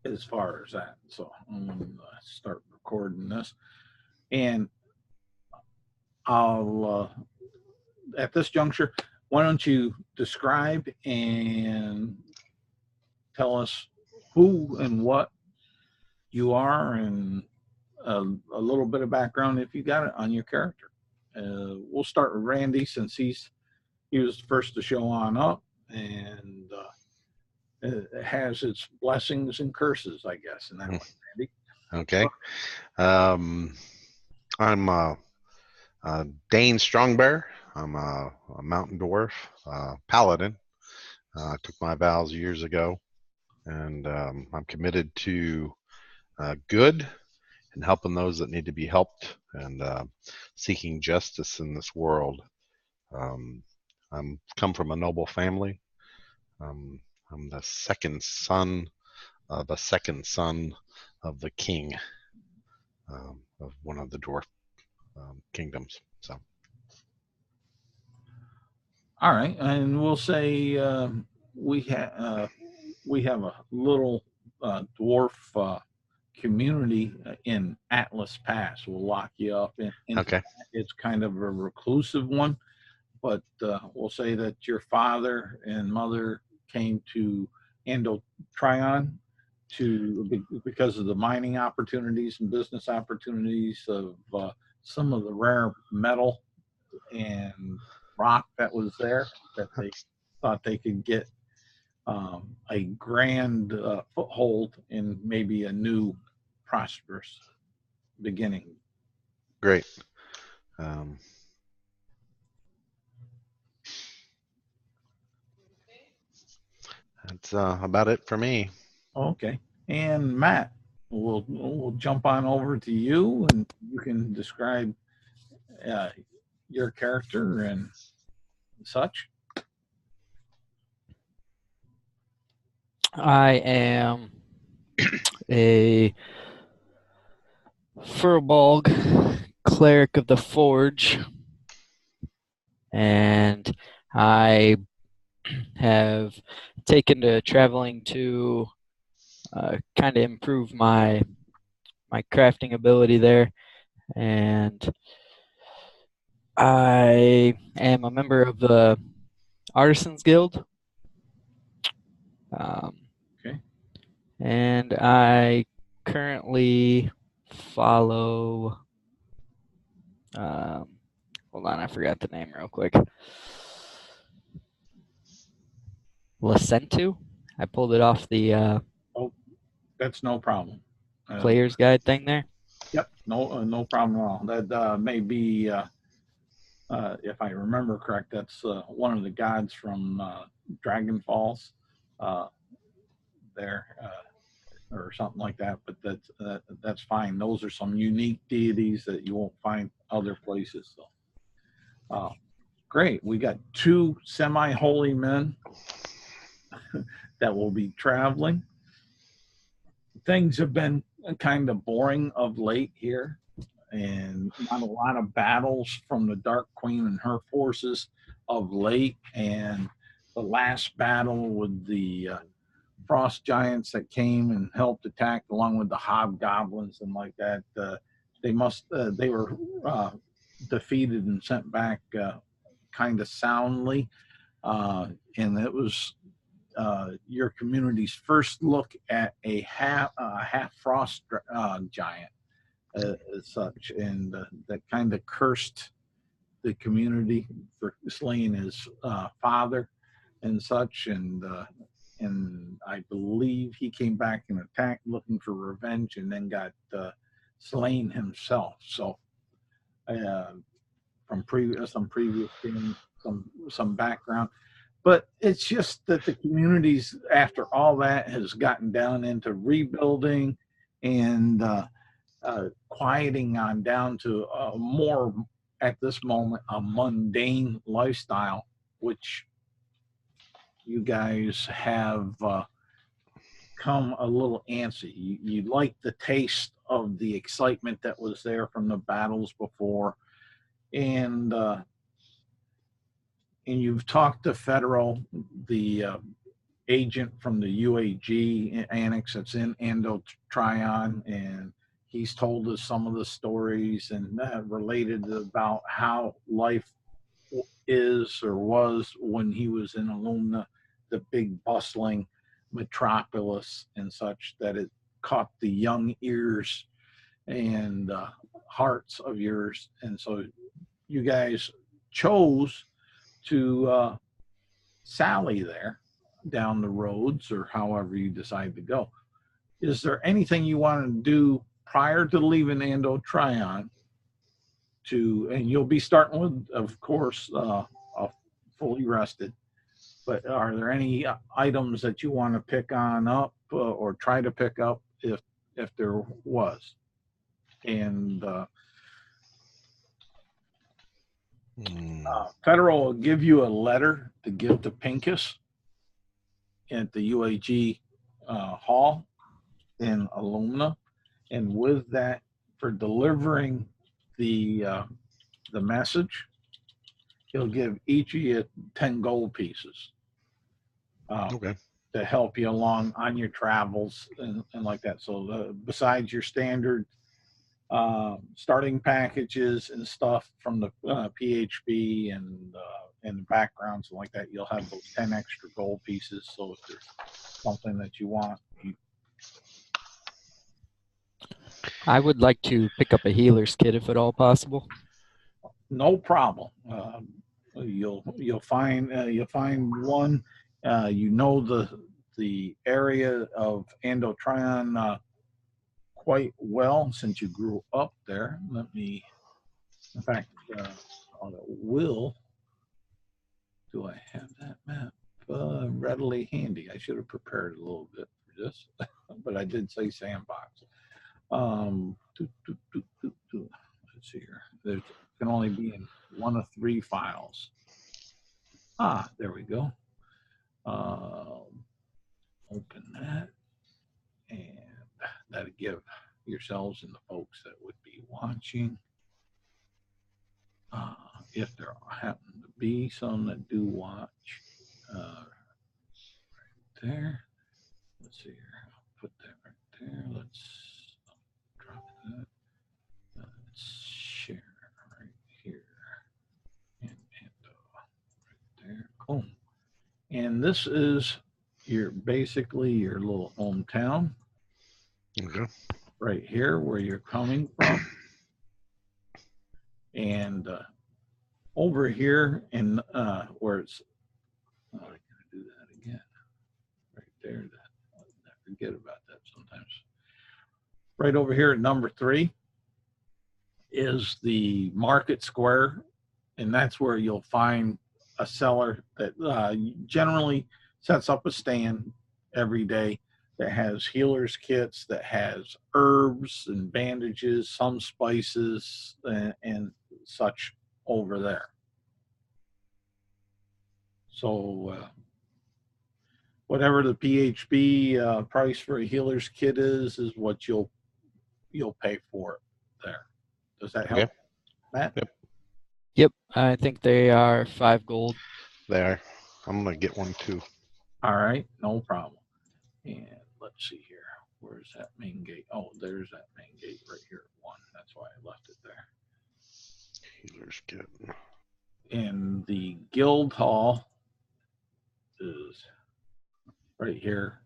as far as that. So I'm going to start recording this, and I'll at this juncture, why don't you describe and tell us who and what you are, and a little bit of background if you got it on your character. We'll start with Randy since he was the first to show on up, and it has its blessings and curses, I guess, in that way, Randy. Okay. Um, I'm Dane Strongbear. I'm a mountain dwarf, paladin. I took my vows years ago, and I'm committed to good and helping those that need to be helped, and seeking justice in this world. Um, I'm come from a noble family. Um, I'm the second son of a second son of the king of one of the dwarf kingdoms. So, All right, and we'll say we have a little dwarf community in Atlas Pass. We'll lock you up into okay. that. It's kind of a reclusive one, but we'll say that your father and mother came to Ando Trion because of the mining opportunities and business opportunities of some of the rare metal and rock that was there, that they thought they could get a grand foothold in maybe a new prosperous beginning. Great. Um, that's about it for me. Okay. And Matt, we'll jump on over to you, and you can describe uh, your character and such. I am a Furbolg cleric of the Forge, and I have taken to traveling to kind of improve my crafting ability there, and I am a member of the Artisans Guild. Okay. And I currently follow. Hold on, I forgot the name real quick. Lacentu. I pulled it off the Oh, that's no problem. player's guide thing there. Yep, no problem at all. That may be, if I remember correct, that's one of the gods from Dragon Falls uh, there, or something like that. But that's fine. Those are some unique deities that you won't find other places. So, great. We got two semi-holy men that will be traveling. Things have been kind of boring of late here, and not a lot of battles from the Dark Queen and her forces of late. And the last battle with the frost giants that came and helped attack, along with the hobgoblins and like that, they were defeated and sent back kind of soundly. And it was your community's first look at a half frost giant as such, and that kind of cursed the community for slaying his father and such, and I believe he came back and attacked looking for revenge, and then got slain himself. So uh, from previous games, some background. But it's just that the communities, after all that, has gotten down into rebuilding and quieting on down to a more, at this moment, a mundane lifestyle, which you guys have come a little antsy. You like the taste of the excitement that was there from the battles before, and and you've talked to Federal, the agent from the UAG annex that's in Ando Trion, and he's told us some of the stories and related about how life is or was when he was in Illumina, the big bustling metropolis and such, that it caught the young ears and hearts of yours. And so you guys chose to sally there down the roads or however you decide to go. Is there anything you want to do prior to leaving Ando Trion and you'll be starting with, of course, fully rested, but are there any items that you want to pick on up or try to pick up if there was? And Federal will give you a letter to give to Pincus at the UAG hall in Illumina, and with that, for delivering the message, he'll give each of you 10 gold pieces Okay. to help you along on your travels and like that. So besides your standard starting packages and stuff from the PHB and the backgrounds and like that, you'll have those 10 extra gold pieces. So if there's something that you want, I would like to pick up a healer's kit if at all possible. no problem. You'll find one. You know the area of Ando Trion quite well since you grew up there. Let me, in fact, do I have that map readily handy? I should have prepared a little bit for this, but I did say sandbox. Let's see here. There can only be in one of 3 files. There we go. Open that, and that'll give yourselves and the folks that would be watching, if there happen to be some that do watch, right there. Let's see here. I'll put that right there. Let's drop that. Let's share right here. And right there. Boom. And this is basically your little hometown. Okay. Right here where you're coming from. And over here in where it's, I gotta do that again. Right there. I forget about that sometimes. Right over here at number 3 is the market square, and that's where you'll find a seller that generally sets up a stand every day that has healer's kits, that has herbs and bandages, some spices and such over there. So whatever the PHB price for a healer's kit is what you'll pay for it there. Does that help, Matt? Yep. Yep, I think they are 5 gold. They are. I'm gonna get one too. All right, no problem. And let's see here. Where's that main gate? Oh, there's that main gate right here at 1. That's why I left it there. Healer's kit. And the guild hall is right here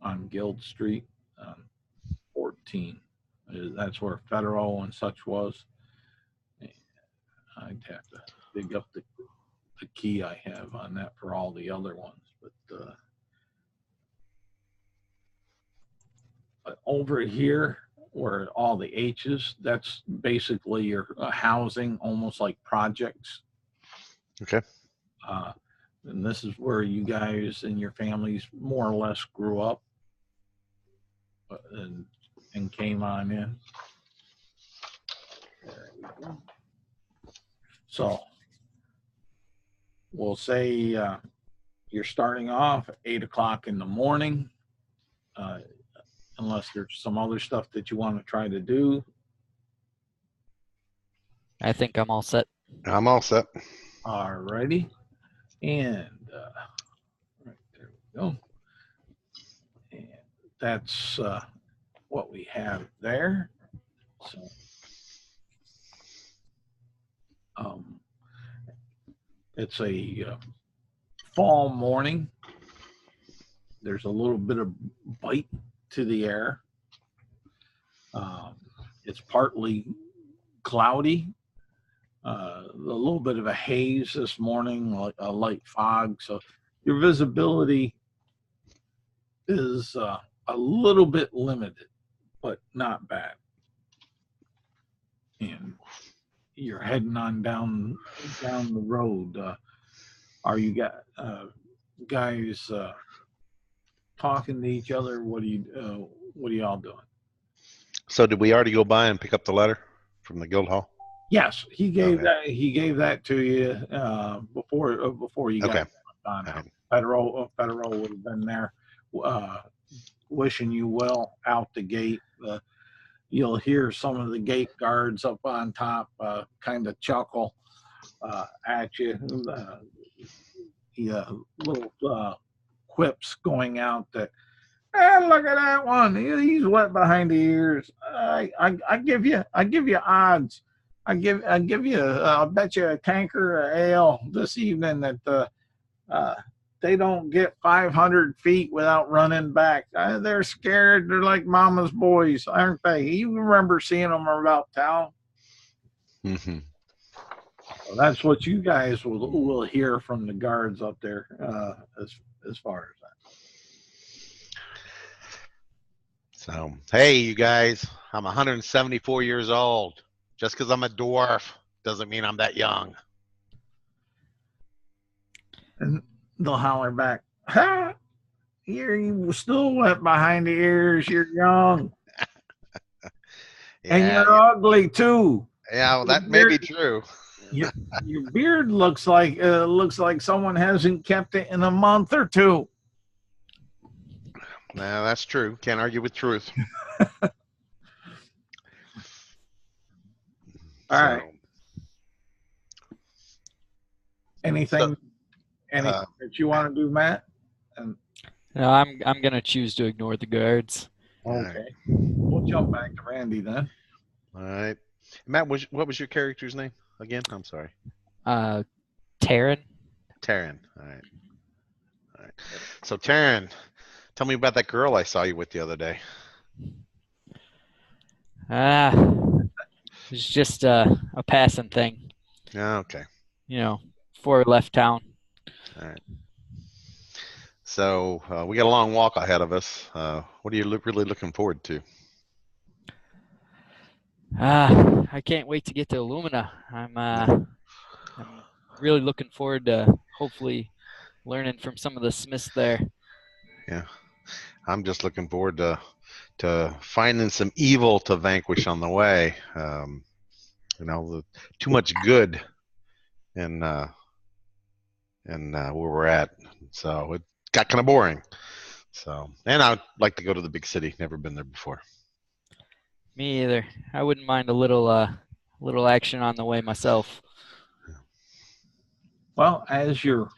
on Guild Street, 14. That's where Federal and such was. And I'd have to dig up the key I have on that for all the other ones, but over here where all the H's, that's basically your housing, almost like projects. Okay. And this is where you guys and your families more or less grew up and came on in. There we go. So we'll say you're starting off at 8 o'clock in the morning, unless there's some other stuff that you want to try to do. I think I'm all set. I'm all set. All righty. And right there go. And that's what we have there. So, um, it's a fall morning. There's a little bit of bite to the air. Um, it's partly cloudy, a little bit of a haze this morning, like a light fog. So your visibility is a little bit limited, but not bad. And you're heading on down the road. Are you guys talking to each other? What are y'all doing? So did we already go by and pick up the letter from the guild hall? Yes, he gave Okay. that. He gave that to you before you got Okay. on. All right. Federal would have been there, wishing you well out the gate. You'll hear some of the gate guards up on top kind of chuckle at you. Little quips going out that, look at that one. He's wet behind the ears. I give you odds. I give you. I'll bet you a tanker of ale this evening that they don't get 500 feet without running back. They're scared. They're like mama's boys, aren't they? You remember seeing them about town. Mm-hmm. So that's what you guys will hear from the guards up there as far as that. So, hey, you guys, I'm 174 years old. Just because I'm a dwarf doesn't mean I'm that young. And they'll holler back, ha! You still wet behind the ears. You're young. Yeah, And you're ugly too. yeah, well, that may be true. Your beard looks like someone hasn't kept it in a month or two. No, that's true. Can't argue with truth. All right. Anything that you want to do, Matt? No, I'm gonna choose to ignore the guards. Okay. Right. We'll jump back to Randy then. All right. Matt, what was your character's name again? I'm sorry. Taryn. Taryn. All right. All right. So Taryn, tell me about that girl I saw you with the other day. It's just a passing thing. Oh, okay. Before we left town. All right. So we got a long walk ahead of us. What are you really looking forward to? I can't wait to get to Illumina. I'm really looking forward to hopefully learning from some of the smiths there. Yeah, I'm just looking forward to finding some evil to vanquish on the way. Too much good in where we're at, so it got kind of boring. So, and I'd like to go to the big city. Never been there before. Me either. I wouldn't mind a little action on the way myself. Well, as you're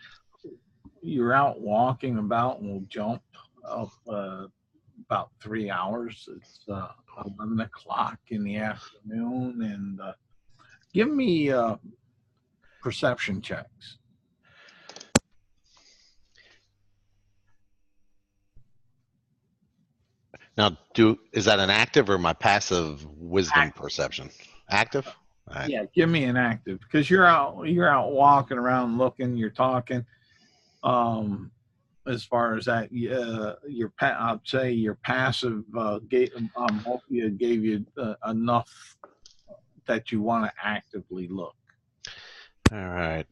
out walking about, and we'll jump up about 3 hours. It's 11 o'clock in the afternoon, and give me perception checks. Now, is that an active or my passive wisdom perception? Active? All right. Yeah, give me an active because you're out walking around looking, you're talking. As far as that, I'd say your passive gave you enough that you want to actively look. All right,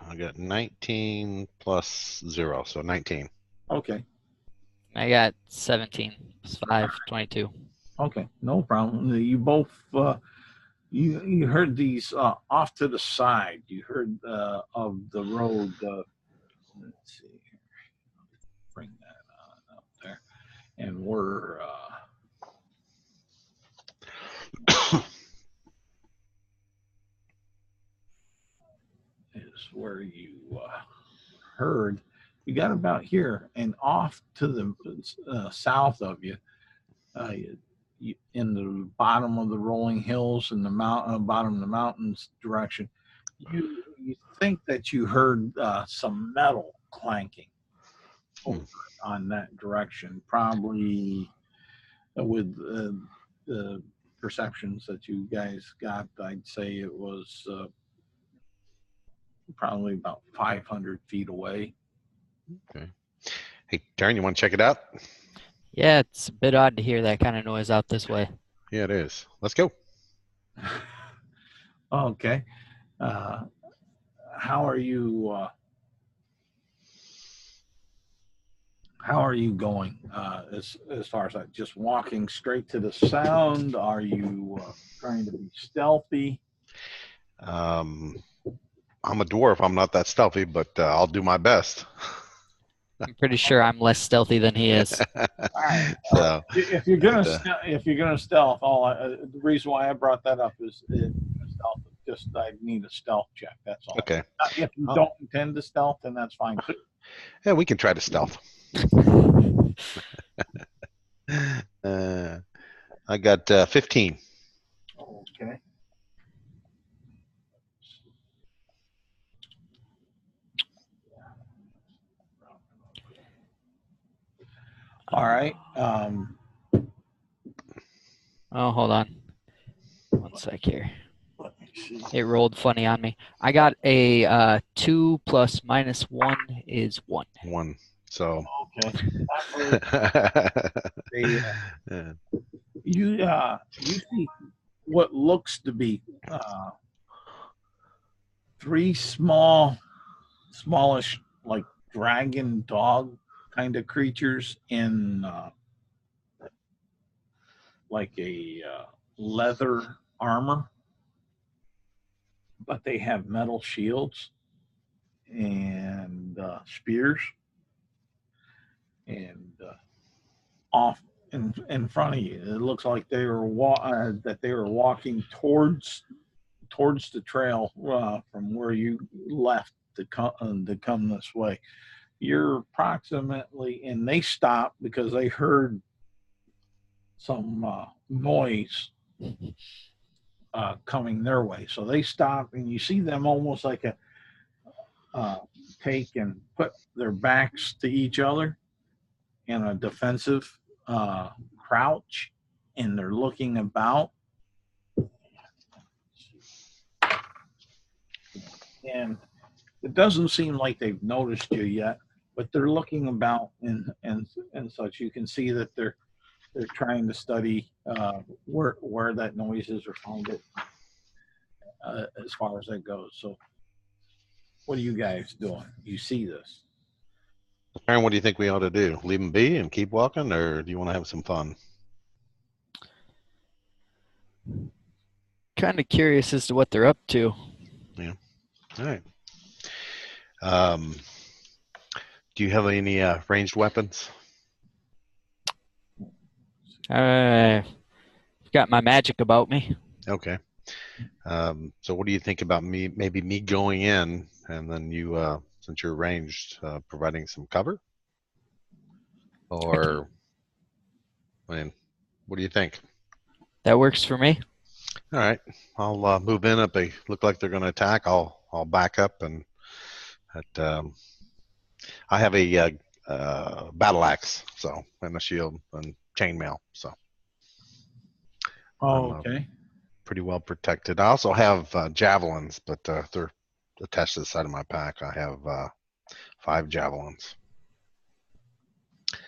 I got 19 plus 0, so 19. Okay. I got 17 plus 5, 22. Okay, no problem. You both you heard these off to the side. You heard of the road. Let's see here. Bring that up there, and we're is where you heard. you got about here, and off to the south of you, in the bottom of the rolling hills and the bottom of the mountains direction, you think that you heard some metal clanking over on that direction, probably with the perceptions that you guys got. I'd say it was probably about 500 feet away. Okay. Hey, Darren, you want to check it out? Yeah, it's a bit odd to hear that kind of noise out this way. Yeah, it is. Let's go. Okay. How are you? How are you going? As far as that, just walking straight to the sound? Are you trying to be stealthy? I'm a dwarf. I'm not that stealthy, but I'll do my best. I'm pretty sure I'm less stealthy than he is. All right. So, If you're gonna stealth, the reason why I brought that up is stealth. Just I need a stealth check. That's all. okay. If you don't intend to stealth, then that's fine too. Yeah, we can try to stealth. I got 15. Okay. All right. Oh, hold on. One sec here. Let me see. It rolled funny on me. I got a 2 plus minus 1 is 1. 1. So. Okay. You see what looks to be 3 smallish, like dragon dog kind of creatures in like a leather armor, but they have metal shields and spears, and off in front of you, it looks like they were walking towards the trail from where you left to come this way. You're approximately, and they stopped because they heard some noise coming their way. So they stop, and you see them almost like take and put their backs to each other in a defensive crouch, and they're looking about. And it doesn't seem like they've noticed you yet, but they're looking about and such. You can see that they're trying to study where that noise is or find it as far as that goes. So what are you guys doing? You see this? Aaron, what do you think we ought to do? Leave them be and keep walking, or do you want to have some fun? Kind of curious as to what they're up to. Yeah. All right. Do you have any ranged weapons? I've got my magic about me. Okay. So what do you think about maybe me going in, and then you, since you're ranged, providing some cover? Or, I mean, what do you think? That works for me. All right. I'll move in. If they look like they're going to attack, I'll back up, and I have a battle axe, so, and a shield and chainmail, so. Okay. Pretty well protected. I also have javelins, but they're attached to the side of my pack. I have 5 javelins.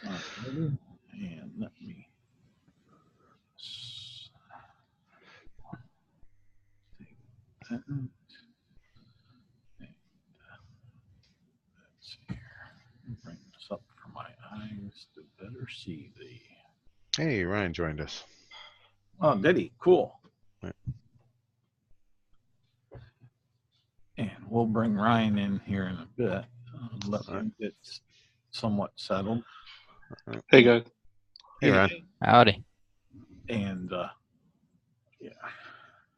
And let me take that. And let's see here. Bring this up for my eyes to better see the. Hey, Ryan joined us. Oh, did he? Cool. Right. And we'll bring Ryan in here in a bit. Let him get somewhat settled. Hey, guys. Hey, Ryan. Howdy. And yeah,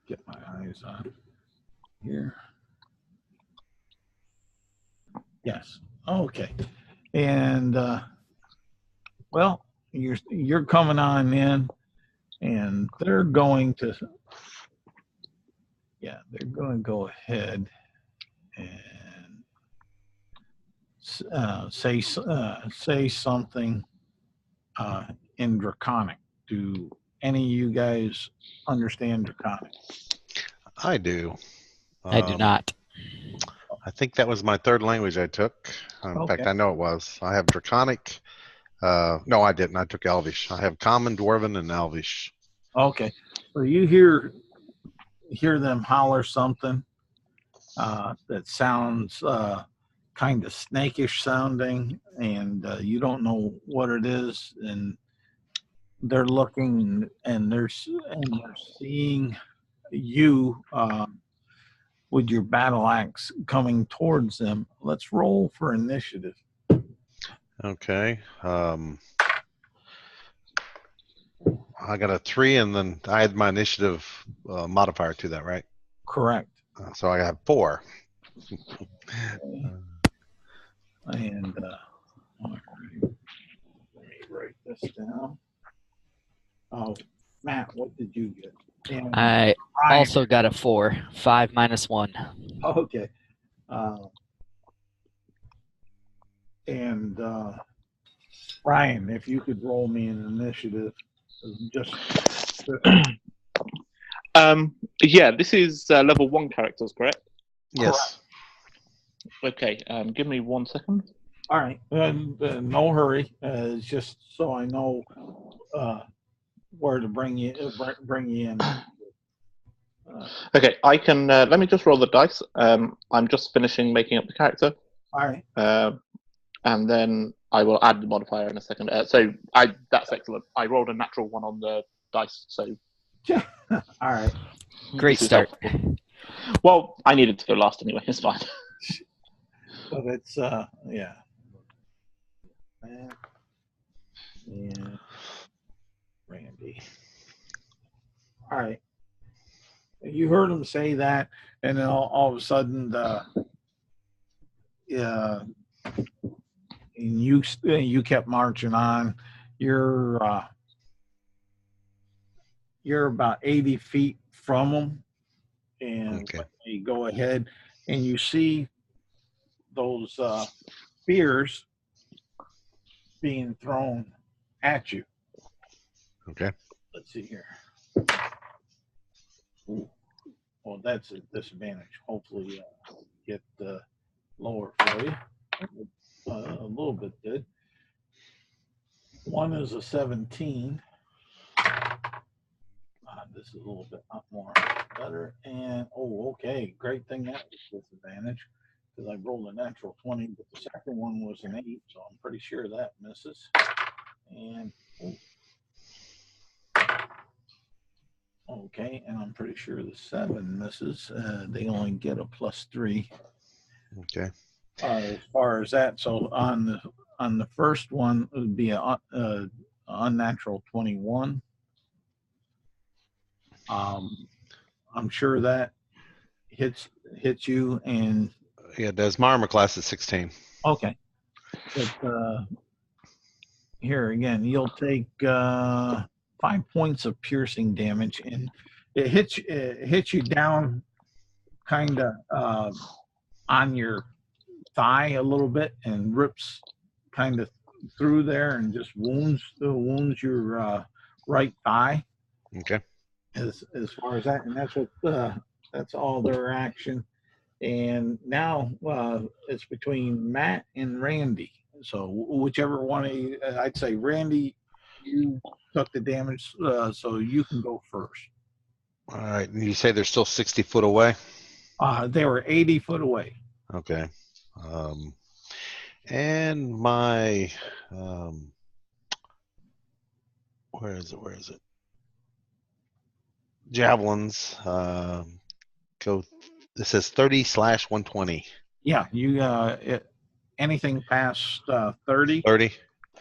get my eyes on here. Yes. Okay. And well, you're coming on in, and they're going to go ahead and say something in Draconic. Do any of you guys understand Draconic? I do. I do not. I think that was my third language I took. In fact, I know it was. I have Draconic. No, I didn't. I took Elvish. I have Common, Dwarven, and Elvish. Okay. So you hear them holler something that sounds kind of snakish sounding, and you don't know what it is, and they're looking and they're seeing you with your battle axe coming towards them. Let's roll for initiative. Okay. I got a 3, and then I had my initiative modifier to that, right? Correct. So I have 4. Okay. And let me write this down. Oh, Matt, what did you get? And I also got a 4. 5 minus 1. Okay. And Ryan, if you could roll me an initiative, just. Yeah, this is level 1 characters, correct? Yes. Okay. Give me 1 second. All right. No hurry. It's just so I know where to bring you in. Okay, I can. Let me just roll the dice. I'm just finishing making up the character. All right. And then I will add the modifier in a second. That's excellent. I rolled a natural 1 on the dice, so. All right. Great start. Well, I needed to go last anyway. It's fine. But it's yeah. And Randy. All right. You heard him say that, and then all of a sudden, and you kept marching on. You're about 80 feet from them, and you go ahead, and you see those spears being thrown at you. Okay. Let's see here. Ooh. Well, that's a disadvantage. Hopefully, get lower for you. A little bit did. One is a 17. This is a little bit more better. And okay, great thing that was disadvantage because I rolled a natural 20, but the second one was an 8, so I'm pretty sure that misses. And okay, and I'm pretty sure the 7 misses. They only get a +3. Okay. As far as that, so on the first one it would be a unnatural 21. I'm sure that hits you, and yeah, it does. My armor class is 16. Okay, but here again, you'll take 5 points of piercing damage, and it hits you down, kind of on your thigh a little bit, and rips kind of through there, and just wounds your right thigh. Okay. As far as that, and that's all their action. And now it's between Matt and Randy. So whichever one of you, I'd say Randy, you took the damage, so you can go first. All right. And you say they're still 60 foot away? They were 80 foot away. Okay. And my where is it? Javelins go. This says 30/120. Yeah, you anything past 30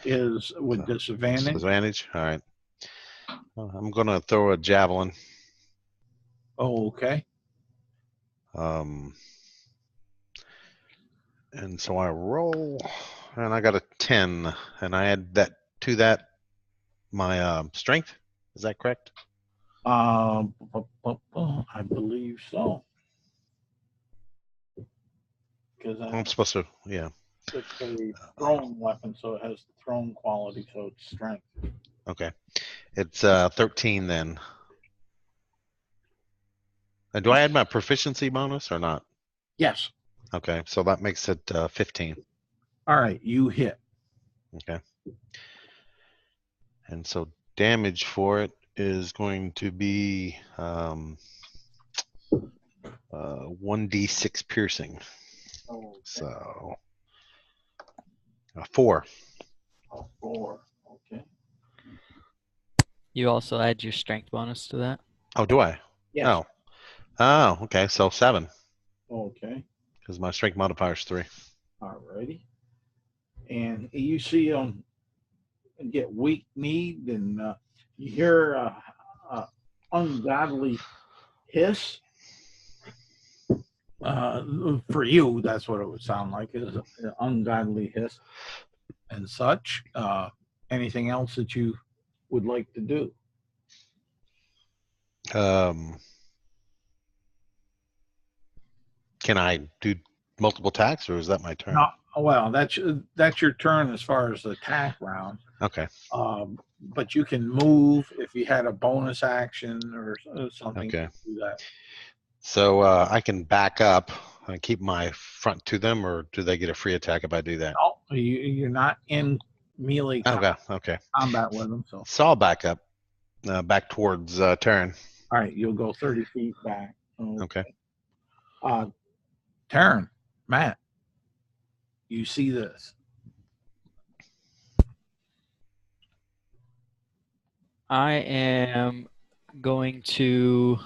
is with disadvantage. Disadvantage. All right. I'm gonna throw a javelin. Oh, okay. And so I roll. And I got a 10, and I add that to that my strength. Is that correct? I believe so. Because I'm supposed to, yeah. it's a thrown weapon, so it has the thrown quality, so it's strength. Okay. It's 13 then. Do I add my proficiency bonus or not? Yes. Okay, so that makes it 15. All right, you hit. Okay. And so damage for it is going to be 1d6 piercing. Okay. So 4. 4. Okay. You also add your strength bonus to that. Oh, do I? Yes. Oh. Oh, okay. So 7, Okay. because my strength modifier is 3. All righty. And you see them get weak-kneed, and you hear a ungodly hiss. For you, that's what it would sound like, is an ungodly hiss and such. Anything else that you would like to do? Can I do multiple attacks, or is that my turn? No, well, that's your turn as far as the attack round. Okay. But you can move if you had a bonus action or something. Okay. Do that. So I can back up and keep my front to them, or do they get a free attack if I do that? No, you're not in melee Okay. combat with them. So, So I'll back up, back towards Terran. all right, you'll go 30 feet back. Okay. Taryn, Matt, you see this? I am going to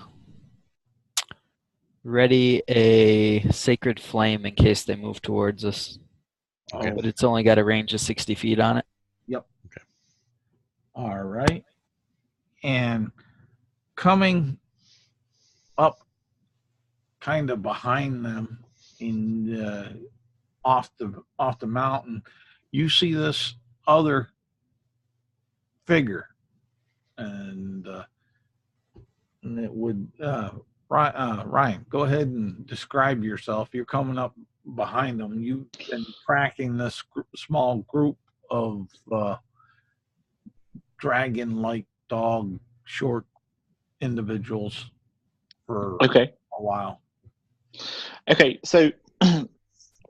ready a sacred flame in case they move towards us. Okay. But it's only got a range of 60 feet on it. Yep. Okay. All right. And coming up kind of behind them in off the mountain, you see this other figure, and it would Ryan, go ahead and describe yourself. You're coming up behind them. You've been tracking this small group of dragon-like dog short individuals for Okay. a while. Okay, so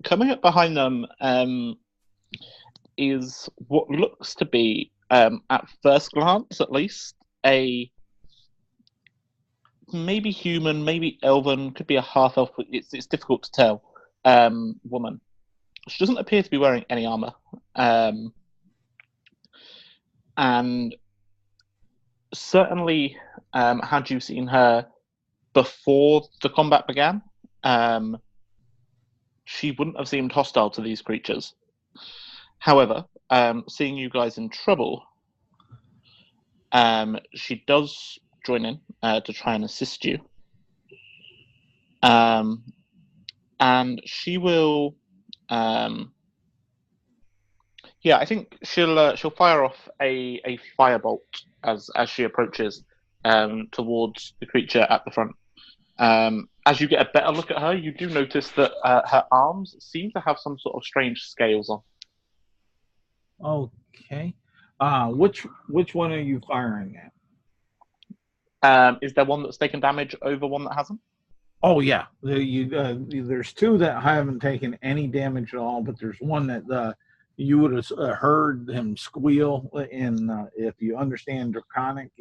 coming up behind them is what looks to be, at first glance at least, a maybe human, maybe elven, could be a half elf. It's difficult to tell. Woman. She doesn't appear to be wearing any armor, and certainly, had you seen her before the combat began, she wouldn't have seemed hostile to these creatures. However, seeing you guys in trouble, she does join in to try and assist you. And she will, I think she'll fire off a firebolt as she approaches towards the creature at the front. As you get a better look at her, you do notice that her arms seem to have some sort of strange scales on. Okay. Which one are you firing at? Is there one that's taken damage over one that hasn't? Oh yeah, there's two that haven't taken any damage at all, but there's one that you would have heard him squeal. And if you understand Draconic,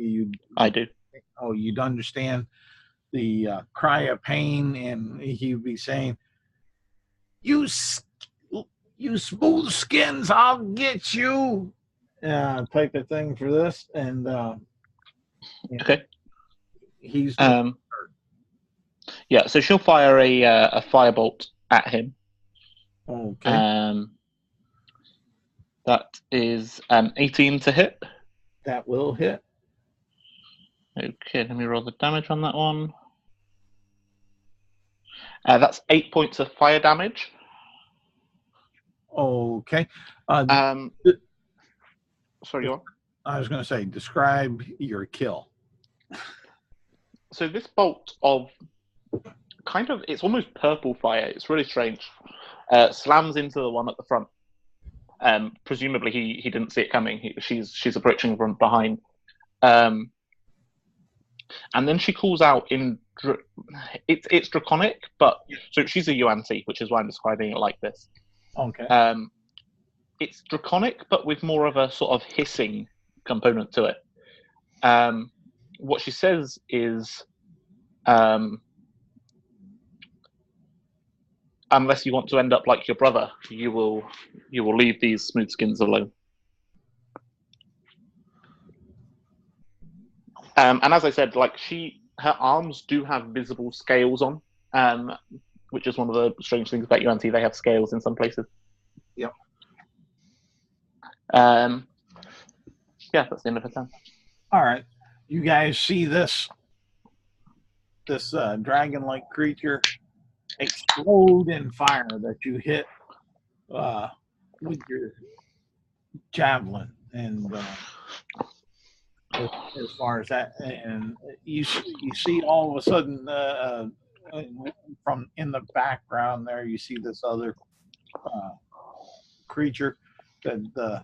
I do. Oh, you'd understand the cry of pain, and he'd be saying, "You smooth skins, I'll get you," type of thing for this. And okay, he's so she'll fire a firebolt at him. okay. That is 18 to hit. That will hit. Okay, let me roll the damage on that one. That's 8 points of fire damage. Okay. Sorry, go on. I was going to say, describe your kill. So this bolt of kind of, it's almost purple fire. It's really strange. Slams into the one at the front. Presumably he didn't see it coming. She's approaching from behind. And then she calls out in, it's draconic, but so she's a UNC, which is why I'm describing it like this. Okay. It's draconic, but with more of a sort of hissing component to it. What she says is, unless you want to end up like your brother, you will leave these smooth skins alone. And as I said, like her arms do have visible scales on, which is one of the strange things about UNT. They have scales in some places. Yep. Yeah, that's the end of her turn. All right. You guys see this dragon-like creature explode in fire that you hit with your javelin, and as far as that, and you see all of a sudden from in the background there, you see this other creature that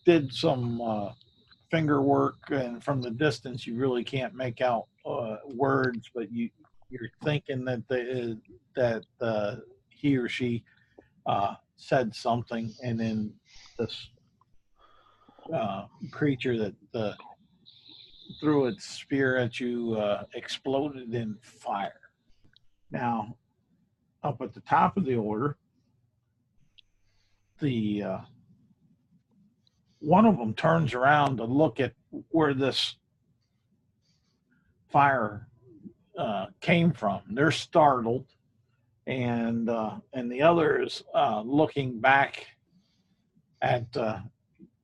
did some finger work, and from the distance you really can't make out words, but you're thinking that he or she said something, and then this creature that threw its spear at you exploded in fire. Now, up at the top of the order, the one of them turns around to look at where this fire came from. They're startled, and the other is looking back at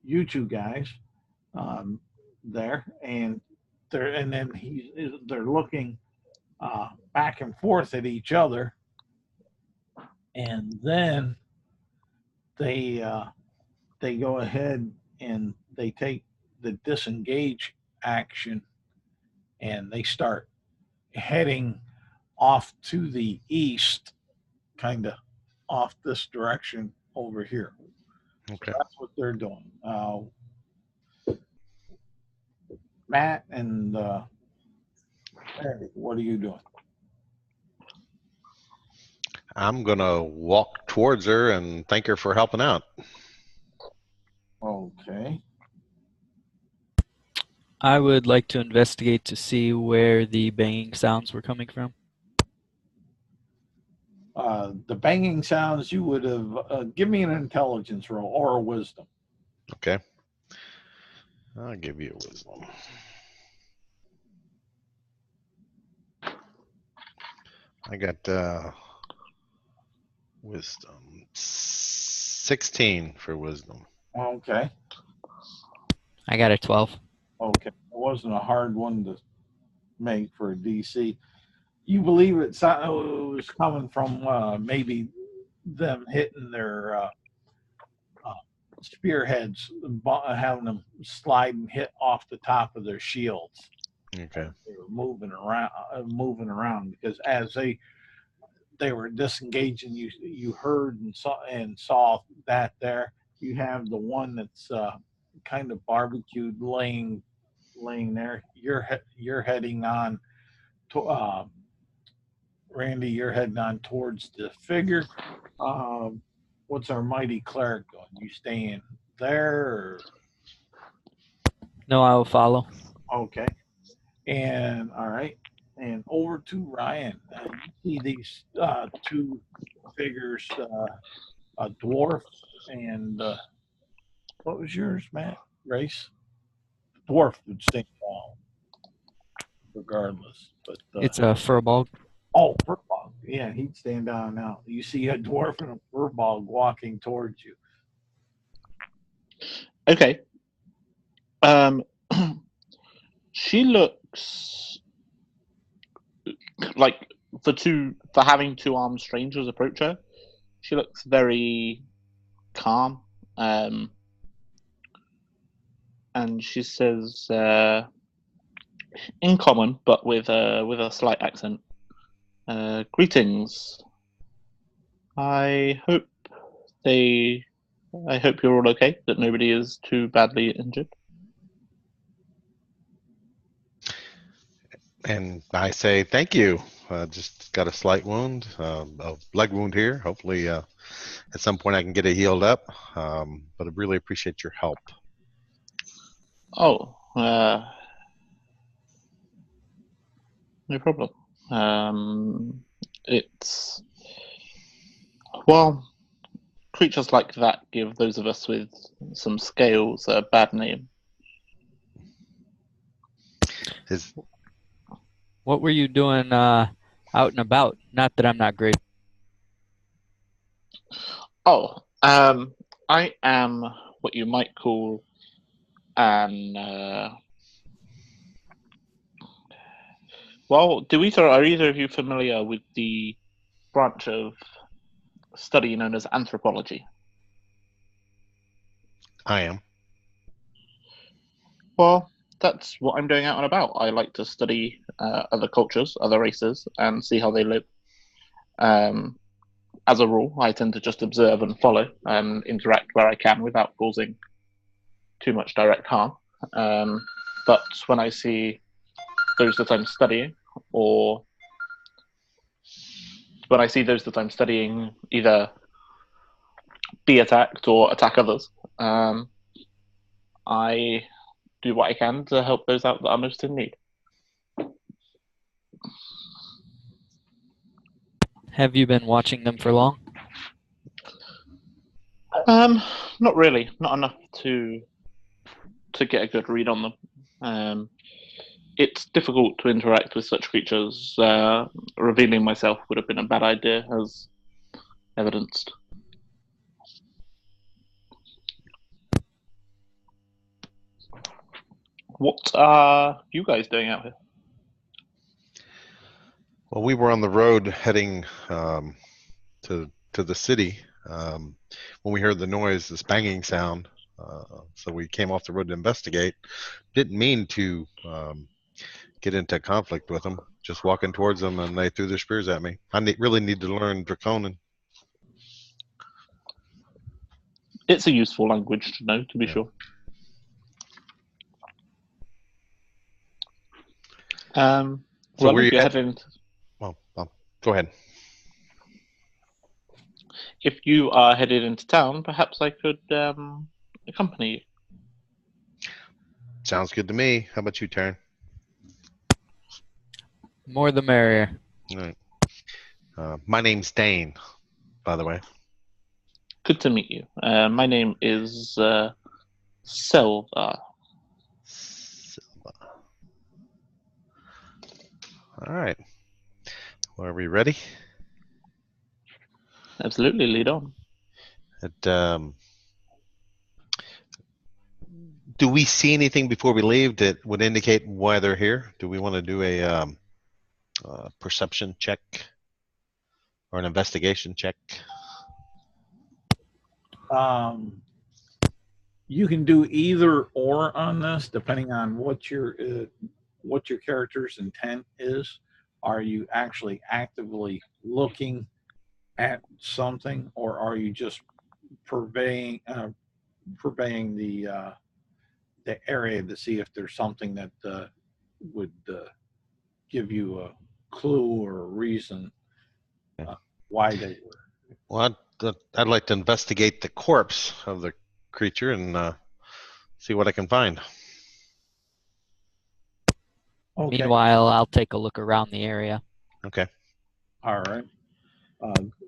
you two guys there, and then they're looking back and forth at each other, and then they go ahead and they take the disengage action, and they start heading off to the east, kind of off this direction over here. Okay. So that's what they're doing. Matt and Harry, what are you doing? I'm gonna walk towards her and thank her for helping out. Okay. I would like to investigate to see where the banging sounds were coming from. The banging sounds, you would have give me an intelligence roll or a wisdom. Okay. I'll give you a wisdom. I got wisdom 16 for wisdom. Okay. I got a 12. Okay. It wasn't a hard one to make for a DC. You believe it was coming from maybe them hitting their spearheads, having them slide and hit off the top of their shields. Okay. They were moving around because as they were disengaging, you heard and saw that there. You have the one that's kind of barbecued, laying there. You're heading on to Randy. You're heading on towards the figure. What's our mighty cleric doing? You staying there? Or? No, I will follow. Okay. And all right. And over to Ryan. You see these two figures, a dwarf and what was yours, Matt? Race? Dwarf would stay down regardless. But It's a furball. oh, furball. Yeah, he'd stand down now. You see a dwarf and a furball walking towards you. Okay. She looks like for having two armed strangers approach her. She looks very calm. And she says, in common, but with a slight accent, greetings. I hope you're all okay, that nobody is too badly injured. And I say thank you. Just got a slight wound, a leg wound here. Hopefully, at some point I can get it healed up. But I really appreciate your help. Oh, no problem. It's well, creatures like that give those of us with some scales a bad name. What were you doing out and about? Not that I'm not great. Oh, I am what you might call an well, are either of you familiar with the branch of study known as anthropology? I am. Well, that's what I'm doing out and about. I like to study other cultures, other races, and see how they live. As a rule, I tend to just observe and follow and interact where I can without causing too much direct harm. But when I see those that I'm studying, or when I see those that I'm studying either be attacked or attack others, I do what I can to help those out that are most in need. Have you been watching them for long? Not really. Not enough to get a good read on them. It's difficult to interact with such creatures. Revealing myself would have been a bad idea, as evidenced. What are you guys doing out here? Well, we were on the road heading to the city when we heard the noise, this banging sound. So we came off the road to investigate. Didn't mean to get into conflict with them. Just walking towards them, and they threw their spears at me. I really need to learn Draconin. It's a useful language to know, to be sure. So well, if you're heading... Well, go ahead. If you are headed into town, perhaps I could accompany you. Sounds good to me. How about you, Taryn? More the merrier. All right. My name's Dane, by the way. Good to meet you. My name is Selva. All right. Well, are we ready? Absolutely, lead on. Do we see anything before we leave that would indicate why they're here? Do we want to do a perception check or an investigation check? You can do either or on this, depending on what your character's intent is. Are you actually actively looking at something, or are you just purveying the area to see if there's something that would give you a clue or a reason why they were? Well, I'd like to investigate the corpse of the creature and see what I can find. Okay. Meanwhile, I'll take a look around the area. Okay. All right.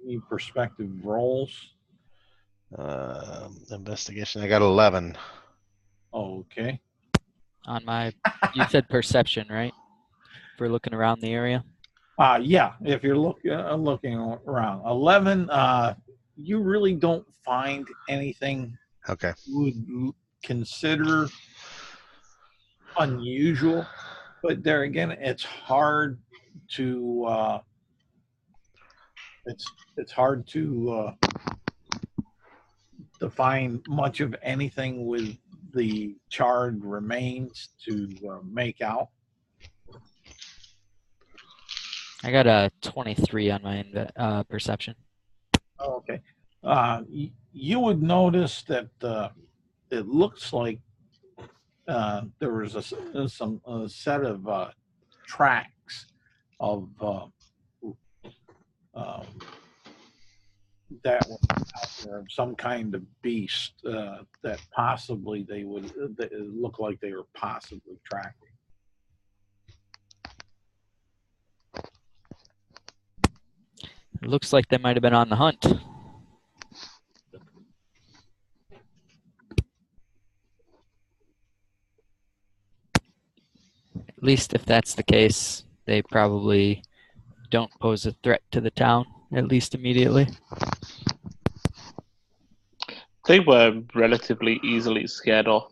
Any perspective rolls? Investigation. I got 11. Okay. On my, you said perception, right? If we're looking around the area. Yeah. If you're looking around, 11. You really don't find anything. Okay. You would consider unusual, but there again, it's hard to to find much of anything with the charred remains to make out. I got a 23 on my perception. Oh, okay. You would notice that it looks like there was a set of tracks of that were out there of some kind of beast that possibly that it looked like they were possibly tracking. It looks like they might have been on the hunt. At least if that's the case, they probably don't pose a threat to the town, at least immediately. They were relatively easily scared off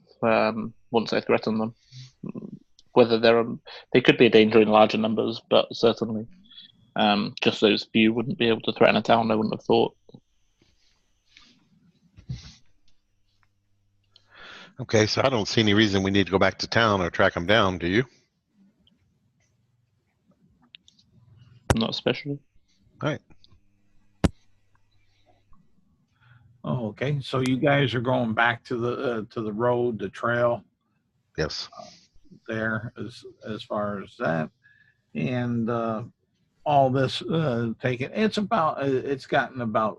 once I threatened them. Whether they could be a danger in larger numbers, but certainly just those few wouldn't be able to threaten a town, I wouldn't have thought. Okay, so I don't see any reason we need to go back to town or track them down, do you? Not especially. All right. Oh, okay. So you guys are going back to the road, the trail Yes. there as far as that, and all this taken. It's gotten about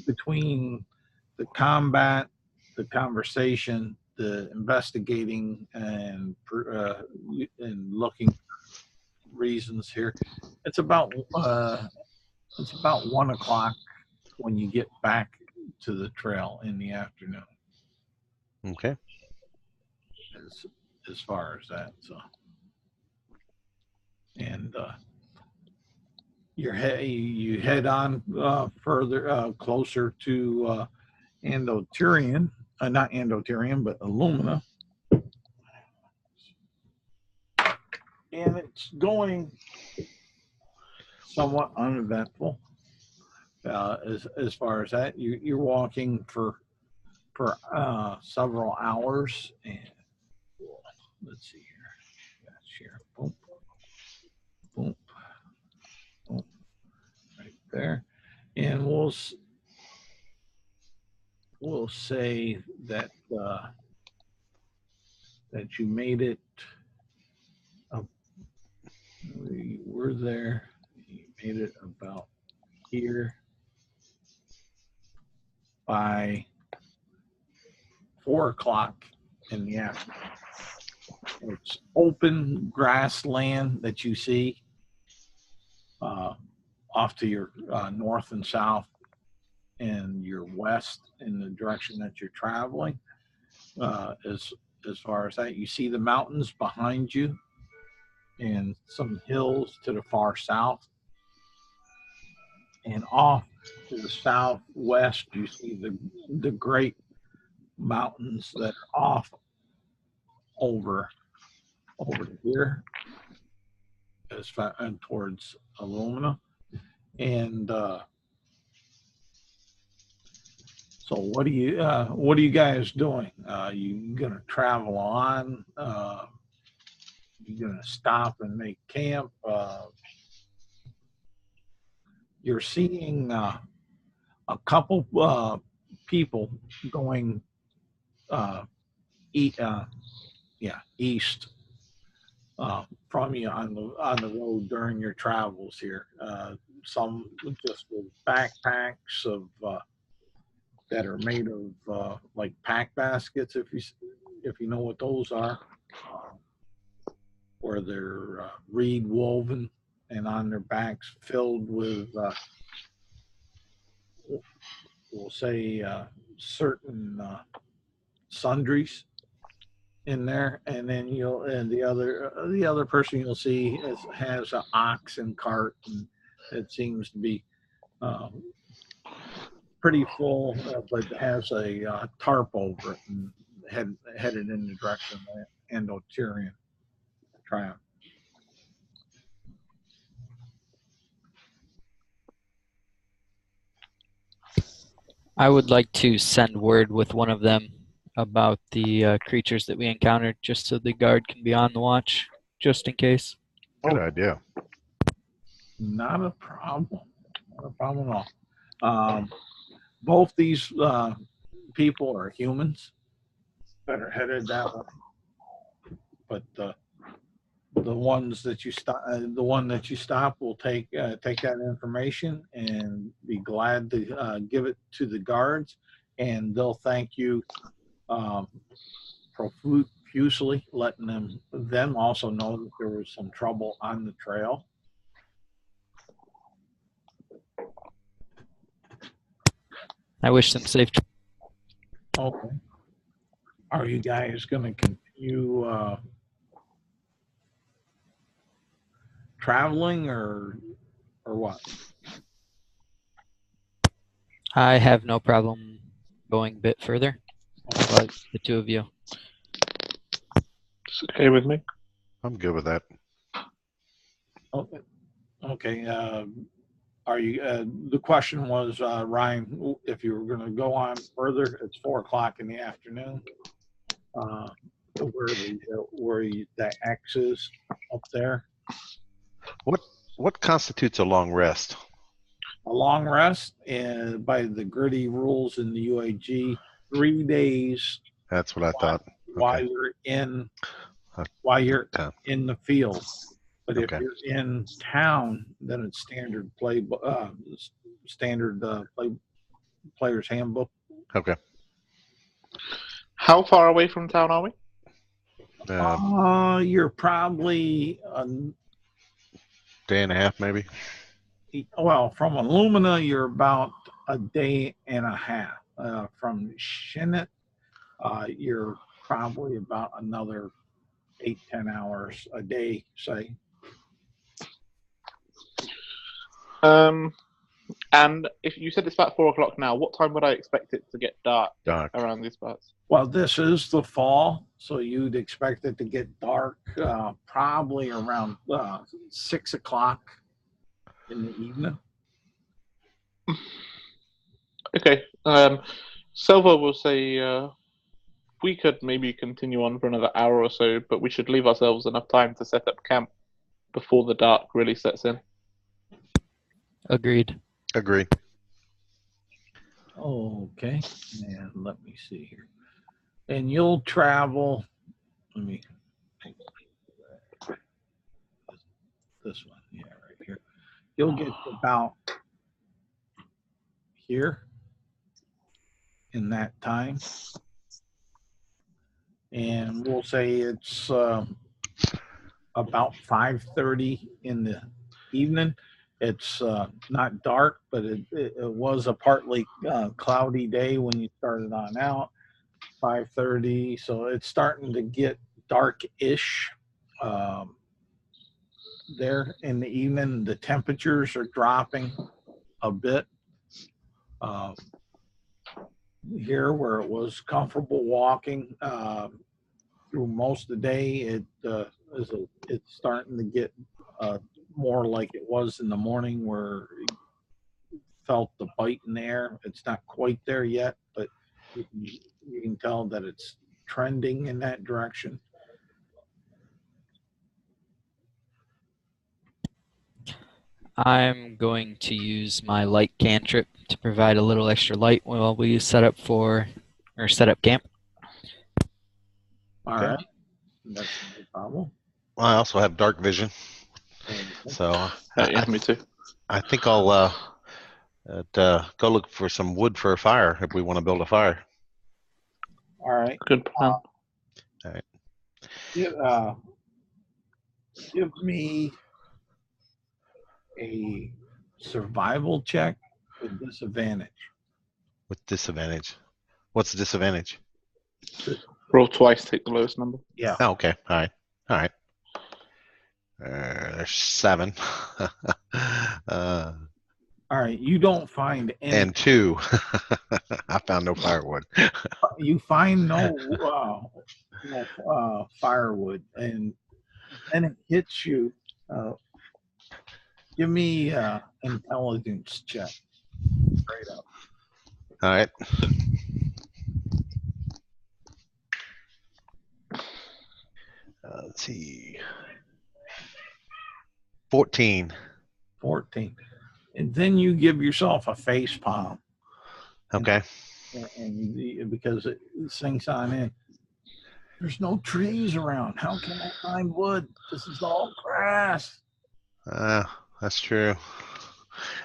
between the combat, the conversation, the investigating, and looking for reasons here. It's about 1 o'clock when you get back to the trail in the afternoon. Okay. As far as that, so, and you head on further closer to Ando Trion, not Ando Trion, but Illumina, and it's going somewhat uneventful as far as that. You're walking for several hours, and let's see here. That's here. Boom, boom, boom, right there, and we'll say that that you made it. We were there. You made it about here by 4 o'clock in the afternoon. It's open grassland that you see off to your north and south and your west in the direction that you're traveling. As far as that, you see the mountains behind you and some hills to the far south. And off to the southwest, you see the great mountains that are off over here as far and towards Illumina. And so what are you guys doing? You gonna travel on? You gonna stop and make camp? You're seeing a couple people going east from you on the road during your travels here. Some just with backpacks of that are made of like pack baskets, if you know what those are, where they're reed woven and on their backs filled with we'll say certain sundries in there, and then the other person you'll see has an ox and cart, and it seems to be pretty full, but has a tarp over it and headed in the direction of Ando Trion. I would like to send word with one of them about the creatures that we encountered, just so the guard can be on the watch, just in case. Good idea. Not a problem. Not a problem at all. Both these people are humans that are headed that way, but the ones that you stop, the one that you stop will take that information and be glad to give it to the guards, and they'll thank you profusely, letting them also know that there was some trouble on the trail. I wish them safe. Okay. Are you guys going to continue traveling or what? I have no problem going a bit further. But the two of you. It's okay with me. I'm good with that. Okay. Okay. Are you? The question was, Ryan, if you were going to go on further, it's 4:00 in the afternoon. Where the X is up there. What constitutes a long rest? A long rest, and by the gritty rules in the UAG, 3 days. That's what I thought. While Okay. you're in, Town. in the field. But if Okay. you're in town, then it's standard player's handbook. Okay. How far away from town are we? You're probably Day and a half, maybe. well, from Illumina, you're about a day and a half. From Shinnet, you're probably about another 8-10 hours a day, say. And if you said it's about 4:00 now, what time would I expect it to get dark around these parts? Well, this is the fall, so you'd expect it to get dark probably around 6:00 in the evening. Okay. Silva will say we could maybe continue on for another hour or so, but we should leave ourselves enough time to set up camp before the dark really sets in. Agreed. Agree. Okay, and let me see here. And you'll travel. Let me take this one. Yeah, right here. You'll get about here in that time, and we'll say it's about 5:30 in the evening. It's not dark, but it was a partly cloudy day when you started on out. 5:30, so it's starting to get dark-ish there in the evening. The temperatures are dropping a bit. Here, where it was comfortable walking through most of the day, it's starting to get more like it was in the morning, where you felt the bite in the air. It's not quite there yet, but you can tell that it's trending in that direction. I'm going to use my light cantrip to provide a little extra light while we set up camp. All right. That's no problem. Well, I also have dark vision, so Yeah, me too. I think I'll go look for some wood for a fire if we want to build a fire. All right. Good plan. All right. Give me a survival check with disadvantage. With disadvantage. What's the disadvantage? Roll twice, take the lowest number. Yeah. Oh, okay. All right. There's 7. All right. You don't find any. And 2. I found no firewood. You find no firewood, and then it hits you. Give me intelligence check. Straight up. All right. Let's see. 14. 14. And then you give yourself a face palm. Okay. And because it sinks on in. There's no trees around. How can I find wood? This is all grass. That's true.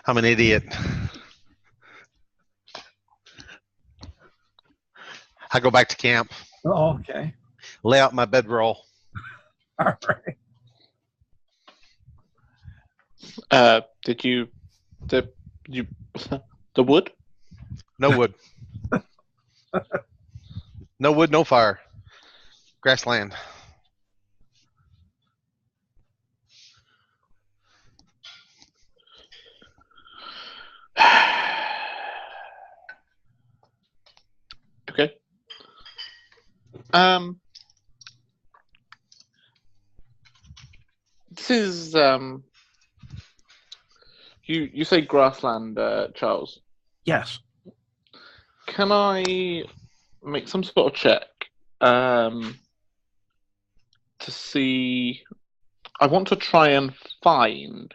I'm an idiot. I go back to camp. Oh, okay. Lay out my bedroll. All right. Did you the wood? No wood. No wood, no fire. Grassland. Okay. This is you say grassland, Charles. Yes. Can I make some sort of check to see? I want to try and find.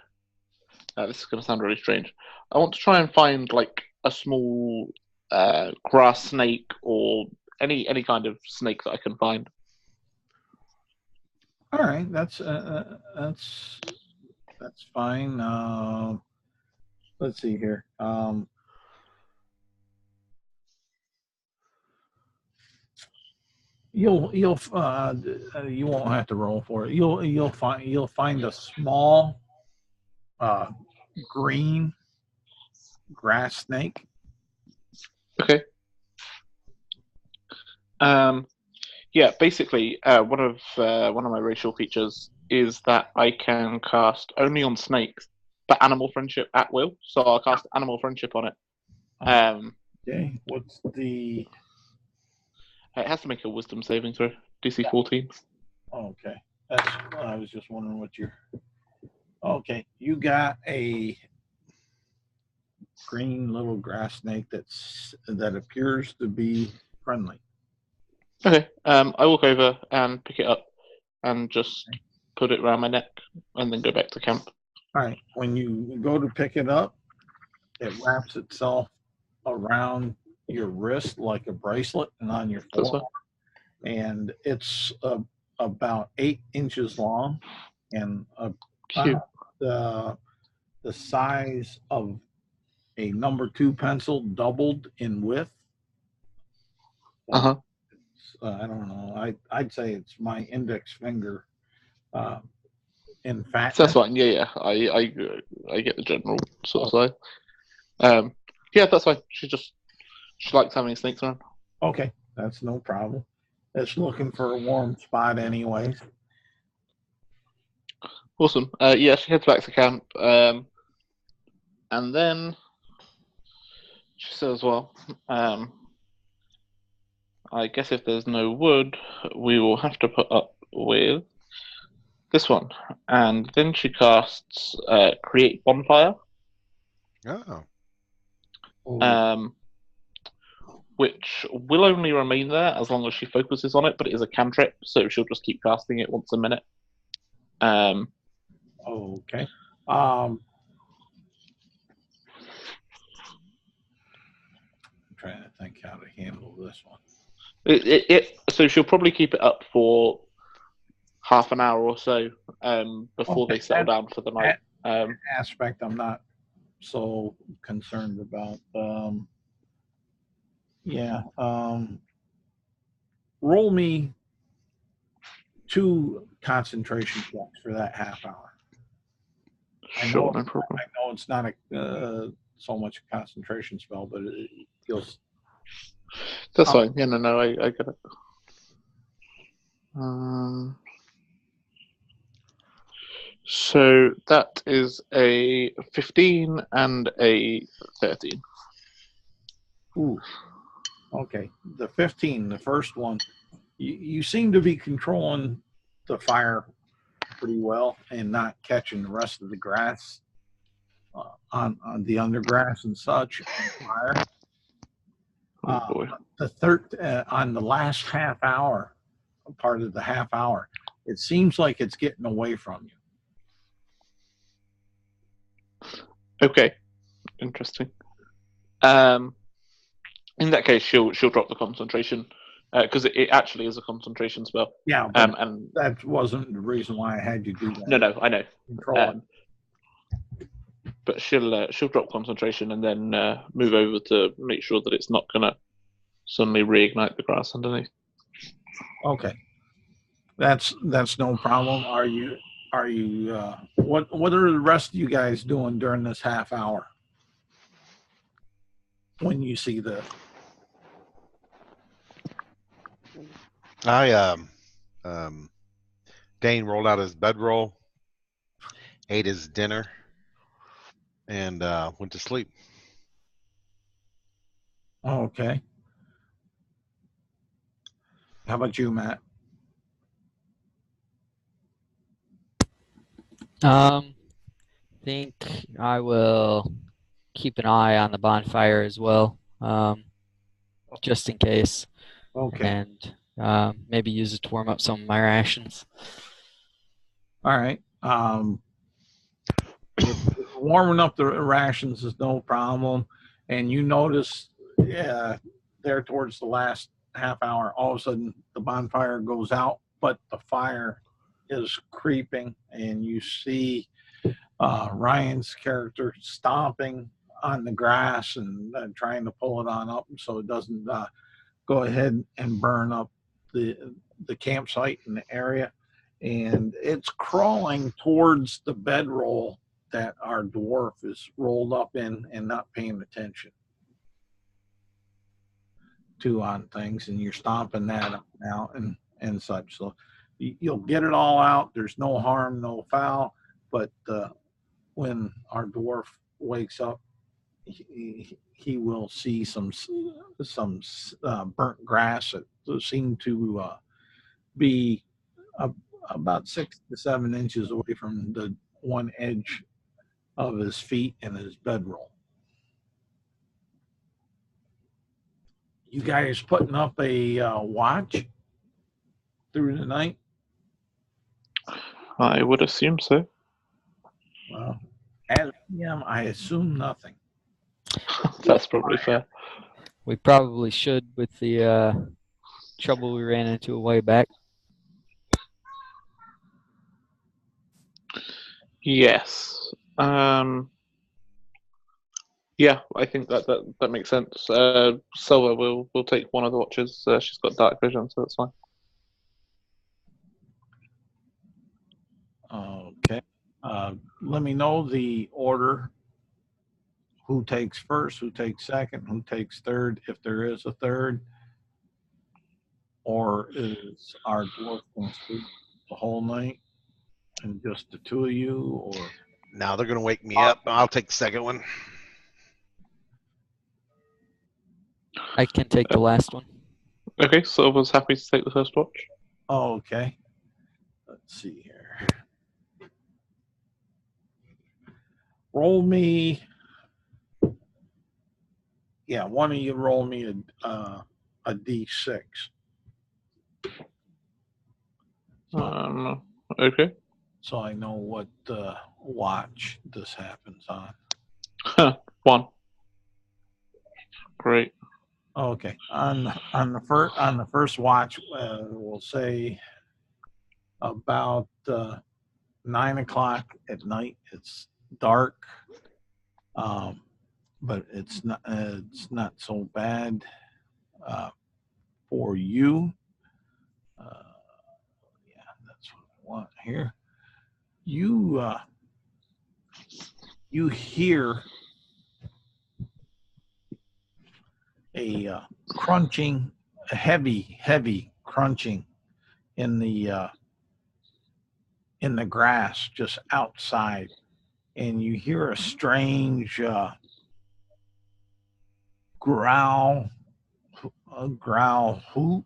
This is going to sound really strange. I want to try and find like a small grass snake or any kind of snake that I can find. All right. That's fine. Let's see here. You won't have to roll for it. You'll find a small green grass snake. Okay. Yeah, basically, one of my racial features is that I can cast only on snakes, but animal friendship at will. So I'll cast animal friendship on it. Okay. What's the? It has to make a wisdom saving throw. DC 14. Okay. That's. I was just wondering what your. Okay, you got a green little grass snake that appears to be friendly. Okay. I walk over and pick it up and just put it around my neck and then go back to camp. All right. When you go to pick it up, it wraps itself around your wrist like a bracelet and on your forearm. And it's about 8 inches long and about the size of a number 2 pencil doubled in width. Uh-huh. I don't know. I'd say it's my index finger in fact. That's fine. Yeah. I get the general sort of size. Yeah, that's fine. She likes having snakes around. Okay, that's no problem. It's looking for a warm spot anyways. Awesome. Yeah, she heads back to camp. And then she says, well, I guess if there's no wood, we will have to put up with this one. And then she casts Create Bonfire. Oh. Which will only remain there as long as she focuses on it, but it is a cantrip, so she'll just keep casting it once a minute. Okay. I'm trying to think how to handle this one. So she'll probably keep it up for half an hour or so before they settle down for the night. Aspect I'm not so concerned about. Roll me 2 concentration checks for that half hour. Sure, no problem. I know it's not so much a concentration spell, but it feels. That's fine. Yeah, no, I get it. So that is a 15 and a 13. Ooh. Okay. The 15, the first one, you seem to be controlling the fire pretty well and not catching the rest of the grass on the undergrass and such on fire. Oh boy. The third on the last half hour, part of the half hour, it seems like it's getting away from you. Okay, interesting. In that case, she'll drop the concentration because it actually is a concentration spell. Yeah, but and that wasn't the reason why I had you do that. no, I know. Control. But she'll drop concentration and then move over to make sure that it's not gonna suddenly reignite the grass underneath. Okay, that's no problem. Are you what are the rest of you guys doing during this half hour when you see the? Dane rolled out his bedroll, ate his dinner, and went to sleep. Okay. How about you, Matt? Think I will keep an eye on the bonfire as well, just in case. Okay. And maybe use it to warm up some of my rations. All right. Warming up the rations is no problem. And you notice there towards the last half hour, all of a sudden the bonfire goes out, but the fire is creeping, and you see Ryan's character stomping on the grass and trying to pull it on up so it doesn't go ahead and burn up the campsite in the area. And it's crawling towards the bedroll that our dwarf is rolled up in and not paying attention to on things, and you're stomping that up now and such. So you'll get it all out. There's no harm, no foul. But when our dwarf wakes up, he will see some burnt grass that seem to be about 6 to 7 inches away from the one edge of his feet and his bedroll. You guys putting up a watch through the night? I would assume so. Well, at PM, I assume nothing. That's probably fair. We probably should with the trouble we ran into a way back. Yes. Yeah, I think that makes sense. Silva will take one of the watches. She's got dark vision, so that's fine. Okay. Let me know the order. Who takes first, who takes second, who takes third, if there is a third. Or is our dwarf going to sleep the whole night and just the two of you? Or Now they're going to wake me up. I'll take the second one. I can take the last one. Okay, Silva's happy to take the first watch. oh, okay. Let's see here. Roll me. Yeah, one of you roll me a D6. Okay. So I know what watch this happens on. 1. Great. Okay. On the first watch, we'll say about 9 o'clock at night. It's dark, but it's not so bad for you. Yeah, that's what I want here. You hear a crunching, a heavy crunching in the grass just outside, and you hear a strange growl hoot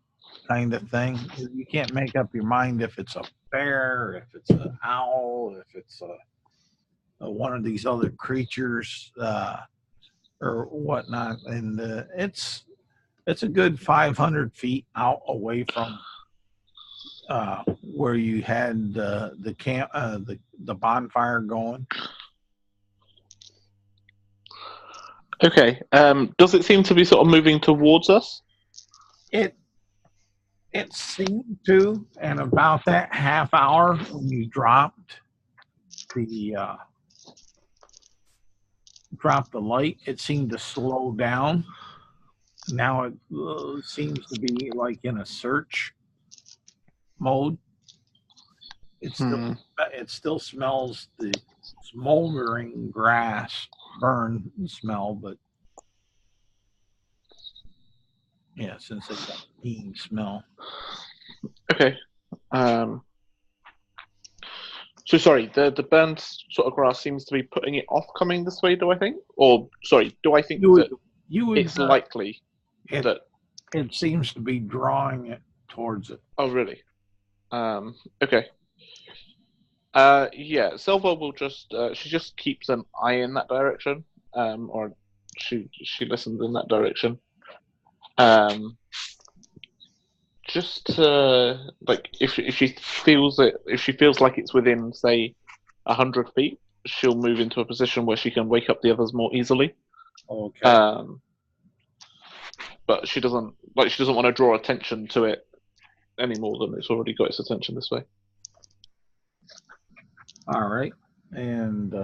kind of thing. You can't make up your mind if it's a bear, if it's an owl, if it's one of these other creatures or whatnot. And it's it's a good 500 feet out away from where you had the camp, the bonfire going. Okay. Does it seem to be sort of moving towards us? It seemed to, and about that half hour when you dropped the light, it seemed to slow down. Now it seems to be like in a search mode. It still smells the smoldering grass burn smell, but yeah, since it's a keen smell. Okay. So sorry, the burnt sort of grass seems to be putting it off coming this way, do I think? Or sorry, do I think that it's likely that it seems to be drawing it towards it? Oh really? Okay. Yeah, Silva will just she just keeps an eye in that direction, or she listens in that direction. Just like if she feels like it's within say 100 feet, she'll move into a position where she can wake up the others more easily. Okay. But she doesn't want to draw attention to it any more than it's already got its attention this way. All right, and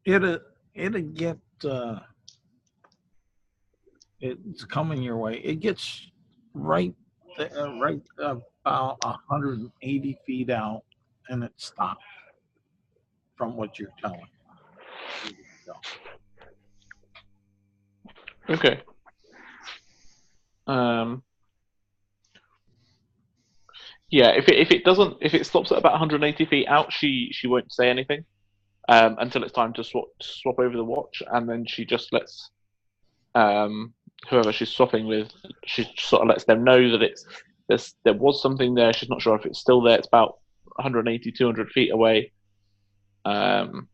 it'll get it's coming your way. It gets right about 180 feet out, and it stops from what you're telling. Okay. Yeah, if it stops at about 180 feet out, she won't say anything until it's time to swap over the watch, and then she just lets whoever she's swapping with, she sort of lets them know that there was something there. She's not sure if it's still there. It's about 180, 200 feet away, and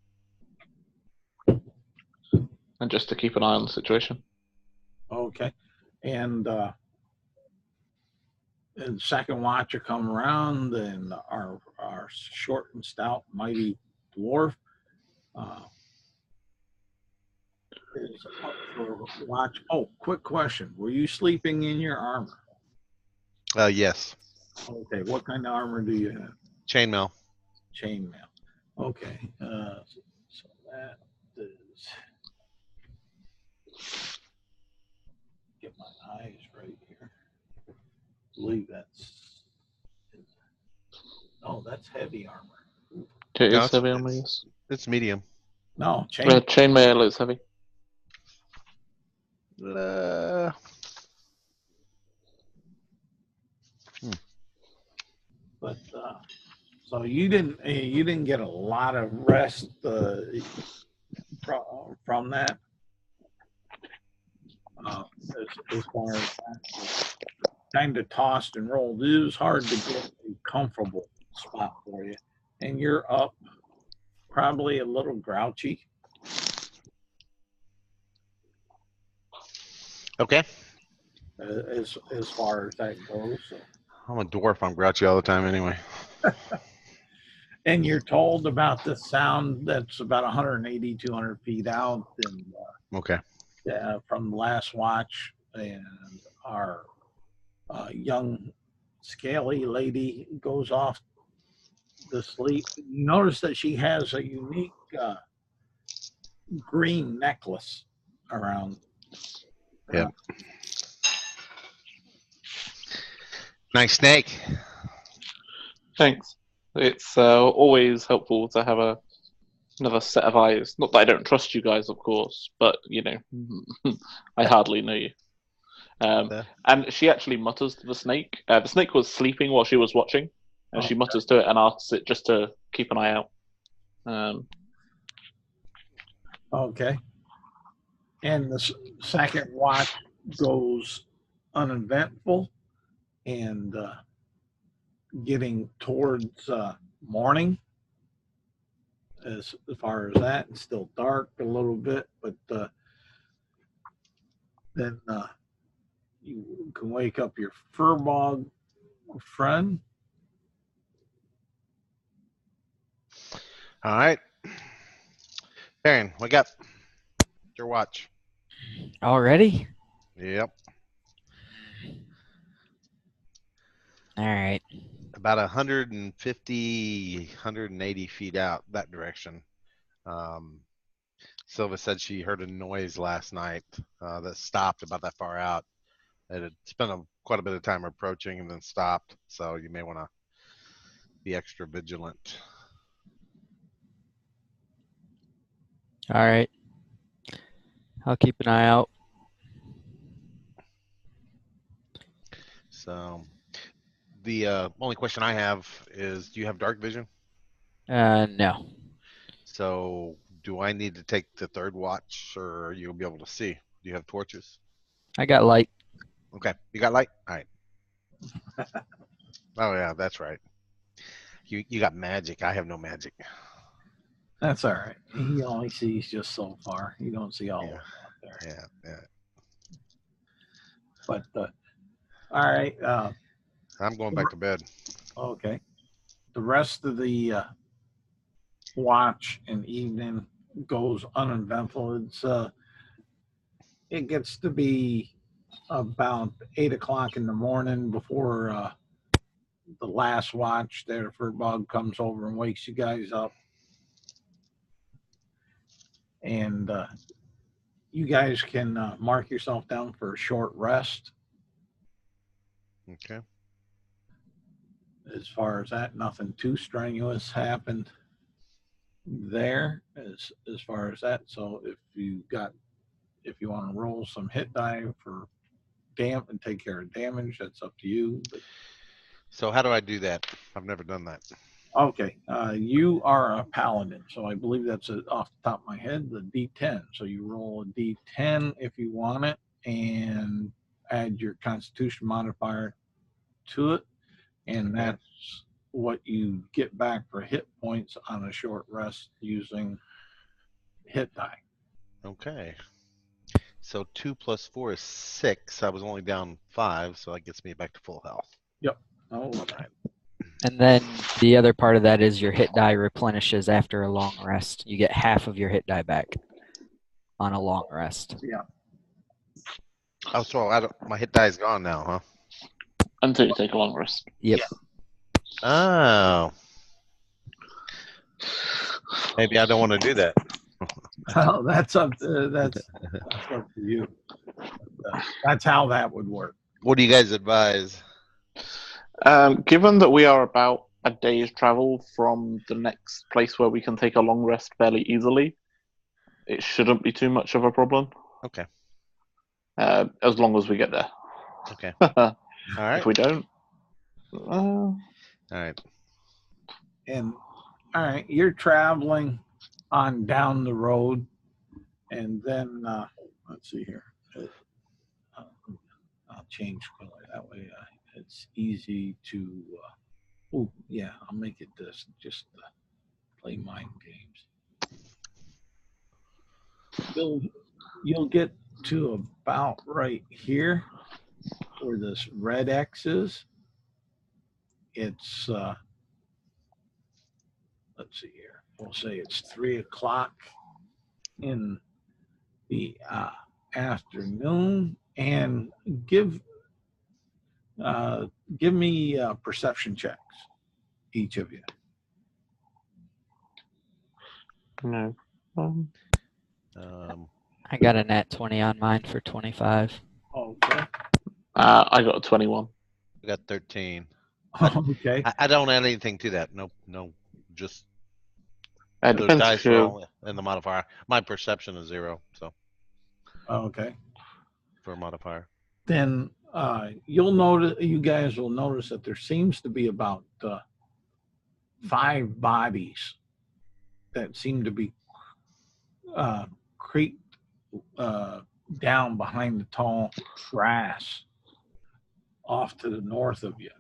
just to keep an eye on the situation. Okay, and second watch will come around, and our short and stout mighty dwarf is up for watch. Oh, quick question: were you sleeping in your armor? Yes. Okay, what kind of armor do you have? Chainmail. Chainmail. Okay, so that is. Get my eyes right here. I believe that's. Oh, that's heavy armor. It No, is heavy armor, yes. It's medium. No, chainmail is heavy. But so you didn't get a lot of rest from that. As far as that, kind of tossed and rolled. It was hard to get a comfortable spot for you, and you're up, probably a little grouchy. Okay. As far as that goes. So. I'm a dwarf. I'm grouchy all the time anyway. And you're told about the sound that's about 180, 200 feet out, and okay. From the last watch, and our young scaly lady goes off to sleep. You notice that she has a unique green necklace around. Yeah. Nice snake. Thanks. It's always helpful to have another set of eyes. Not that I don't trust you guys, of course, but you know, I hardly know you. And she actually mutters to the snake. The snake was sleeping while she was watching, and she mutters to it and asks it just to keep an eye out. Okay. And the second watch goes uneventful, and getting towards morning. As far as that, it's still dark a little bit, but then you can wake up your furbog friend. All right. Baron, wake up. Your watch. Already? Yep. All right. About 150, 180 feet out that direction. Silva said she heard a noise last night that stopped about that far out. It had spent quite a bit of time approaching and then stopped. So you may want to be extra vigilant. All right. I'll keep an eye out. So the only question I have is, do you have dark vision? No. So do I need to take the third watch, or you'll be able to see? Do you have torches? I got light. Okay. You got light? All right. Oh, yeah, that's right. You got magic. I have no magic. That's all right. He only sees just so far. You don't see all of it out there. Yeah. But all right. I'm going back to bed. Okay. The rest of the watch and evening goes uneventful. It gets to be about 8 o'clock in the morning before the last watch there for bug comes over and wakes you guys up. And you guys can mark yourself down for a short rest. Okay. As far as that, nothing too strenuous happened there as far as that. So if you want to roll some hit die for damp and take care of damage, that's up to you. But So how do I do that? I've never done that. okay, you are a paladin, so I believe that's off the top of my head, the D10. So you roll a D10 if you want it, and add your Constitution modifier to it, and Okay. that's what you get back for hit points on a short rest using hit die. Okay. So 2 plus 4 is 6. I was only down 5, so that gets me back to full health. Oh, Right. And then the other part of that is your hit die replenishes after a long rest. You get half of your hit die back on a long rest. yeah. Oh, so my hit die is gone now, huh? Until you take a long rest. Yep. Oh. Maybe I don't want to do that. Well, that's up to you. That's how that would work. What do you guys advise? Given that we are about a day's travel from the next place where we can take a long rest fairly easily, it shouldn't be too much of a problem. Okay. As long as we get there. Okay. All right. If we don't. All right. And all right, you're traveling on down the road, and then let's see here. I'll change color that way. It's easy to. Oh yeah, I'll make it this just play mind games. You'll get to about right here where this red X is. It's let's see here. We'll say it's 3 o'clock in the afternoon, and give me perception checks, each of you. No. I got a nat 20 on mine for 25. Okay. I got a 21. I got 13. Okay. I don't add anything to that. No, just It those depends dice if you. roll and the modifier. My perception is 0, so Okay. for a modifier. Then you guys will notice that there seems to be about 5 bodies that seem to be creeped down behind the tall grass off to the north of you.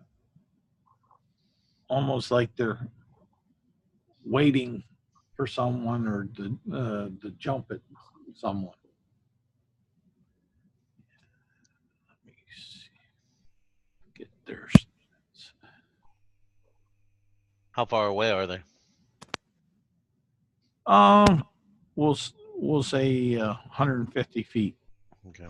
Almost like they're waiting for someone or to jump at someone. Let me there's. How far away are they? We'll say 150 feet. Okay.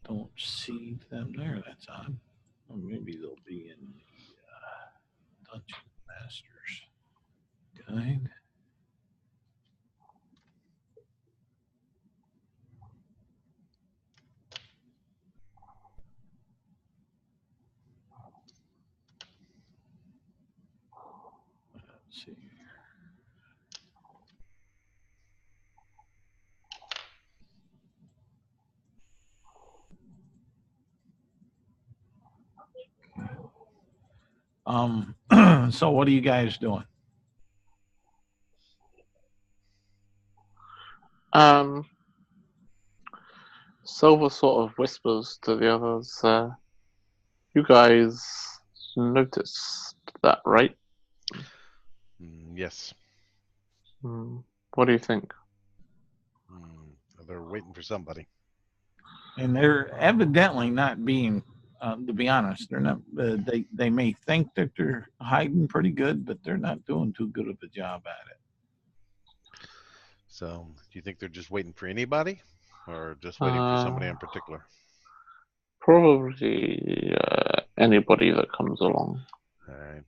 Don't see them there. That's odd. Or maybe they'll be in the Dungeon Masters Guide. Let's see. So what are you guys doing? Silver sort of whispers to the others, you guys noticed that, right? Yes. What do you think? They're waiting for somebody. And they're evidently not being, to be honest, they're not. They may think that they're hiding pretty good, but they're not doing too good of a job at it. So, do you think they're just waiting for anybody, or just waiting for somebody in particular? Probably anybody that comes along. All right.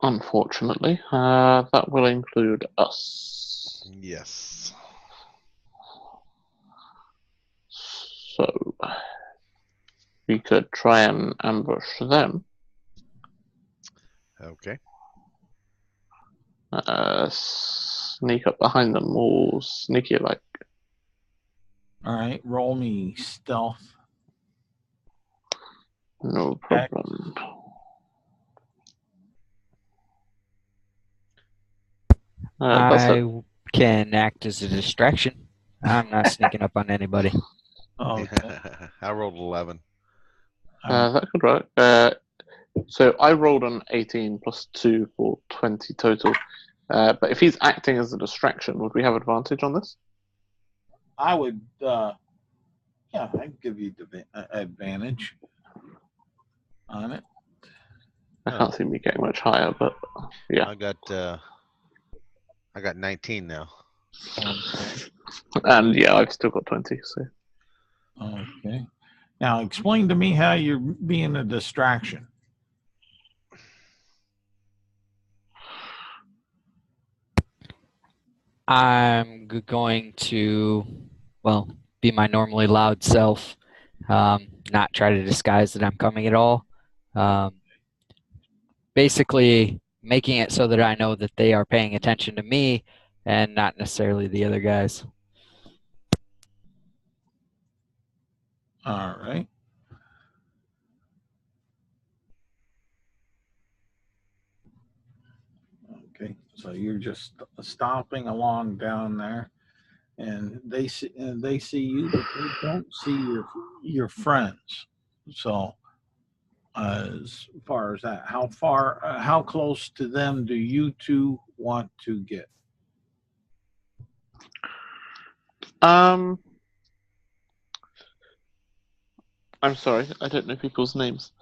Unfortunately, that will include us. Yes. So we could try and ambush them. Okay. Sneak up behind them, all sneaky like. All right, roll me stealth. No problem. I can act as a distraction. I'm not sneaking up on anybody. Oh, okay. I rolled 11. That could work. So I rolled an 18 plus 2 for 20 total. But if he's acting as a distraction, would we have advantage on this? I would, yeah, I'd give you the advantage on it. I can't see me getting much higher, but yeah. I got 19 now. Okay. And yeah, I've still got 20. So. Okay. Now explain to me how you're being a distraction. I'm going to, well, be my normally loud self, not try to disguise that I'm coming at all. Basically making it so that I know that they are paying attention to me and not necessarily the other guys. All right. Okay, so you're just stomping along down there, and they see you, but they don't see your friends. So, as far as that, how close to them do you two want to get? I'm sorry, I don't know people's names.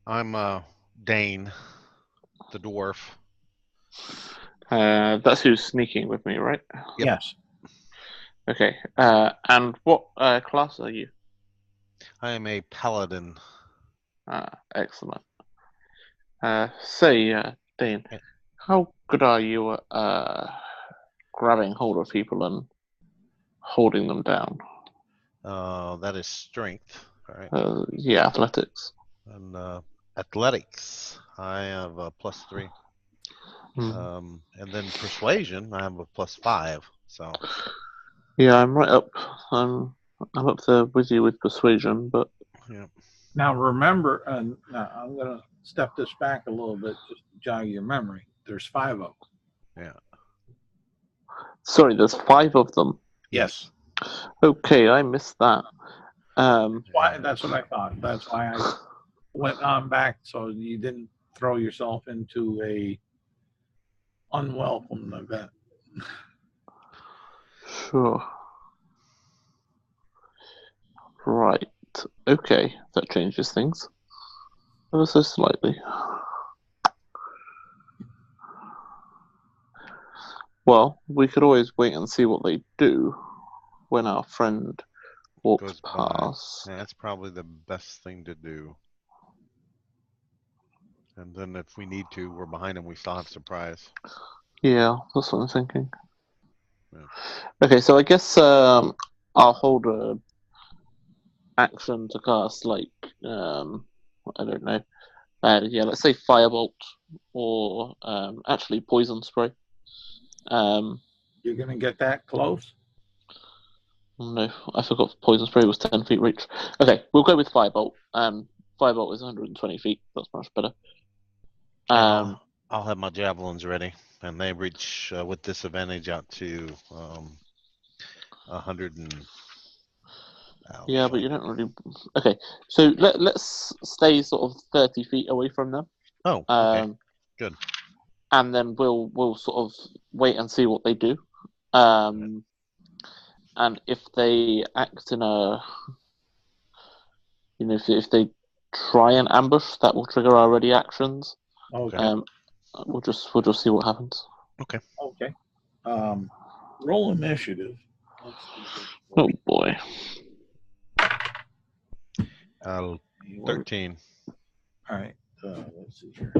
I'm Dane, the dwarf. That's who's sneaking with me, right? Yep. Yes. Okay. And what class are you? I am a paladin. Excellent. Say, Dane, how good are you at grabbing hold of people and holding them down? That is strength, right? Yeah, athletics. And athletics, I have a +3. And then persuasion, I have a +5. So. Yeah, I'm right up. I'm up there with you with persuasion, but. Yeah. Now remember, now I'm going to step this back a little bit just to jog your memory. There's 5 of them. Yeah. Sorry, there's 5 of them. Yes. Okay, I missed that. That's what I thought. That's why I went on back so you didn't throw yourself into a unwelcome event. Sure. Right. Okay, that changes things ever so slightly. Well, we could always wait and see what they do when our friend walks Goes by. past. Yeah, that's probably the best thing to do. And then if we need to, we're behind them. We still have surprise. Yeah, that's what I'm thinking. Yeah. Okay, so I guess I'll hold a action to cast like I don't know. Yeah, let's say firebolt or actually poison spray. You're gonna get that close? No, I forgot poison spray was 10 feet reach. Okay, we'll go with firebolt. Firebolt is 120 feet. That's much better. I'll have my javelins ready, and they reach with disadvantage out to 100 and. Ouch. Yeah, but you don't really. Okay, so let's stay sort of 30 feet away from them. Oh, okay. Good. And then we'll sort of wait and see what they do. And if they act in a, if they try and ambush, that will trigger our ready actions. Okay. We'll just see what happens. Okay. Okay. Roll initiative. Oh boy. 13. All right. Let's see here.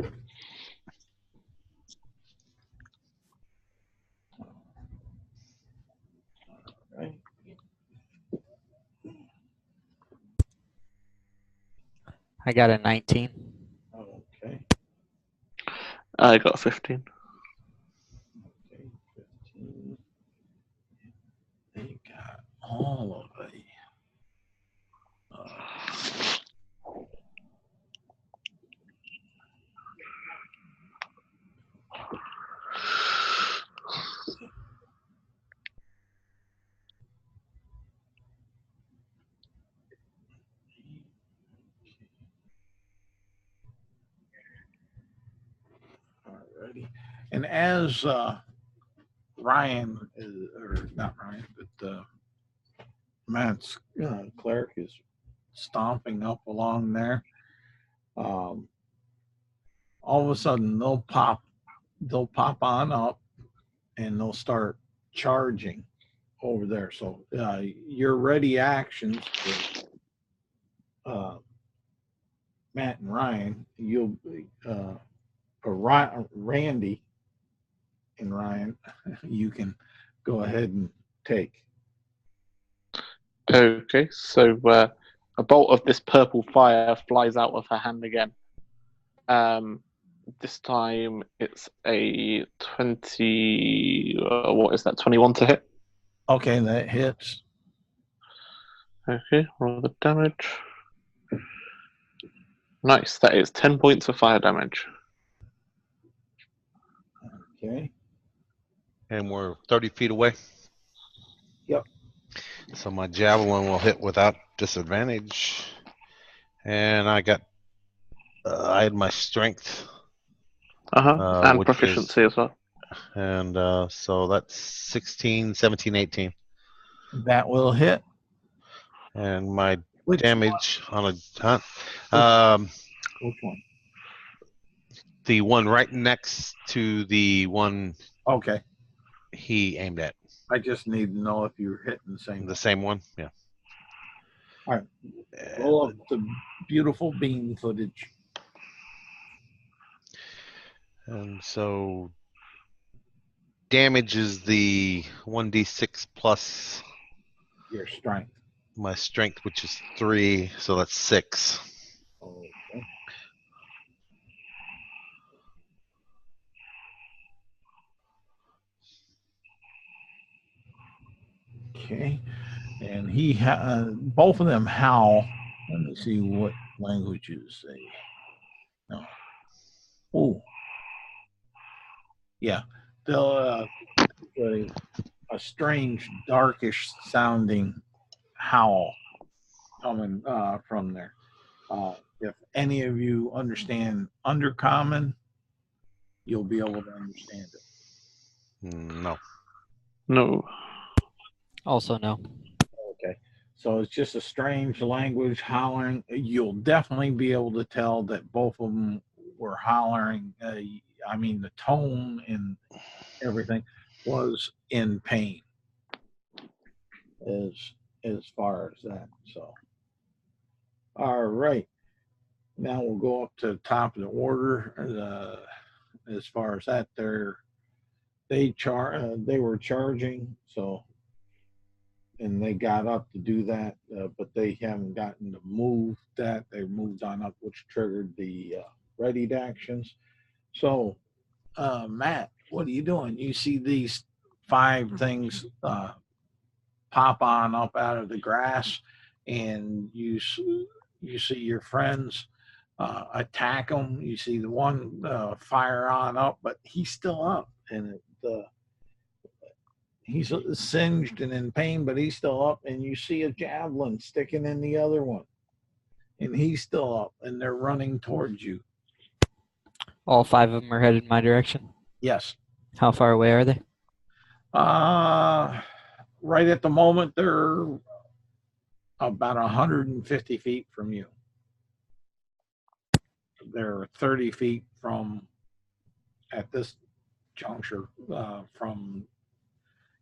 All right. I got a 19. Okay. I got a 15. Okay. 15. They got all of it. Alrighty. And as Ryan is, or not Ryan, but Matt's cleric is stomping up along there, all of a sudden they'll pop on up and they'll start charging over there. So your ready actions for Matt and Ryan, you'll Randy and Ryan, you can go ahead and take. Okay, so a bolt of this purple fire flies out of her hand again. This time it's a 20. What is that? 21 to hit. Okay, that hits. Okay, roll the damage. Nice. That is 10 points of fire damage. Okay. And we're 30 feet away. Yep. So my javelin will hit without disadvantage. And I had my strength. And which proficiency as well. And so that's 16, 17, 18. That will hit. And my Which damage one? on a Which one? the one right next to the one Okay. he aimed at. I just need to know if you're hitting the same one. Yeah. All right. Roll up the beautiful beam footage. And so damage is the 1d6 plus your strength. My strength, which is 3, so that's 6. Okay. Okay. And both of them howl. Let me see what languages they. No. Oh. Yeah. They'll a strange, darkish sounding howl coming from there. If any of you understand Undercommon, you'll be able to understand it. No. No. Also, no. Okay. So it's just a strange language hollering. You'll definitely be able to tell that both of them were hollering. I mean, the tone and everything was in pain as far as that. So, all right. Now we'll go up to the top of the order. As far as that, they were charging, so, and they got up to do that, but they haven't gotten to move that. They moved on up, which triggered the readied actions. So, Matt, what are you doing? You see these 5 things pop on up out of the grass, and you see your friends attack him. You see the one fire on up, but he's still up, and he's singed and in pain, but he's still up. And you see a javelin sticking in the other one, and he's still up, and they're running towards you. All 5 of them are headed my direction. Yes. How far away are they? Right at the moment, they're about 150 feet from you. They're 30 feet from, at this juncture, from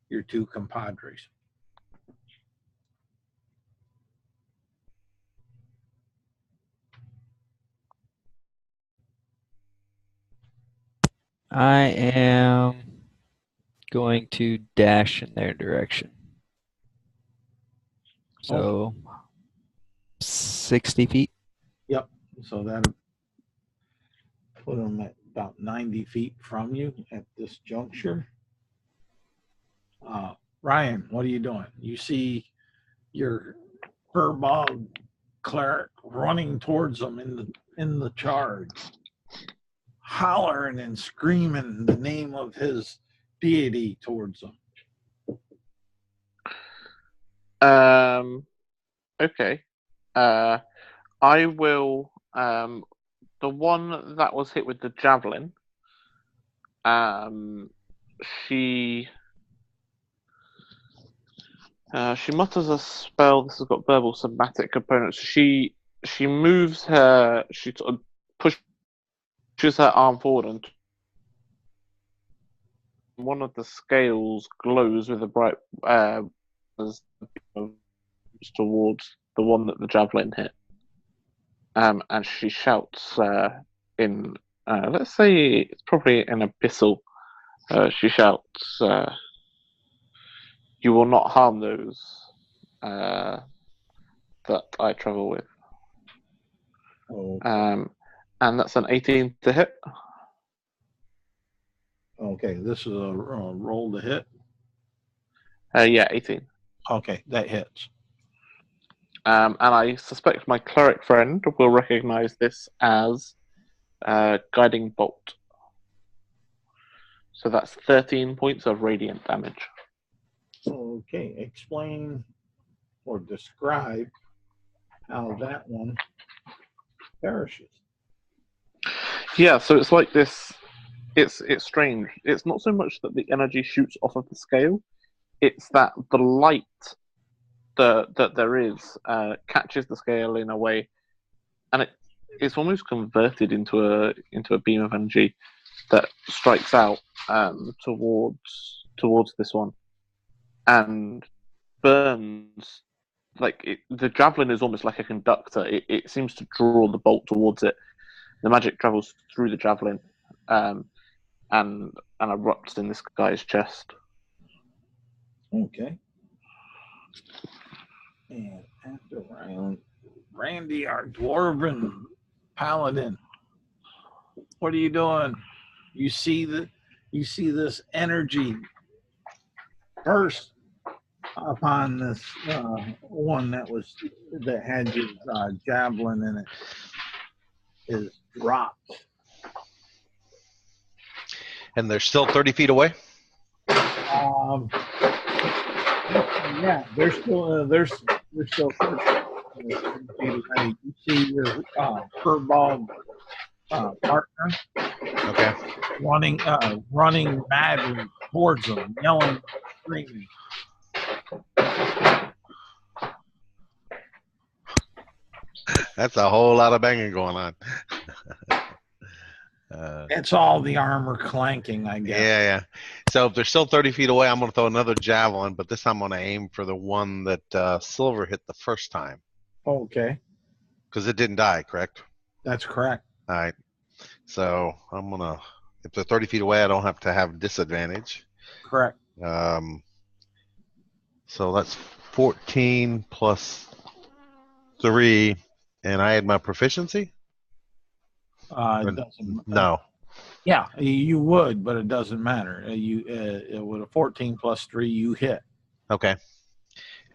your 2 compadres. I am going to dash in their direction. So 60 feet. Yep. So that'll put them at about 90 feet from you at this juncture. Ryan, what are you doing? You see your furball cleric running towards them in the charge, hollering and screaming the name of his deity towards them. Okay. I will. The one that was hit with the javelin. She mutters a spell. This has got verbal somatic components. She moves her. She sort of pushes her arm forward, and one of the scales glows with a bright towards the one that the javelin hit. And she shouts in, let's say it's probably an abyssal. She shouts, "You will not harm those that I travel with." Oh. And that's an 18 to hit. Okay, this is a roll to hit. Yeah, 18. Okay, that hits. And I suspect my cleric friend will recognize this as guiding bolt. So that's 13 points of radiant damage. Okay, explain or describe how that one perishes. Yeah, so it's like this. It's strange. It's not so much that the energy shoots off of the scale; it's that the light that there is catches the scale in a way, and it's almost converted into a beam of energy that strikes out towards this one and burns. Like the javelin is almost like a conductor. It seems to draw the bolt towards it. The magic travels through the javelin and erupts in this guy's chest. Okay. And after Randy, our dwarven paladin, what are you doing? You see this energy burst upon this one that had his javelin in it is dropped. And they're still 30 feet away? Yeah, they're still 30 feet away. You see your furball partner Okay. running madly towards them, yelling, screaming. That's a whole lot of banging going on. It's all the armor clanking, I guess. Yeah. So if they're still 30 feet away, I'm going to throw another javelin, but this time I'm going to aim for the one that Silver hit the first time. Okay, Because it didn't die, correct? that's correct. All right. So I'm going to, if they're 30 feet away, I don't have to have disadvantage. Correct. So that's 14 plus 3, and I had my proficiency? It doesn't. No. Yeah, you would, but it doesn't matter. With a 14 plus 3, you hit. Okay.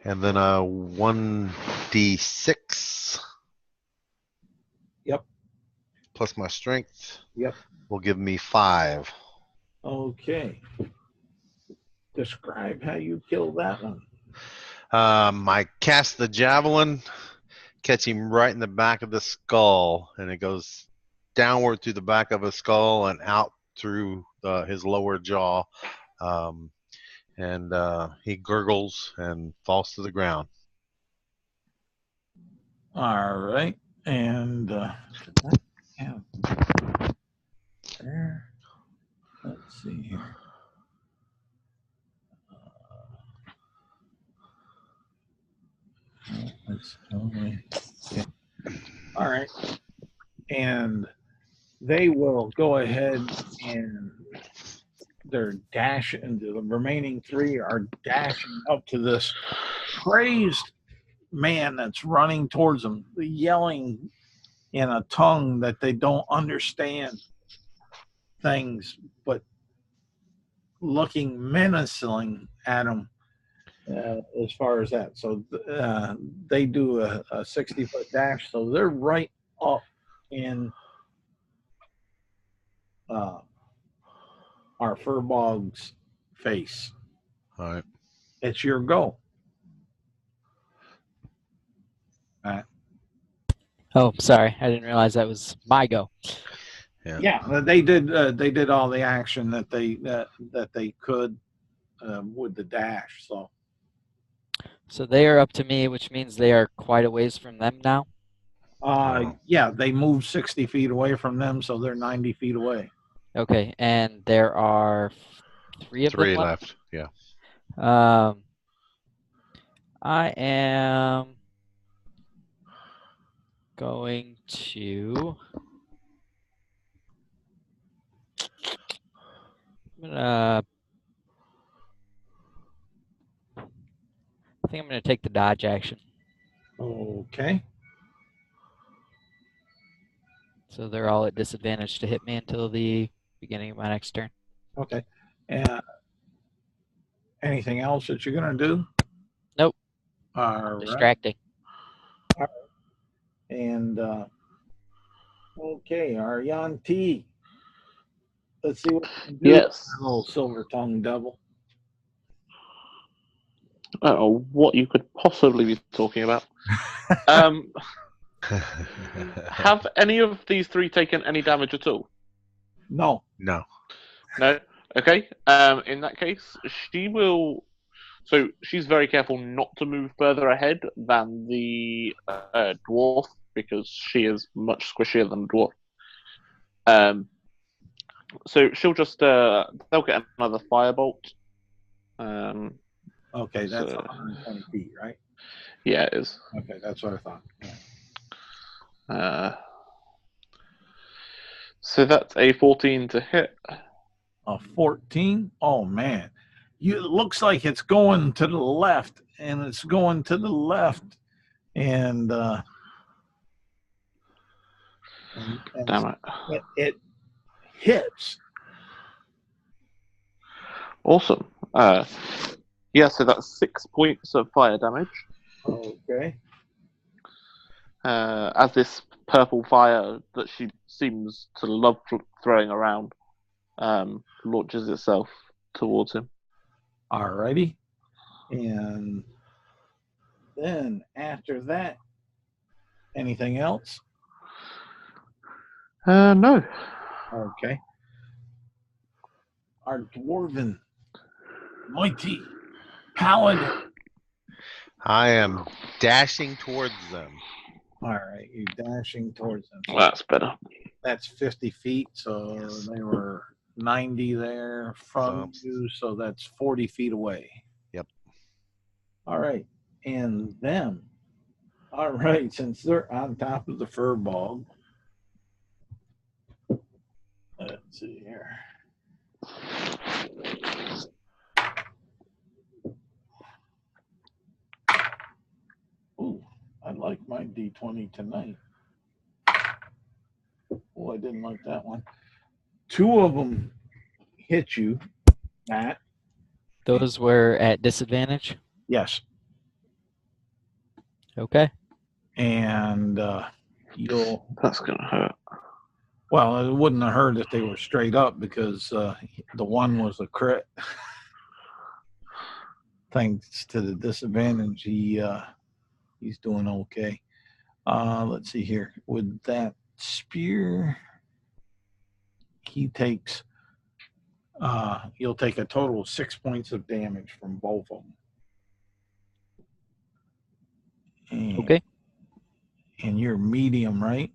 And then 1d6. Yep. Plus my strength. Yep. Will give me 5. Okay. Describe how you kill that one. I cast the javelin, catch him right in the back of the skull, and it goes downward through the back of his skull and out through his lower jaw. And he gurgles and falls to the ground. All right. And there. Let's see here. Okay. All right. And they will go ahead and they're dashing. The remaining 3 are dashing up to this crazed man that's running towards them, yelling in a tongue that they don't understand things, but looking menacing at them as far as that. So they do a 60-foot dash, so they're right up in our furbog's face. All right. It's your go. Oh, sorry. I didn't realize that was my go. Yeah, they did all the action that they could with the dash. So they are up to me, which means they are quite a ways from them now. Yeah, they moved 60 feet away from them, so they're 90 feet away. Okay, and there are 3 of them left. Yeah. I am going to. I think I'm going to take the dodge action. Okay. So they're all at disadvantage to hit me until the beginning of my next turn. Okay. Anything else that you're going to do? Nope. All right. Distracting. All right. And okay, Aryan T. Let's see what you can do. Yes. Little silver-tongued devil. I don't know what you could possibly be talking about. Have any of these 3 taken any damage at all? No. No. No? Okay. In that case, she will... So she's very careful not to move further ahead than the dwarf, because she is much squishier than the dwarf. So she'll just... they'll get another firebolt. Okay, that's So- 120 feet, right? Yeah, it is. Okay, that's what I thought. So that's a 14 to hit. A 14? Oh, man. It looks like it's going to the left, and it's going to the left. And Damn it. it hits. Awesome. Yeah, so that's 6 points of fire damage. Okay. As this purple fire that she seems to love throwing around launches itself towards him. All righty. And then after that, anything else? No. Okay. Our dwarven mighty paladin. I am dashing towards them. All right, you're dashing towards them. That's better. That's 50 feet, so they were 90 there from you, so that's 40 feet away. Yep. All right, and them. All right, since they're on top of the fur bog, let's see here. Ooh, I like my D20 tonight. Oh, I didn't like that one. 2 of them hit you, Matt. Those were at disadvantage. Yes. Okay. And you'll. That's gonna hurt. Well, it wouldn't have hurt if they were straight up because the one was a crit. Thanks to the disadvantage, he's doing okay. Let's see here. With that spear, he takes. You'll take a total of 6 points of damage from both of them. And, Okay. And you're medium, right?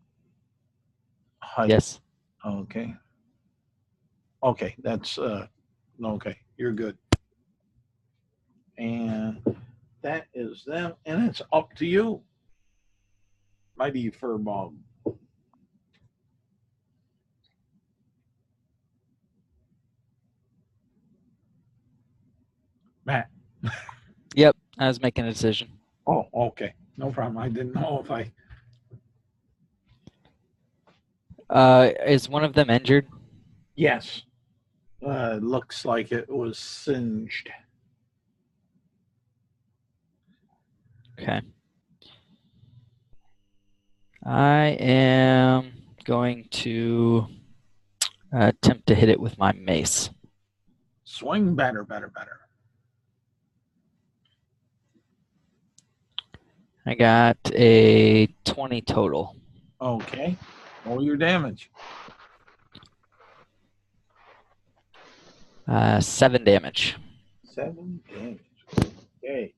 Height. Yes. Okay. Okay, that's okay. You're good. And that is them, and it's up to you, mighty furbog. Matt. Yep. I was making a decision. Oh, okay. No problem. I didn't know if I. Is one of them injured? Yes. Looks like it was singed. Okay. I am going to attempt to hit it with my mace. Swing better. I got a 20 total. Okay. Roll your damage. 7 damage. 7 damage. Okay.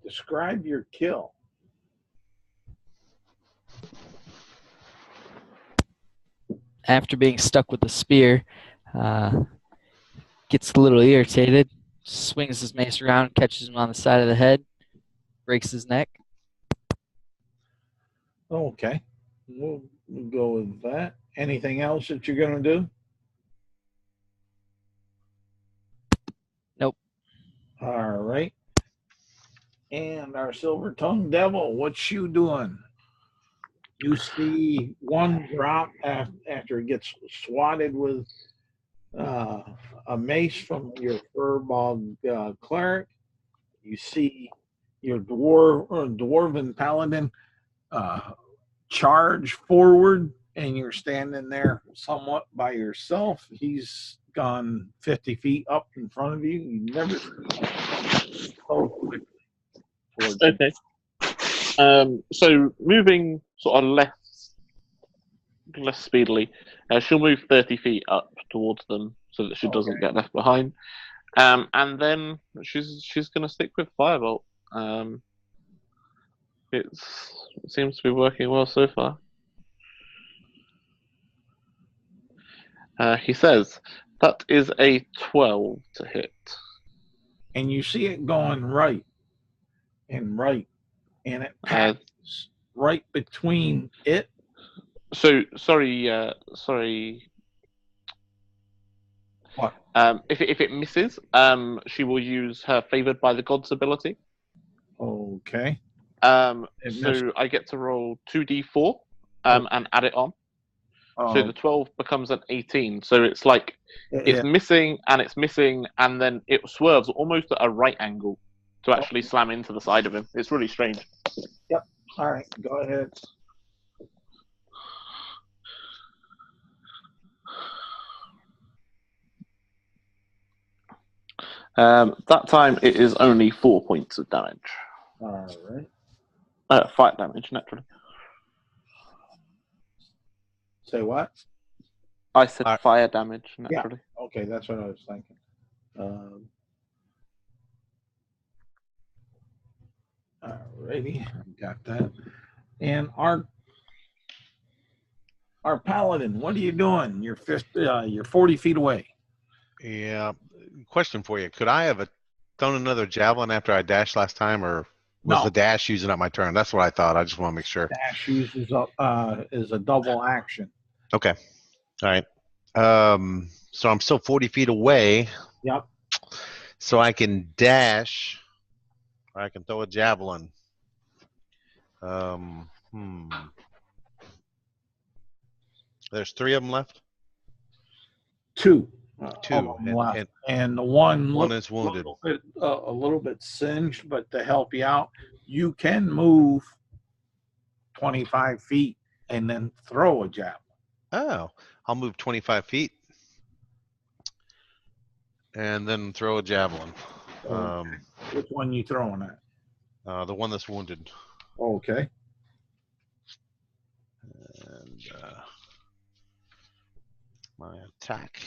Describe your kill. After being stuck with the spear, gets a little irritated, swings his mace around, catches him on the side of the head, breaks his neck. Okay. We'll go with that. Anything else that you're going to do? Nope. All right. And our silver-tongued devil, what's you doing? You see one drop after it gets swatted with a mace from your furbog cleric. You see your dwarven paladin charge forward, and you're standing there somewhat by yourself. He's gone 50 feet up in front of you. You never so quickly towards him. Okay. So moving sort of less speedily, she'll move 30 feet up towards them so that she doesn't get left behind. And then she's going to stick with Firebolt. It seems to be working well so far. He says that is a 12 to hit. And you see it going right, and it passes right between it. So sorry. What? If it misses, she will use her favored by the gods ability. Okay. So I get to roll 2d4 and add it on. So the 12 becomes an 18. So it's like it's missing, and then it swerves almost at a right angle to actually slam into the side of him. It's really strange. Yep. All right. Go ahead. That time it is only 4 points of damage. All right. Fire damage, naturally. Say what? I said fire damage, naturally. Yeah. Okay, that's what I was thinking. Alrighty, got that. And our paladin, what are you doing? You're 40 feet away. Yeah. Question for you: could I have thrown another javelin after I dashed last time, or was No. the dash using up my turn? That's what I thought. I just want to make sure. Dash uses is a double action. Okay. All right. So I'm still 40 feet away. Yep. So I can dash, or I can throw a javelin. There's 3 of them left. 2. Two. Left. And the one is wounded. A little bit singed, but to help you out, you can move 25 feet and then throw a javelin. Oh, I'll move 25 feet and then throw a javelin. Which one you throwing at? The one that's wounded. Okay. And my attack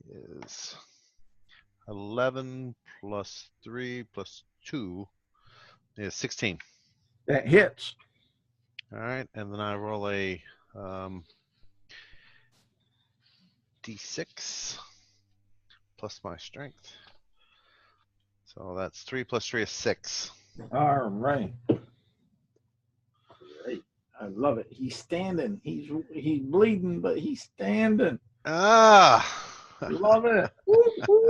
is 11 plus 3 plus 2 is 16. That hits. All right, and then I roll a d6 plus my strength. So that's 3 plus 3 is 6. All right. Great. I love it. He's standing. He's bleeding, but he's standing. Ah! Love it. Woo, woo.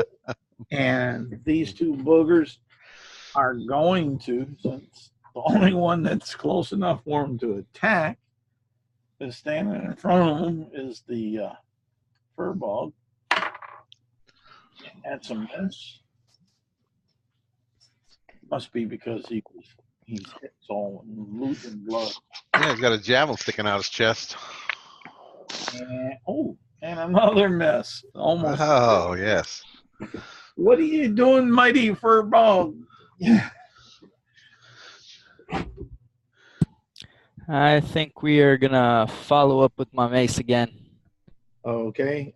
And these 2 boogers are going to, since the only one that's close enough for them to attack is standing in front of them is the furball. That's a miss. Must be because he's all losing blood. Yeah, he's got a javelin sticking out his chest. And another miss. Almost. Oh, yes. What are you doing, mighty furball? I think we are going to follow up with my mace again. Okay.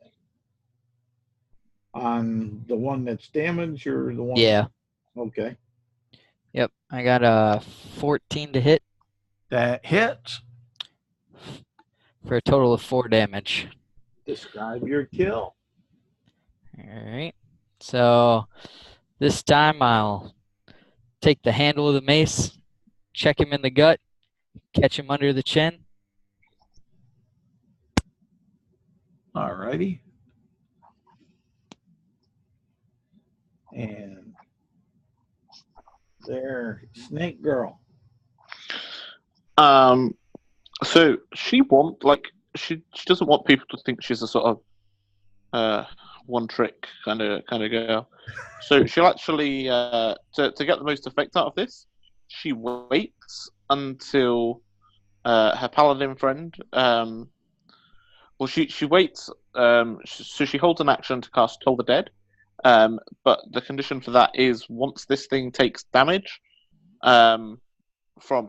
On the one that's damaged or the one? Yeah. Okay. Yep. I got a 14 to hit. That hits. For a total of 4 damage. Describe your kill. All right. So this time I'll take the handle of the mace, check him in the gut, catch him under the chin. All righty. And there, Snake Girl. So she doesn't want people to think she's a sort of one trick kind of girl. So she'll actually to get the most effect out of this, she waits until her paladin friend. She waits. So she holds an action to cast Toll the Dead. But the condition for that is once this thing takes damage from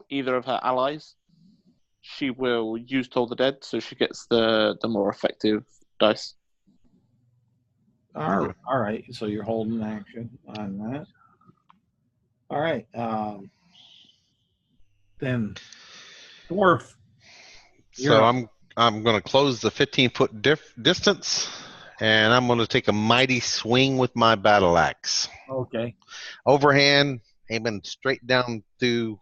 either of her allies, she will use Toll the Dead, so she gets the more effective dice. All right. So you're holding action on that. All right. Then dwarf. So I'm going to close the 15-foot distance, and I'm going to take a mighty swing with my battle axe. Okay. Overhand, aiming straight down through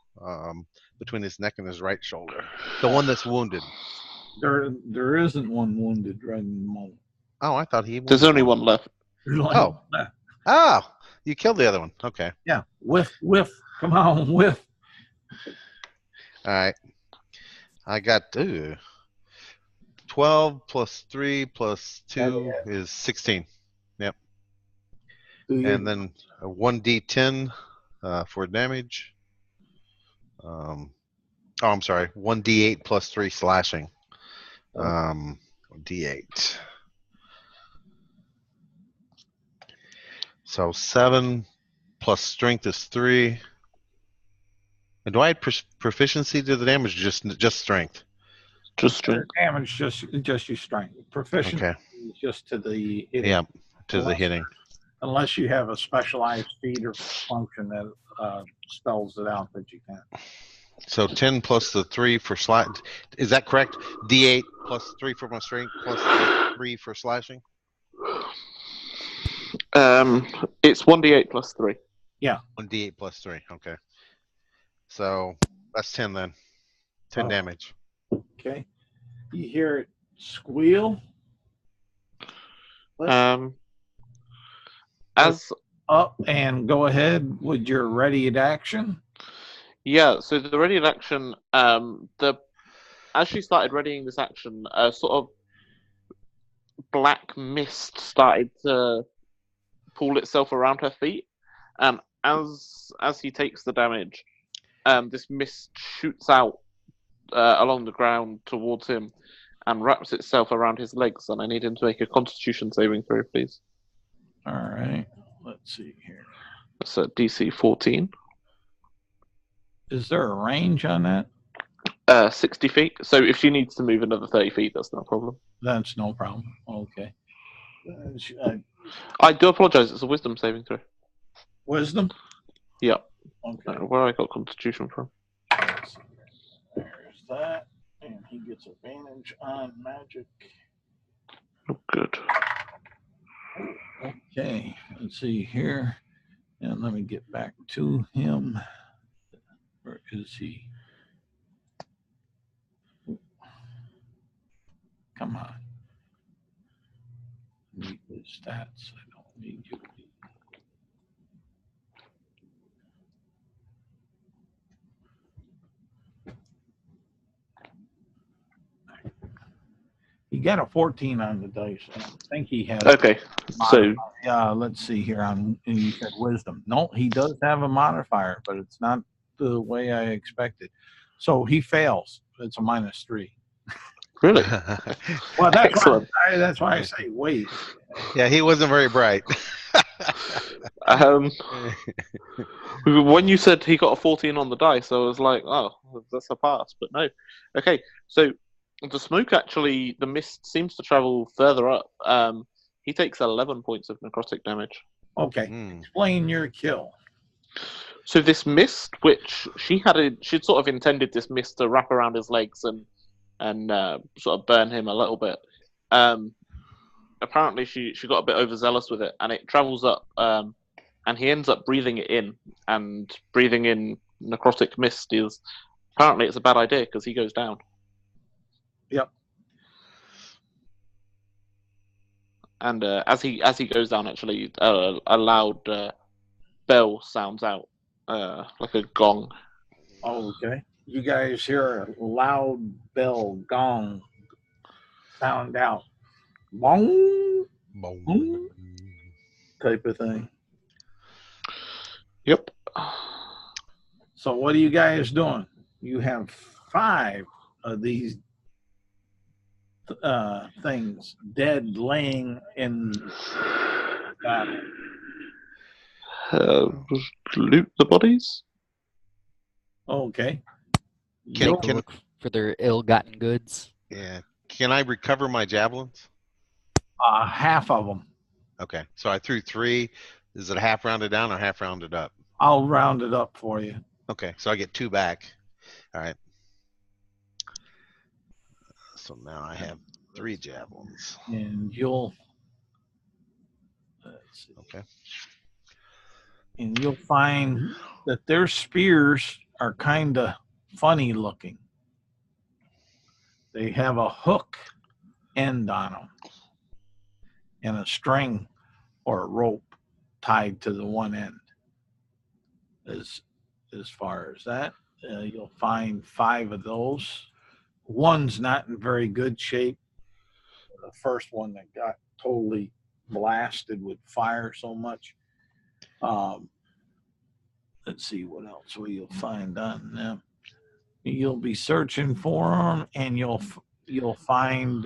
between his neck and his right shoulder. The one that's wounded. There isn't one wounded right in the moment. Oh, I thought he. There's only one left. Oh, you killed the other one. Okay. Yeah. Whiff. Come on, whiff. All right. I got 12 plus 3 plus 2 is 16. Yep. And then a 1d10 for damage. I'm sorry. 1d8 plus 3 slashing. D8. So 7 plus strength is 3. And do I add proficiency to the damage? Just strength. Just strength. Damage, just your strength. Proficiency Okay. is just to the hitting. Yeah, to the Unless- hitting. Unless you have a specialized feat or function that spells it out that you can. So 10 plus the 3 for slash. Is that correct? D8 plus 3 for my strength plus the 3 for slashing. It's 1d8 plus 3. 1d8 plus 3. Okay. So that's 10 then. 10 Oh. damage. Okay. You hear it squeal. As Up and go ahead with your ready action. Yeah, so the ready action, as she started readying this action, a sort of black mist started to pull itself around her feet, and as he takes the damage, this mist shoots out along the ground towards him and wraps itself around his legs, and I need him to make a Constitution saving throw, please. All right. Let's see here. That's a DC 14. Is there a range on that? 60 feet. So if she needs to move another 30 feet, that's no problem. That's no problem. Okay. I do apologize. It's a wisdom saving throw. Wisdom? Yeah. Okay. Where I got Constitution from. There's that. And he gets advantage on magic. Oh, good. Okay. Let's see here. And let me get back to him. Where is he? Come on. Need his stats. I don't need you. He got a 14 on the dice. I don't think he has. Okay. So Let's see here. You said wisdom. No, he does have a modifier, but it's not the way I expected. So he fails. It's a -3. really, Well, Excellent. That's why I say wait. Yeah, he wasn't very bright. When you said he got a 14 on the dice, I was like, oh, that's a pass. But no. Okay, so the smoke actually, the mist seems to travel further up. He takes 11 points of necrotic damage. Okay, Mm. explain your kill. So this mist, which she'd sort of intended this mist to wrap around his legs and sort of burn him a little bit. Apparently she got a bit overzealous with it, and it travels up, and he ends up breathing it in, and breathing in necrotic mist is apparently it's a bad idea because he goes down. Yep. And as he goes down, actually, a loud bell sounds out, like a gong. Okay. You guys hear a loud bell gong sound out. Bong Boom. type of thing. Yep. So what are you guys doing? You have 5 of these things dead laying in battle. Loot the bodies. Okay. Can- Take a look for their ill-gotten goods. Yeah. Can I recover my javelins? Half of them. Okay. So I threw 3. Is it half rounded down or half rounded up? I'll round it up for you. Okay. So I get 2 back. All right. So now I have 3 javelins. And you'll let's see. Okay. And you'll find that their spears are kind of funny looking. They have a hook end on them and a string or a rope tied to the one end. As far as that, you'll find 5 of those. One's not in very good shape. The first one that got totally blasted with fire so much. Let's see what else you'll find on them. You'll be searching for them, and you'll find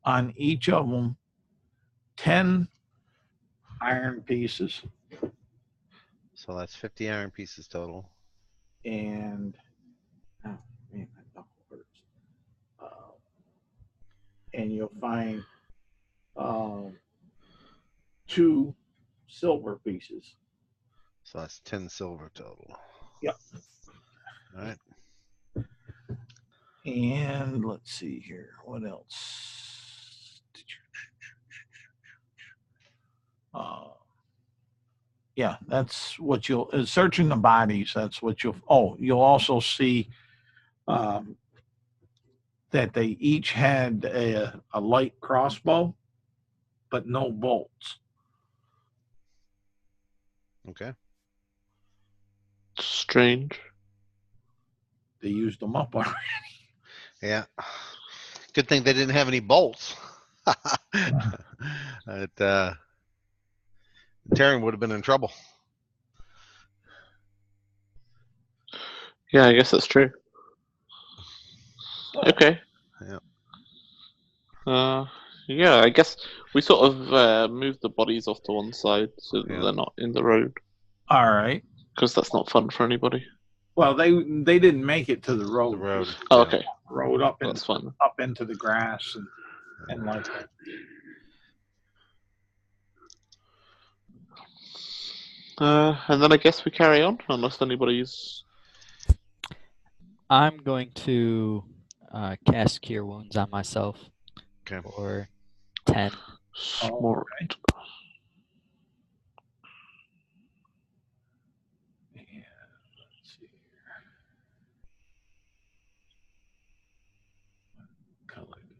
on each of them 10 iron pieces, So that's 50 iron pieces total. and oh man, that knuckle hurts. And you'll find 2 silver pieces. So that's 10 silver total. Yep. All right. And let's see here, what else? Yeah, that's what you'll searching the bodies. That's what you'll also see um, that they each had a light crossbow, but no bolts. Okay. Strange. They used them up already. Yeah. Good thing they didn't have any bolts. Taryn would have been in trouble. Yeah, I guess that's true. Okay. Yeah. Yeah, I guess we sort of moved the bodies off to one side so that Yeah. they're not in the road, All right. because that's not fun for anybody. Well, they didn't make it to the road. The road. Oh, Yeah. okay. Rode up That's fun. up into the grass and like that. And then I guess we carry on, unless anybody's... I'm going to cast Cure Wounds on myself Okay. for 10. Smart. Okay. Yeah, let's see here. What color do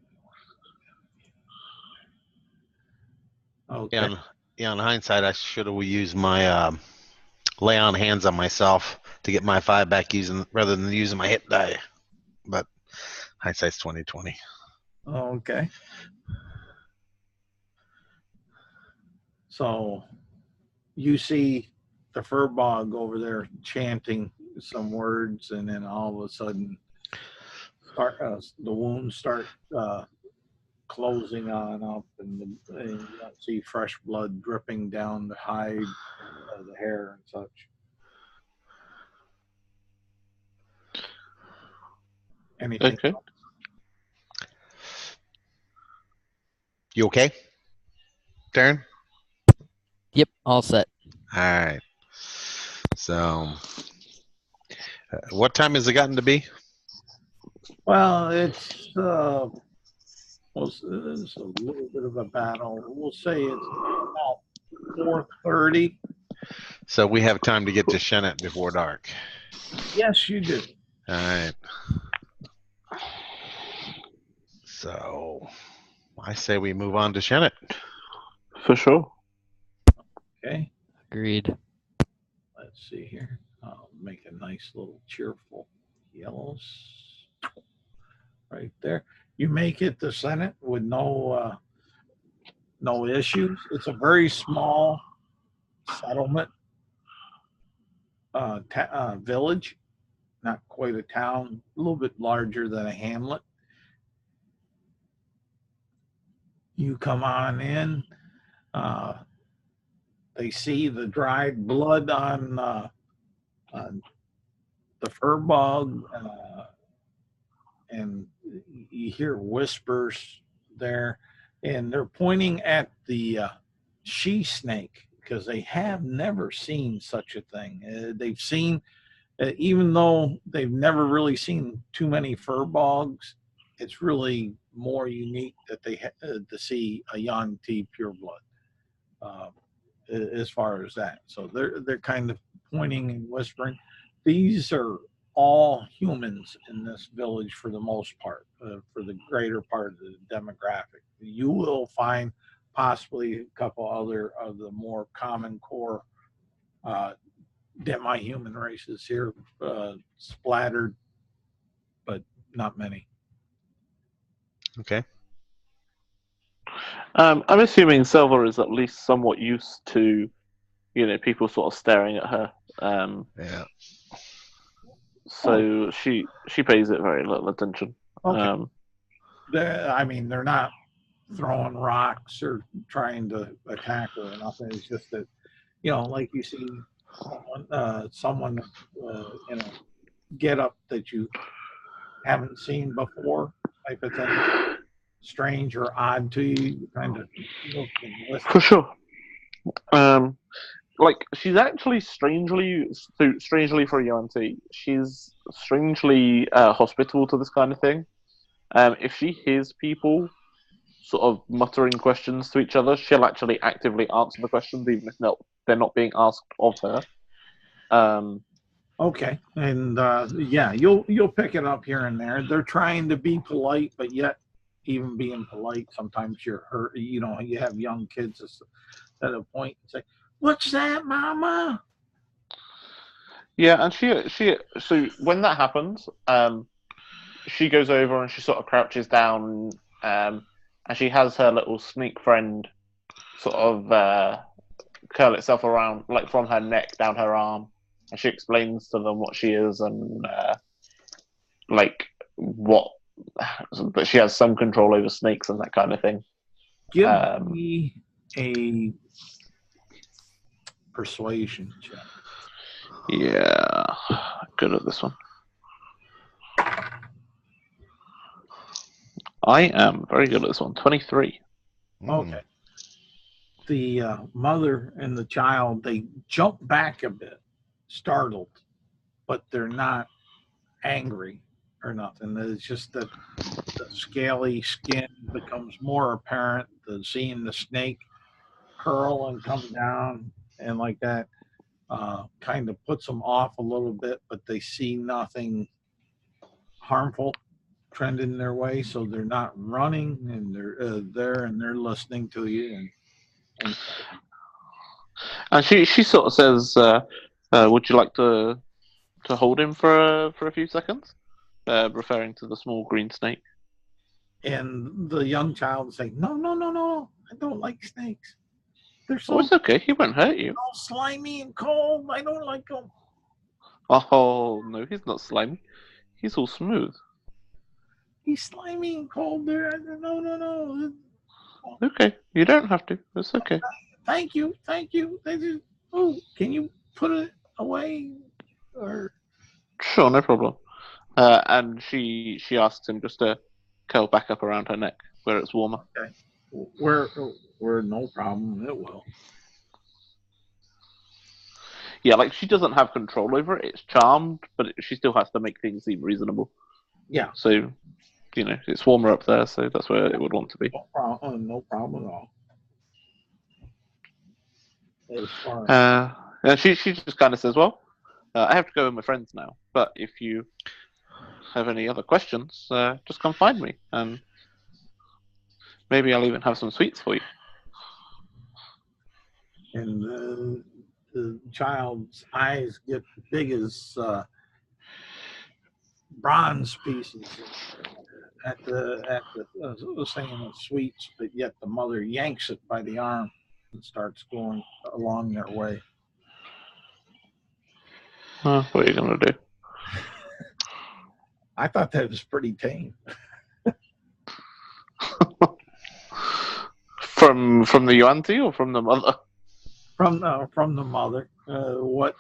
I want? Okay. Yeah, on hindsight, I should have used my lay on hands on myself to get my 5 back rather than using my hit die. But hindsight's 20/20. Okay. So you see the furbog over there chanting some words, and then all of a sudden, the wounds start closing on up, and you see fresh blood dripping down the hide, the hair, and such. Anything? Okay. else? You okay, Taryn? Yep, all set. All right. So, what time has it gotten to be? Well, it's a little bit of a battle. We'll say it's about 4:30. So we have time to get to Shenet before dark. Yes, you do. All right. So I say we move on to Shenet. For sure. Okay. Agreed. Let's see here. I'll make a nice little cheerful yellows right there. You make it to Senate with no issues. It's a very small settlement village, not quite a town, a little bit larger than a hamlet. You come on in. They see the dried blood on the fur bog, and you hear whispers there, and they're pointing at the she snake because they have never seen such a thing. They've seen, even though they've never really seen too many fur bogs, it's really more unique that they to see a Yanti pureblood as far as that. So they're kind of pointing and whispering. These are all humans in this village for the most part, for the greater part of the demographic. You will find possibly a couple other of the more common core demi-human races here splattered, but not many. Okay. I'm assuming Silver is at least somewhat used to, people sort of staring at her. Yeah. So she pays it very little attention. Okay. They're not throwing rocks or trying to attack her or nothing. It's just that, like you see someone in a get up that you haven't seen before, type of thing, strange or odd to you, you kind of look and listen. For sure. Like she's actually strangely for a UNT, she's strangely hospitable to this kind of thing. If she hears people sort of muttering questions to each other, she'll actually actively answer the questions, even if they're not being asked of her. Okay, and yeah, you'll pick it up here and there. They're trying to be polite, but yet even being polite, sometimes you're hurt. You have young kids at a point and say, "What's that, Mama?" Yeah, and so when that happens, she goes over and she sort of crouches down, and she has her little snake friend sort of curl itself around, like from her neck down her arm, and she explains to them what she is and like that she has some control over snakes and that kind of thing. Give me a persuasion check. Yeah, good at this one. I am very good at this one. 23. Okay. The mother and the child, they jump back a bit, startled, but they're not angry or nothing. It's just that the scaly skin becomes more apparent. Seeing the snake curl and come down and like that kind of puts them off a little bit, but they see nothing harmful trending their way, so they're not running, and they're there and they're listening to you. And she sort of says, "Would you like to hold him for a few seconds?" Referring to the small green snake. And the young child is saying, "No, I don't like snakes. They're so it's okay. He won't hurt you. slimy and cold. I don't like them." Oh no, he's not slimy. He's all smooth. He's slimy and cold. There, no. Okay, you don't have to. It's okay. Thank you. Oh, can you put it away? Or sure, no problem. And she asks him just to curl back up around her neck where it's warmer. Okay. Where no problem. It will. Yeah, like she doesn't have control over it. It's charmed, but she still has to make things seem reasonable. Yeah. So, it's warmer up there, so that's where it would want to be. No problem at all. And she just kind of says, "Well, I have to go with my friends now, but if you have any other questions, just come find me, and maybe I'll even have some sweets for you." And the child's eyes get big as bronze pieces at the saying of sweets, but yet the mother yanks it by the arm and starts going along their way. What are you gonna do? I thought that was pretty tame. From the Yuan-Ti or from the mother? From the mother. What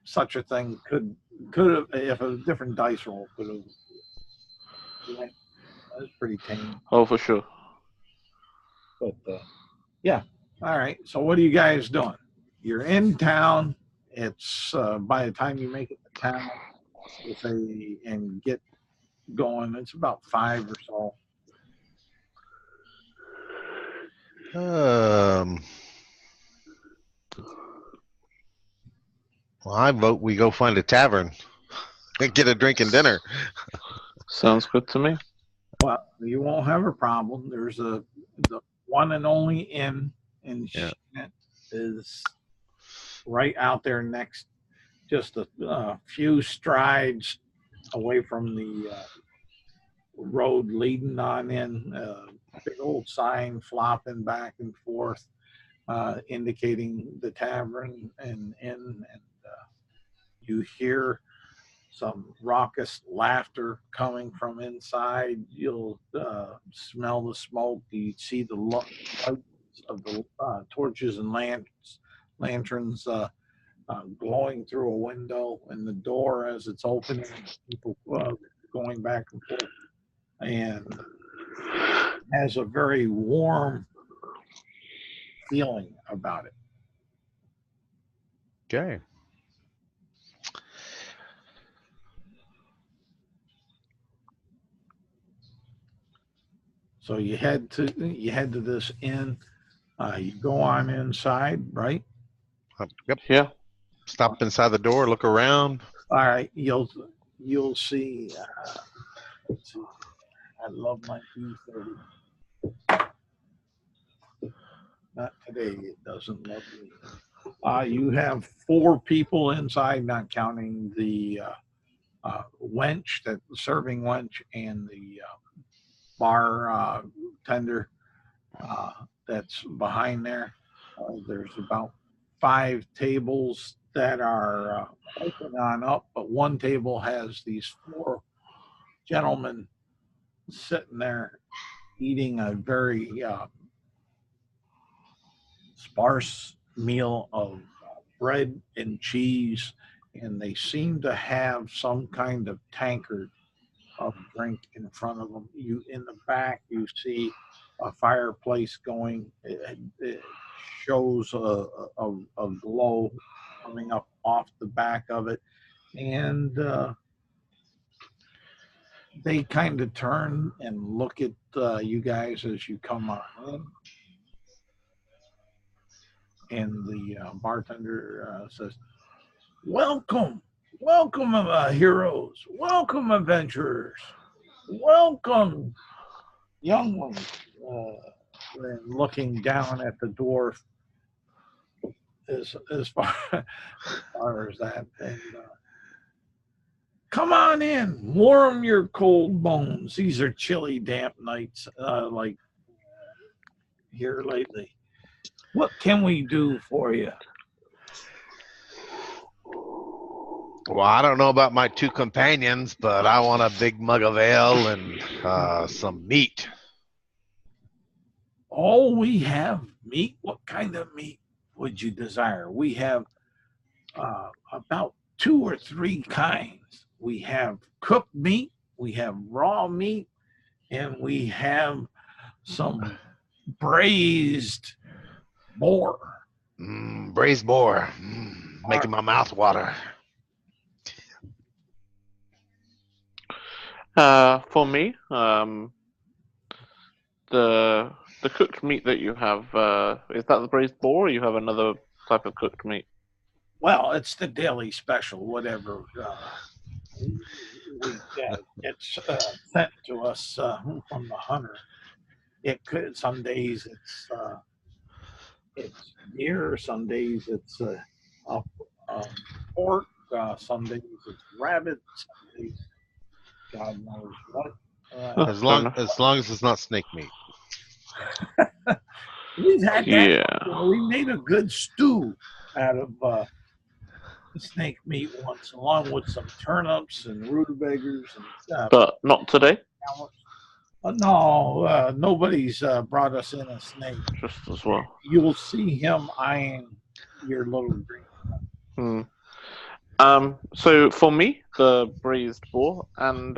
such a thing could have, if a different dice roll could have. That was pretty tame. Oh, for sure. But yeah. All right. So what are you guys doing? You're in town. It's by the time you make it to town, and get going, it's about 5 or so. Well, I vote we go find a tavern and get a drink and dinner. Sounds good to me. Well, you won't have a problem. There's the one and only inn in Schmidt is right out there next, just a few strides away from the road leading on in. Big old sign flopping back and forth, indicating the tavern and inn. And you hear some raucous laughter coming from inside. You'll smell the smoke. You see the lights of the torches and lanterns glowing through a window, and the door as it's opening, people going back and forth, and has a very warm feeling about it. Okay. So you head to this inn. You go on inside, right? Yep. Yeah. Stop inside the door, look around. All right. You'll see. Let's see. I love my E30. Not today. It doesn't love me. You have 4 people inside, not counting the wench, that serving wench, and the bar tender that's behind there. There's about 5 tables that are open on up, but one table has these 4 gentlemen sitting there eating a very sparse meal of bread and cheese, and they seem to have some kind of tankard of drink in front of them. You in the back, you see a fireplace going. It shows a glow coming up off the back of it, and they kind of turn and look at you guys as you come on in. And the bartender says, "Welcome, welcome, heroes. Welcome, adventurers. Welcome, young ones." And looking down at the dwarf as far as that. And, come on in, warm your cold bones. These are chilly, damp nights like here lately. What can we do for you? Well, I don't know about my 2 companions, but I want a big mug of ale and some meat. Oh, we have meat. What kind of meat would you desire? We have about 2 or 3 kinds. We have cooked meat, we have raw meat, and we have some braised boar. Braised boar. Making my mouth water. For me, the cooked meat that you have, is that the braised boar, or you have another type of cooked meat? Well, it's the daily special, whatever we get. It's sent to us from the hunter. It could, some days it's deer, some days it's pork, some days it's rabbit, some days God knows what. As long as it's not snake meat. We've had that. Yeah. We made a good stew out of snake meat once, along with some turnips and rutabagas and But not today. No, nobody's brought us in a snake. Just as well. You'll see him eyeing your little green. So for me, the braised boar, and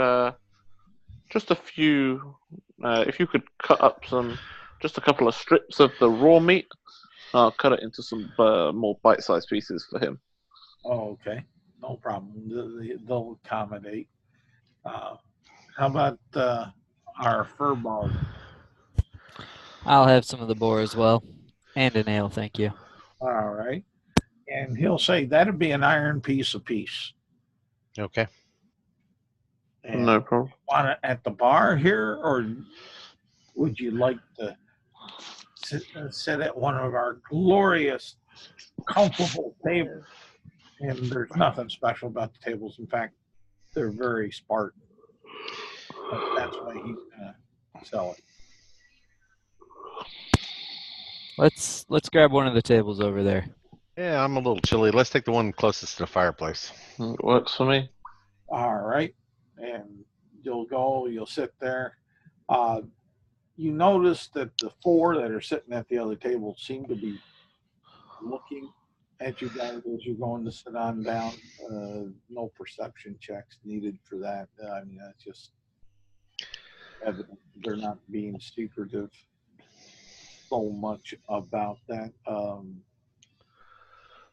just a few. If you could cut up just a couple of strips of the raw meat, I'll cut it into some more bite-sized pieces for him. Oh, okay, no problem. They'll accommodate. How about our fur ball? I'll have some of the boar as well, and an ale, thank you. All right. And he'll say that'd be an iron piece apiece. Okay. And No problem. want it at the bar here, or would you like to sit at one of our glorious, comfortable tables? And there's nothing special about the tables. In fact, they're very Spartan. But that's why he's gonna sell it. Let's grab one of the tables over there. Yeah, I'm a little chilly. Let's take the one closest to the fireplace. It works for me. All right. And you'll sit there. You notice that the four that are sitting at the other table seem to be looking at you guys as you're going to sit on down. No perception checks needed for that. I mean, that's just evident. They're not being secretive so much about that.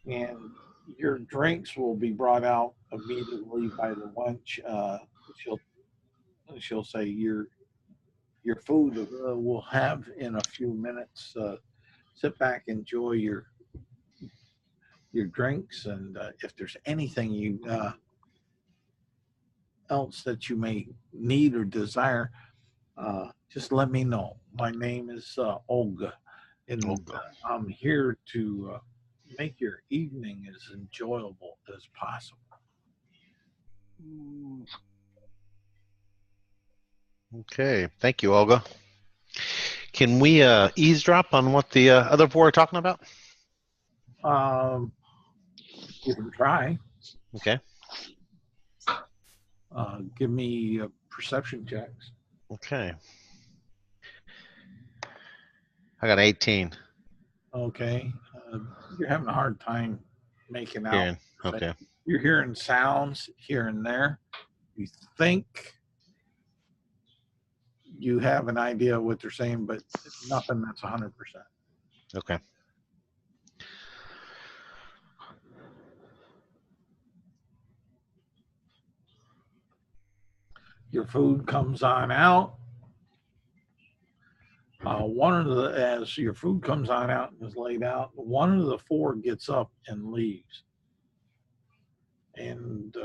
And your drinks will be brought out immediately by the wench. She'll she'll say your food we'll have in a few minutes. Sit back, enjoy your drinks, and if there's anything you else that you may need or desire, just let me know. My name is Olga, and Olga. I'm here to make your evening as enjoyable as possible. Okay, thank you, Olga. Can we eavesdrop on what the other four are talking about? You can try. Okay. Give me perception checks. Okay. I got 18. Okay. You're having a hard time making out. Hearing. Okay. You're hearing sounds here and there. You think you have an idea of what they're saying, but nothing that's 100%. Okay. Your food comes on out. As your food comes on out and is laid out, one of the four gets up and leaves. And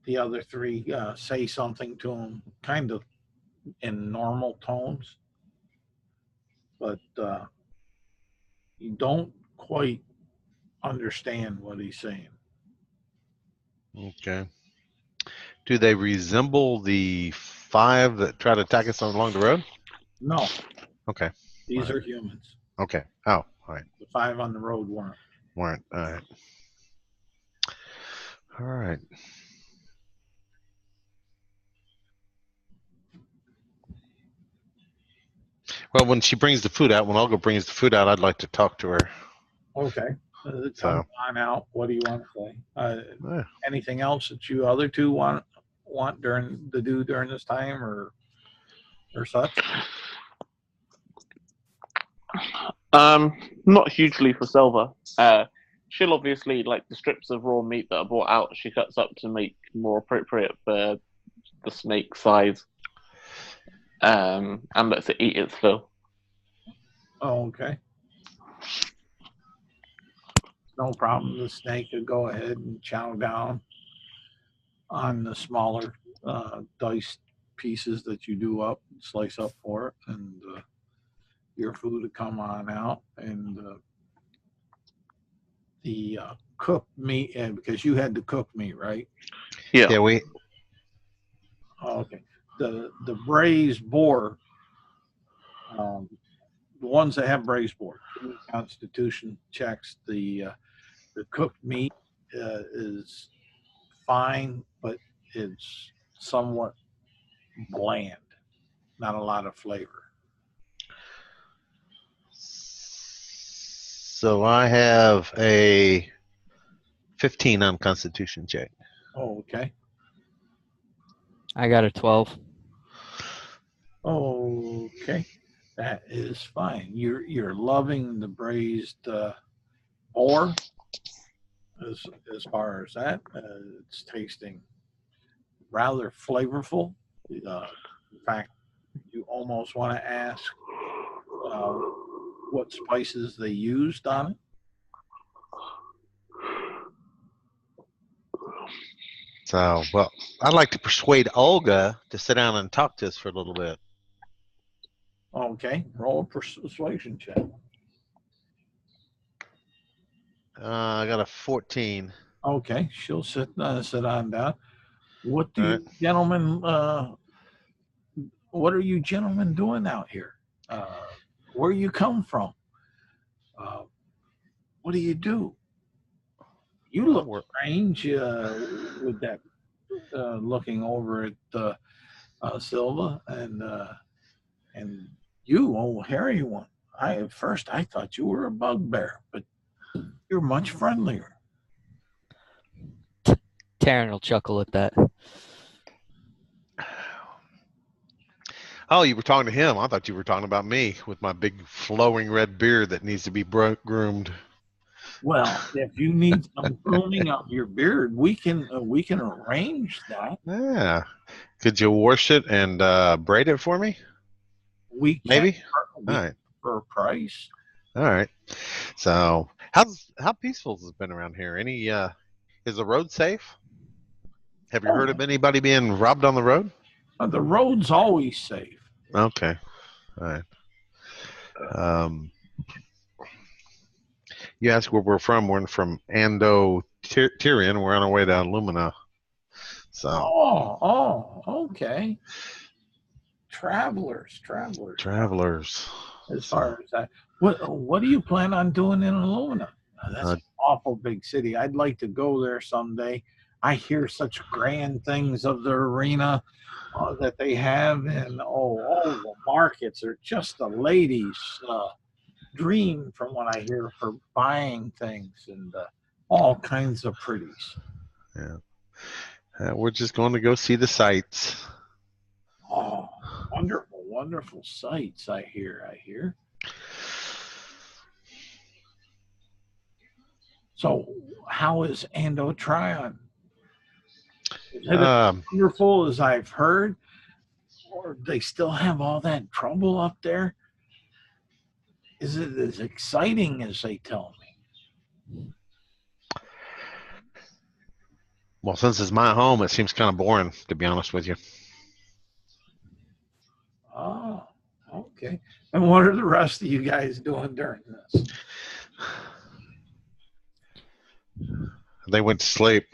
the other three say something to him, kind of in normal tones, but you don't quite understand what he's saying. Okay. Do they resemble the 5 that try to attack us along the road? No. Okay. These are humans. Okay. Oh, all right. The 5 on the road weren't. All right. All right. Well, when she brings the food out, when Olga brings the food out, I'd like to talk to her. Okay. Come on out. What do you want to say? Anything else that you other two want during this time or such? Not hugely for Silver. She'll obviously like the strips of raw meat that are brought out. She cuts up to make more appropriate for the snake size, and lets it eat its fill. Oh, okay. No problem. The snake could go ahead and chow down on the smaller diced pieces that you do slice up for it, and your food to come on out, and the cooked meat, and because you had the cooked meat, right? Yeah. Yeah, we. Okay. The braised boar, the ones that have braised boar, Constitution checks. The cooked meat is fine, but it's somewhat bland, not a lot of flavor. So I have a 15 on Constitution check. Oh, okay. I got a 12. Okay, that is fine. You're loving the braised boar. As far as that, it's tasting rather flavorful. In fact, you almost want to ask what spices they used on it. So, well, I'd like to persuade Olga to sit down and talk to us for a little bit. Okay, roll a persuasion check. I got a 14. Okay, she'll sit on down. What do you gentlemen? What are you gentlemen doing out here? Where you come from? What do you do? You look strange with that looking over at Silva and you, old hairy one. At first I thought you were a bugbear, but you're much friendlier. Taryn will chuckle at that. Oh, you were talking to him. I thought you were talking about me with my big flowing red beard that needs to be groomed. Well, if you need some grooming of your beard, we can arrange that. Yeah. Could you wash it and braid it for me? We can, maybe. All right. For a price. All right. So, how peaceful has it been around here? Any is the road safe? Have you heard of anybody being robbed on the road? The road's always safe. Okay. All right. You ask where we're from. We're from Ando Trion. We're on our way to Illumina. So. Oh, okay. Travelers. As far as that, what do you plan on doing in Illumina? That's an awful big city. I'd like to go there someday. I hear such grand things of the arena that they have, and all the markets are just a lady's dream from what I hear for buying things and all kinds of pretties. Yeah. We're just going to go see the sights. Oh, wonderful sights, I hear. So, how is Ando Trion? Is it as wonderful as I've heard? Or they still have all that trouble up there? Is it as exciting as they tell me? Well, since it's my home, it seems kind of boring, to be honest with you. Oh, okay. And what are the rest of you guys doing during this? They went to sleep.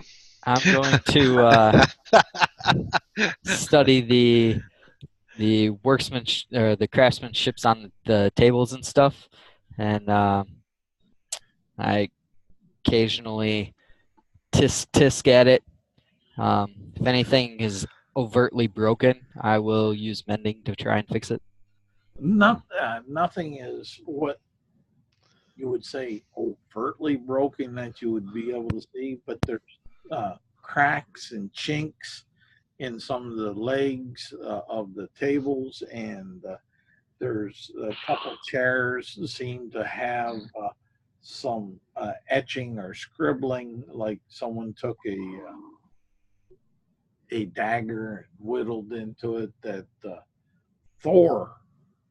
I'm going to study the workmanship or the craftsmanships on the tables and stuff, and I occasionally tisk at it. If anything is overtly broken, I will use mending to try and fix it. Nothing is what you would say overtly broken that you would be able to see, but there's cracks and chinks in some of the legs of the tables, and there's a couple chairs that seem to have some etching or scribbling, like someone took a dagger and whittled into it that Thor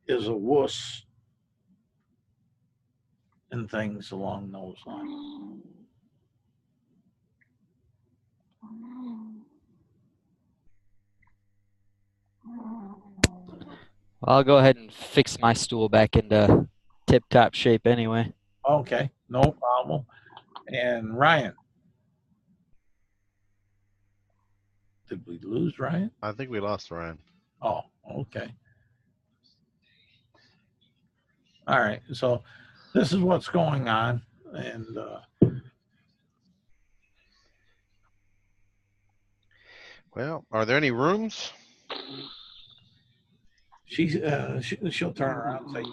is a wuss and things along those lines. I'll go ahead and fix my stool back into tip-top shape anyway. Okay, no problem. And Ryan. Did we lose Ryan? I think we lost Ryan. Oh, okay. All right, so this is what's going on, and well, are there any rooms? She'll turn around and say,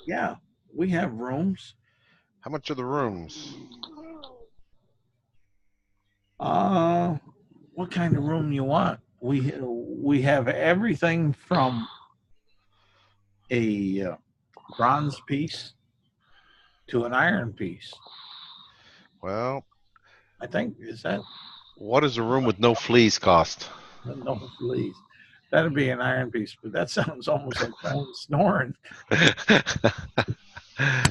"Yeah, we have rooms." How much are the rooms? What kind of room you want? We have everything from a bronze piece to an iron piece. Well, I think is that. What does a room with no fleas cost? No fleas. That'd be an iron piece, but that sounds almost like someone snoring. Yeah,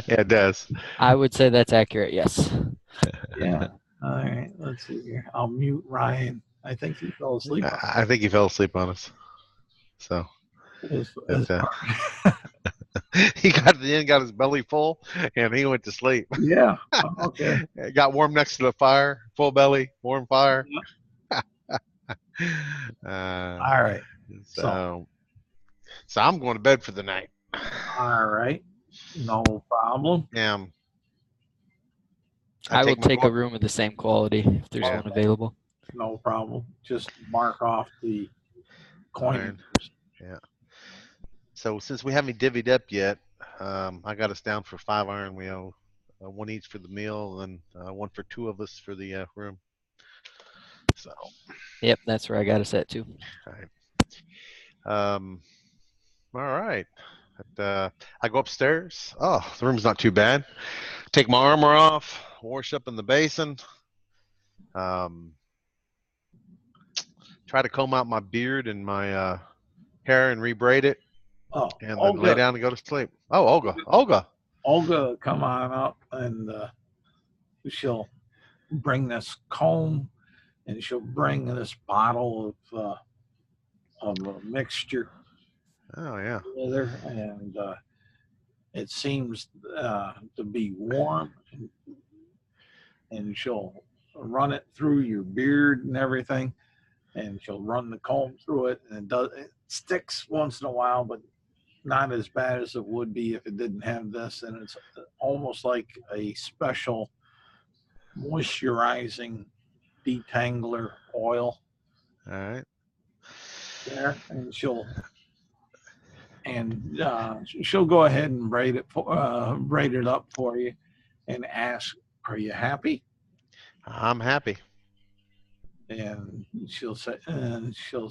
it does. I would say that's accurate, yes. Yeah. All right, let's see here. I'll mute Ryan. I think he fell asleep. I think he fell asleep on us. So he got to the end, got his belly full, and he went to sleep. Yeah. Okay. Got warm next to the fire, full belly, warm fire. All right. So I'm going to bed for the night. All right. No problem. Yeah. I will take my take a gold- room of the same quality if there's Yeah. one available. No problem. Just mark off the coin. Iron. Yeah. So since we haven't divvied up yet, I got us down for 5 iron. We owe one each for the meal, and one for 2 of us for the room. So, Yep, that's where I got us at too. all right. I go upstairs. Oh, the room's not too bad. Take my armor off, wash up in the basin. Try to comb out my beard and my hair and rebraid it, Oh, and then lay down and go to sleep. Oh, Olga. Olga, come on up, and she'll bring this comb, and she'll bring this bottle of a mixture Oh, yeah. with her, and it seems to be warm, and she'll run it through your beard and everything, and she'll run the comb through it, and it sticks once in a while, but not as bad as it would be if it didn't have this. And it's almost like a special moisturizing detangler oil All right. there, and she'll go ahead and braid it up for you, and ask, "Are you happy?" I'm happy. And she'll say, and she'll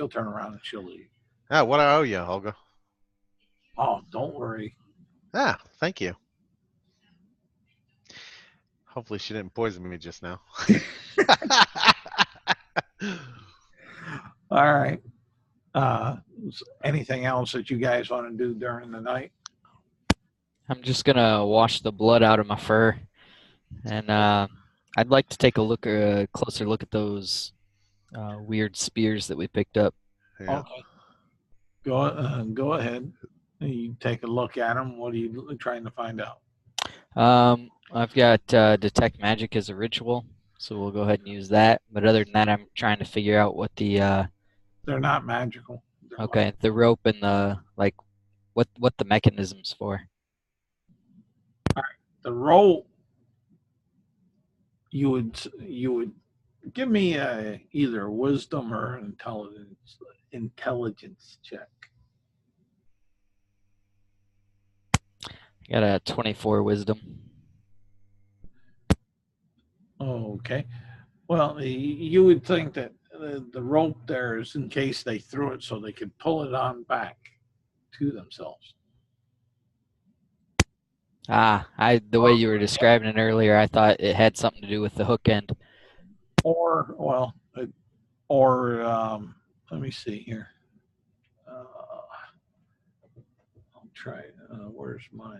turn around and she'll leave. Ah, what I owe you, Olga? Oh, don't worry. Ah, thank you. Hopefully she didn't poison me just now. All right. Anything else that you guys want to do during the night? I'm just gonna wash the blood out of my fur, and I'd like to take a closer look at those weird spears that we picked up. Yeah. Okay. Go ahead. You take a look at them. What are you trying to find out? I've got detect magic as a ritual, so we'll go ahead and use that. But other than that, I'm trying to figure out what the They're not magical. okay, the rope and the what the mechanism's for. The rope. You would give me either a wisdom or an intelligence check. I got a 24 wisdom. Okay. Well, you would think that the rope there is in case they threw it so they could pull it on back to themselves. The way you were describing it earlier, I thought it had something to do with the hook end. Or let me see here. I'll try. Where's my?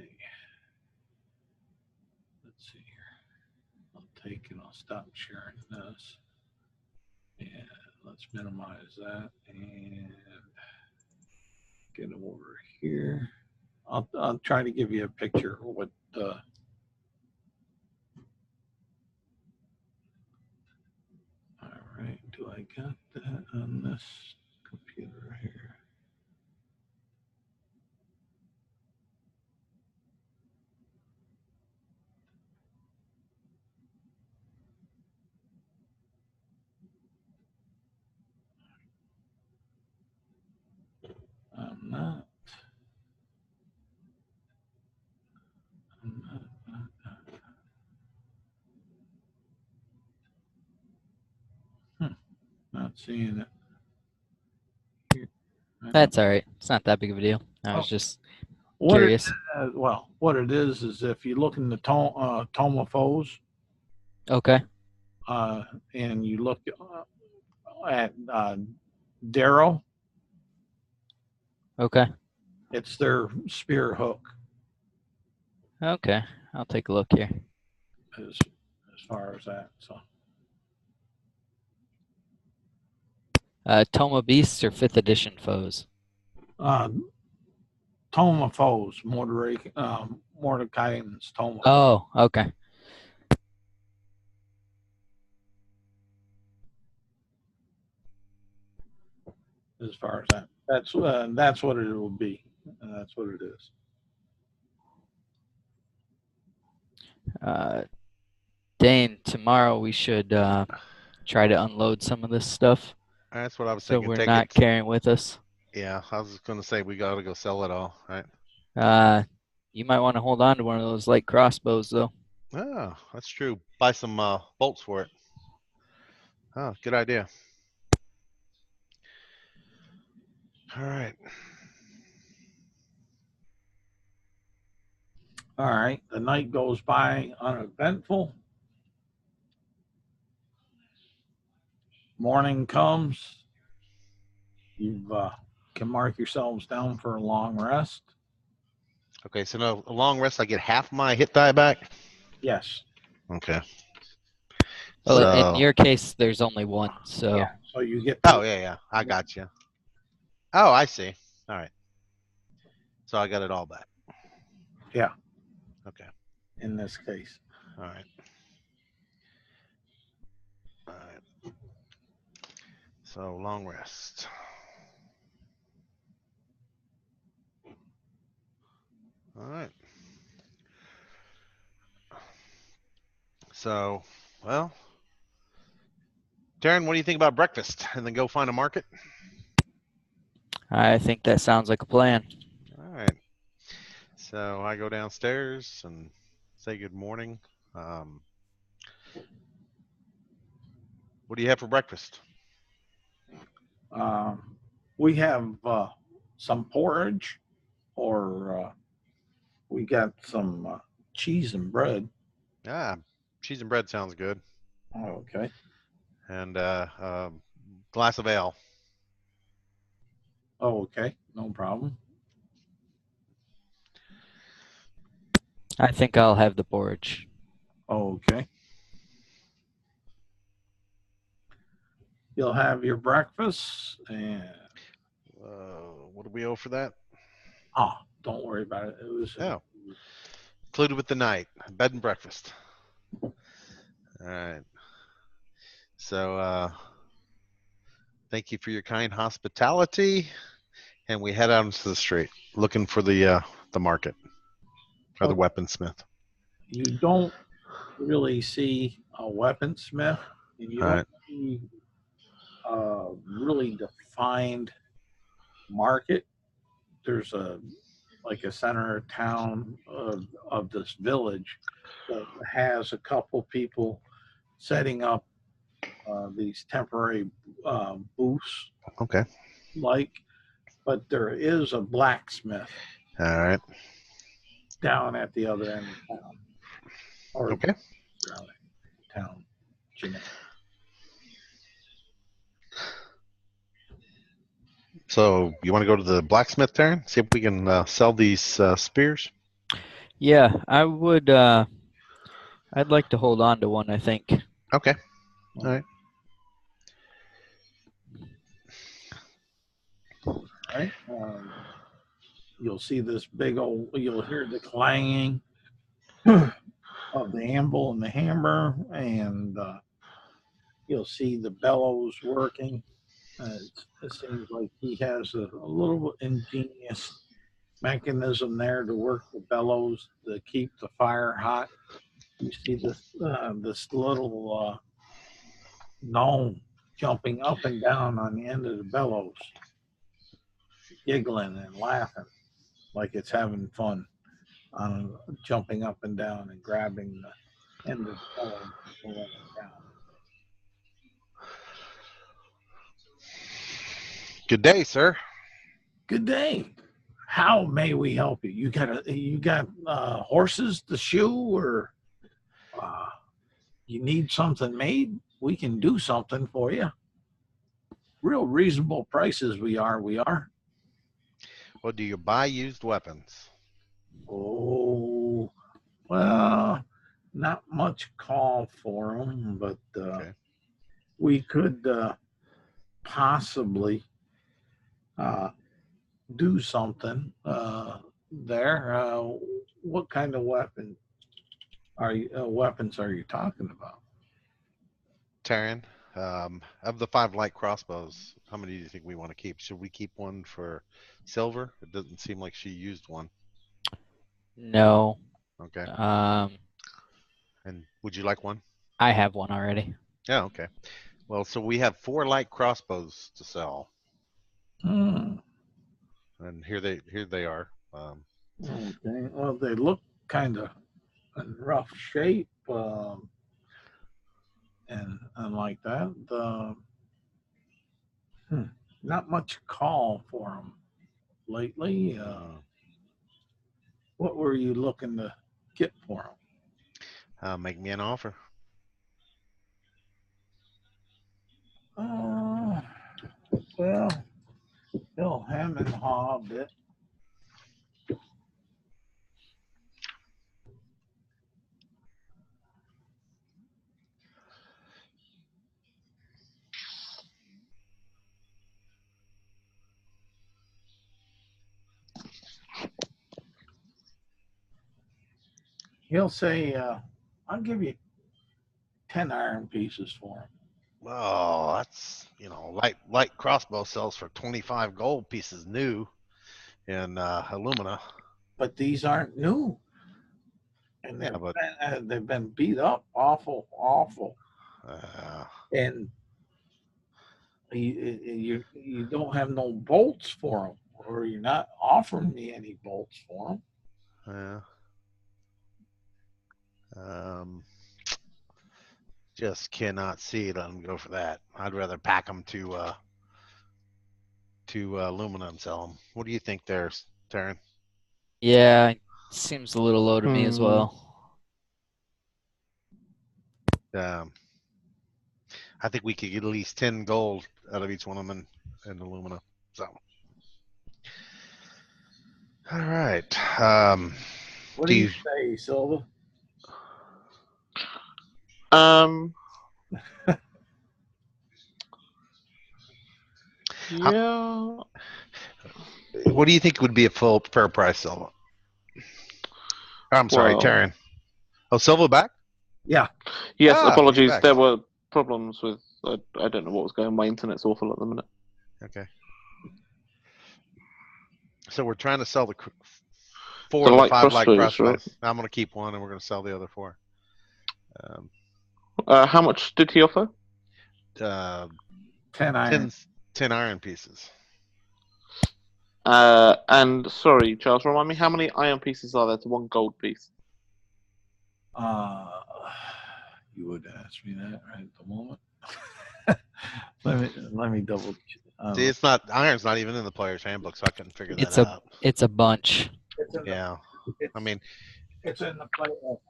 Let's see here. I'll take and I'll stop sharing this. And let's minimize that and get over here. I'll try to give you a picture of what all right, do I got that on this computer here? I'm not. Not seeing it. Here. That's all right. It's not that big of a deal. I was just curious. What it is if you look in the Tomophoes, Okay. and you look at Darrow, Okay. it's their spear hook Okay. I'll take a look here. as far as that. So Toma Beasts or 5th edition foes? Tomophoes, Mordecai's Toma. Oh, okay. As far as that's what it will be. That's what it is. Dane, tomorrow we should try to unload some of this stuff That's what I was so thinking. we're Take not it. carrying with us. Yeah, I was going to say we got to go sell it all, right? You might want to hold on to one of those light crossbows, though. Oh, that's true. Buy some bolts for it. Oh, good idea. All right. All right. The night goes by uneventful. Morning comes. You can mark yourselves down for a long rest. Okay, so no, a long rest, I get half my hit die back? Yes. Okay. Well, in So, your case, there's only one, so Yeah. So you get. oh, yeah. I got you. Oh, I see. All right. So I got it all back. Yeah. Okay. In this case. All right. All right. So long rest. All right. So, well, Darren, what do you think about breakfast? And then go find a market? I think that sounds like a plan. All right. So I go downstairs and say good morning. What do you have for breakfast? We have some porridge, or we got some cheese and bread. Ah, cheese and bread sounds good. Okay. And glass of ale. Okay. No problem. I think I'll have the porridge. Okay. You'll have your breakfast, and What do we owe for that? don't worry about it. It was Oh, included with the night, bed and breakfast. All right. So thank you for your kind hospitality, and we head out into the street looking for the market or the Okay. weaponsmith. You don't really see a weaponsmith, and you All don't right. see a really defined market. There's a center of town of this village that has a couple people setting up these temporary booths, Okay. but there is a blacksmith All right. down at the other end of town, or Okay. surrounding town. Jeanette. So you want to go to the blacksmith, Darren? See if we can sell these spears. Yeah, I would. I'd like to hold on to one, I think. Okay. All right. All right. You'll see this big old. You'll hear the clanging of the anvil and the hammer, and you'll see the bellows working. It seems like he has a little ingenious mechanism there to work the bellows to keep the fire hot. You see this little gnome jumping up and down on the end of the bellows, giggling and laughing like it's having fun on jumping up and down and grabbing the end of the bellows and pulling it down. Good day, sir. Good day. How may we help you? You got horses to shoe, or you need something made? We can do something for you. Real reasonable prices we are. Well, do you buy used weapons? Oh, well, not much call for them, but Okay. we could possibly do something there. What kind of weapons are you talking about? Taryn, of the 5 light crossbows, how many do you think we want to keep? Should we keep one for Silver? It doesn't seem like she used one. No. Okay. Um, And would you like one? I have one already. Yeah, okay. Well, so we have 4 light crossbows to sell, Hmm. and here they are. Okay. Well, they look kind of in rough shape, and like that. Not much call for them lately. What were you looking to get for them? Make me an offer. Well, they'll hem and haw a bit. He'll say, "I'll give you 10 iron pieces for them." Oh, that's light crossbow sells for 25 gold pieces new in Illumina. But these aren't new, and Yeah, but they've been beat up awful. uh, And you don't have no bolts for them, or you're not offering me any bolts for them. just cannot see them go for that. I'd rather pack them to Illumina and sell them. What do you think there, Taryn? Yeah, seems a little low to me as well. I think we could get at least 10 gold out of each one of them in Illumina. So, all right. What do you say, Silva? Yeah. What do you think would be a fair price, Silva? I'm sorry, Well, Taryn. Oh, Silva back? Yeah. Yes, he's apologies. back. There were problems with, I don't know what was going on. My internet's awful at the minute. Okay. So we're trying to sell the 4 The of the light 5 light crossbows, right? crossbows. I'm going to keep one, and we're going to sell the other 4. How much did he offer? 10 iron. 10 iron pieces. And sorry, Charles, remind me, how many iron pieces are there to 1 gold piece? You would ask me that right at the moment. let me double. See, it's not iron's not even in the player's handbook, so I couldn't figure that It's out. it's a bunch. Yeah, I mean, it's in the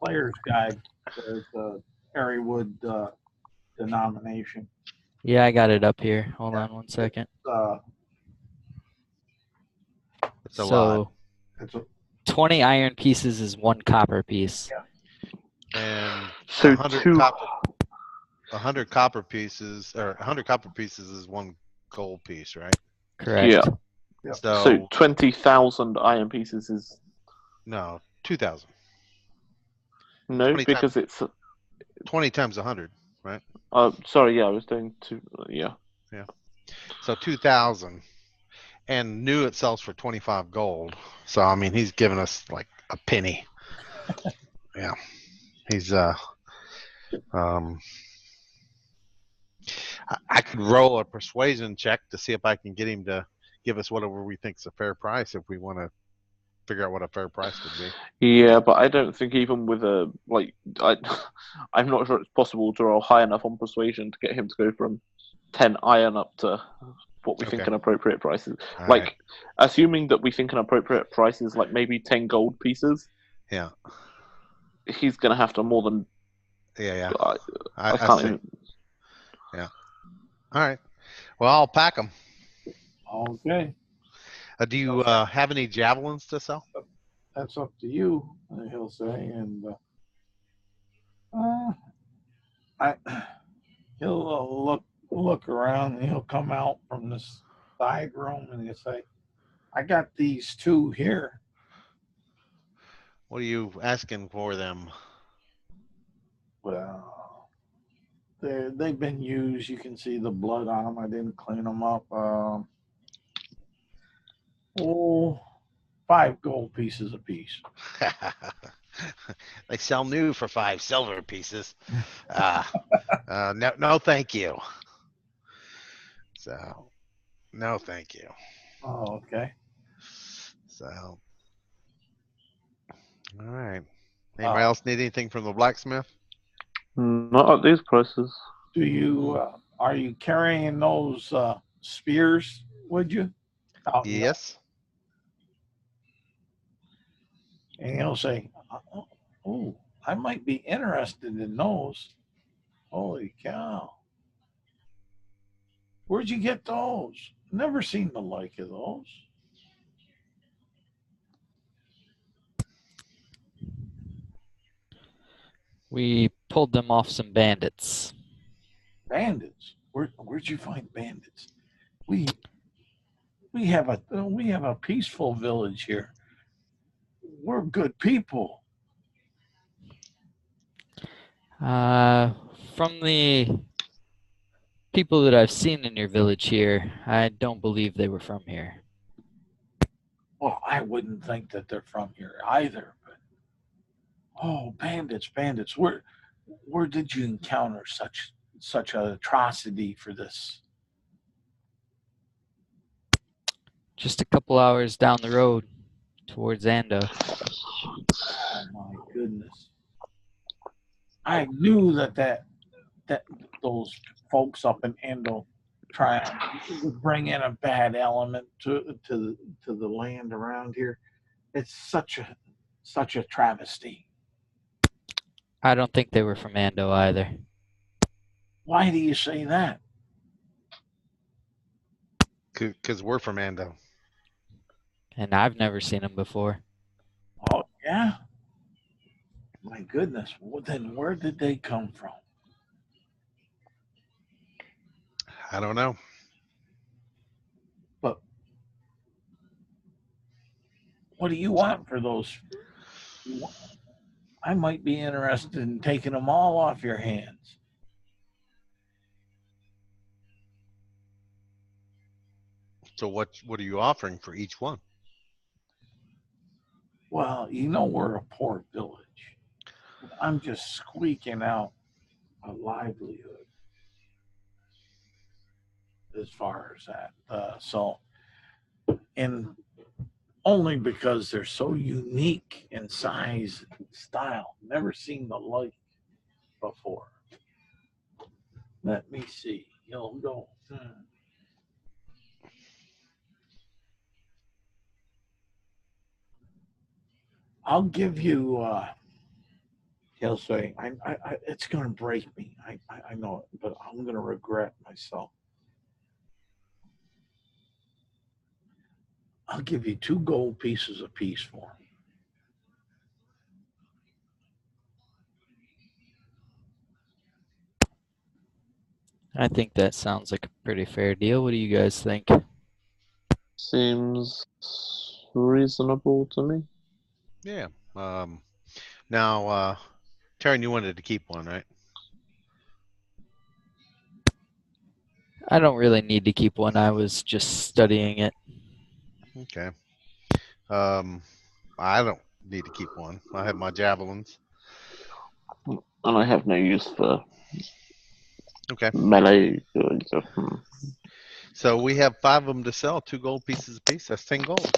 player's guide. There's the Harrywood denomination. Yeah, I got it up here. Hold on one second. it's a lot. It's a, 20 iron pieces is 1 copper piece. Yeah. And So 100 copper pieces, or 100 copper pieces is 1 gold piece, right? Correct. Yeah. So 20,000 iron pieces is... No, 2,000. No, because it's... 20 times 100, right? Sorry, yeah, I was doing 2... Yeah. Yeah. So 2,000. And new it sells for 25 gold. So, I mean, he's giving us like a penny. Yeah. He's, I could roll a persuasion check to see if I can get him to give us whatever we think is a fair price if we want to figure out what a fair price would be. Yeah, but I don't think even with a, like, I'm not sure it's possible to roll high enough on persuasion to get him to go from 10 iron up to what we think an appropriate price is. All like, right. Assuming that we think an appropriate price is like maybe 10 gold pieces. Yeah. He's going to have to more than... Yeah. I can't even... Yeah. All right. Well, I'll pack them. Okay. Do you have any javelins to sell? That's up to you, he'll say, and he'll look around, and he'll come out from this side room, and he'll say, "I got these 2 here." What are you asking for them? Well, they've been used. You can see the blood on them. I didn't clean them up. 5 gold pieces apiece. They sell new for 5 silver pieces. No, no, thank you. So, no, thank you. Oh, okay. So, all right. Anybody else need anything from the blacksmith? Not at these prices. Do you are you carrying those spears? Would you? Out in the- Yes. And he'll say, "Oh, I might be interested in those." Holy cow! Where'd you get those? Never seen the like of those. We pulled them off some bandits. Bandits. Where'd you find bandits? We we have a peaceful village here. We're good people. From the people that I've seen in your village here, I don't believe they were from here. Well, I wouldn't think that they're from here either. But bandits, bandits. Where did you encounter such an atrocity for this? Just a couple hours down the road towards Ando. Oh my goodness! I knew that those folks up in Ando Trion would bring in a bad element to the land around here. It's such a travesty. I don't think they were from Ando either. Why do you say that? Because we're from Ando. And I've never seen them before. Oh yeah. My goodness. Well, then where did they come from? I don't know. But what do you want for those? I might be interested in taking them all off your hands. So what are you offering for each one? Well, we're a poor village. I'm just squeaking out a livelihood as far as that. And only because they're so unique in size and style. Never seen the like before. Let me see. He'll go. I'll give you. He'll say, "It's going to break me. I know it, but I'm going to regret myself. I'll give you 2 gold pieces apiece for him." I think that sounds like a pretty fair deal. What do you guys think? Seems reasonable to me. Yeah. Now, Taryn, you wanted to keep one, right? I don't really need to keep one. I was just studying it. Okay. I don't need to keep one. I have my javelins. And I have no use for Okay. melee. So we have 5 of them to sell, 2 gold pieces apiece. That's 10 gold.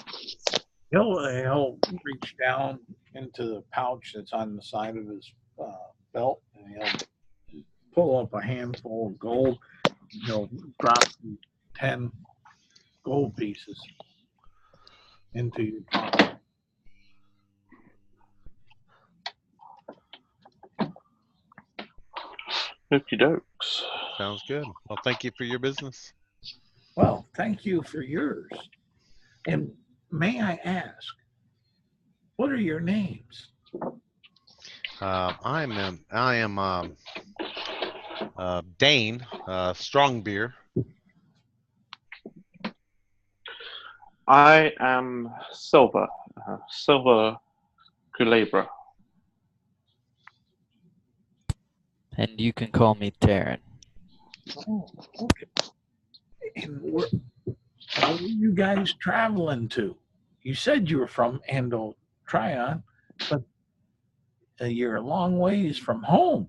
He'll reach down into the pouch that's on the side of his belt, and he'll pull up a handful of gold. He'll drop 10 gold pieces into your pocket. Okie dokes. Sounds good. Well, thank you for your business. Well, thank you for yours. And may I ask, what are your names? I am Dane Strongbeer. I am Silver. Silver Culebra. And you can call me Taryn. Oh, okay. And where are you guys traveling to? You said you were from Ando Trion, but you're a long ways from home.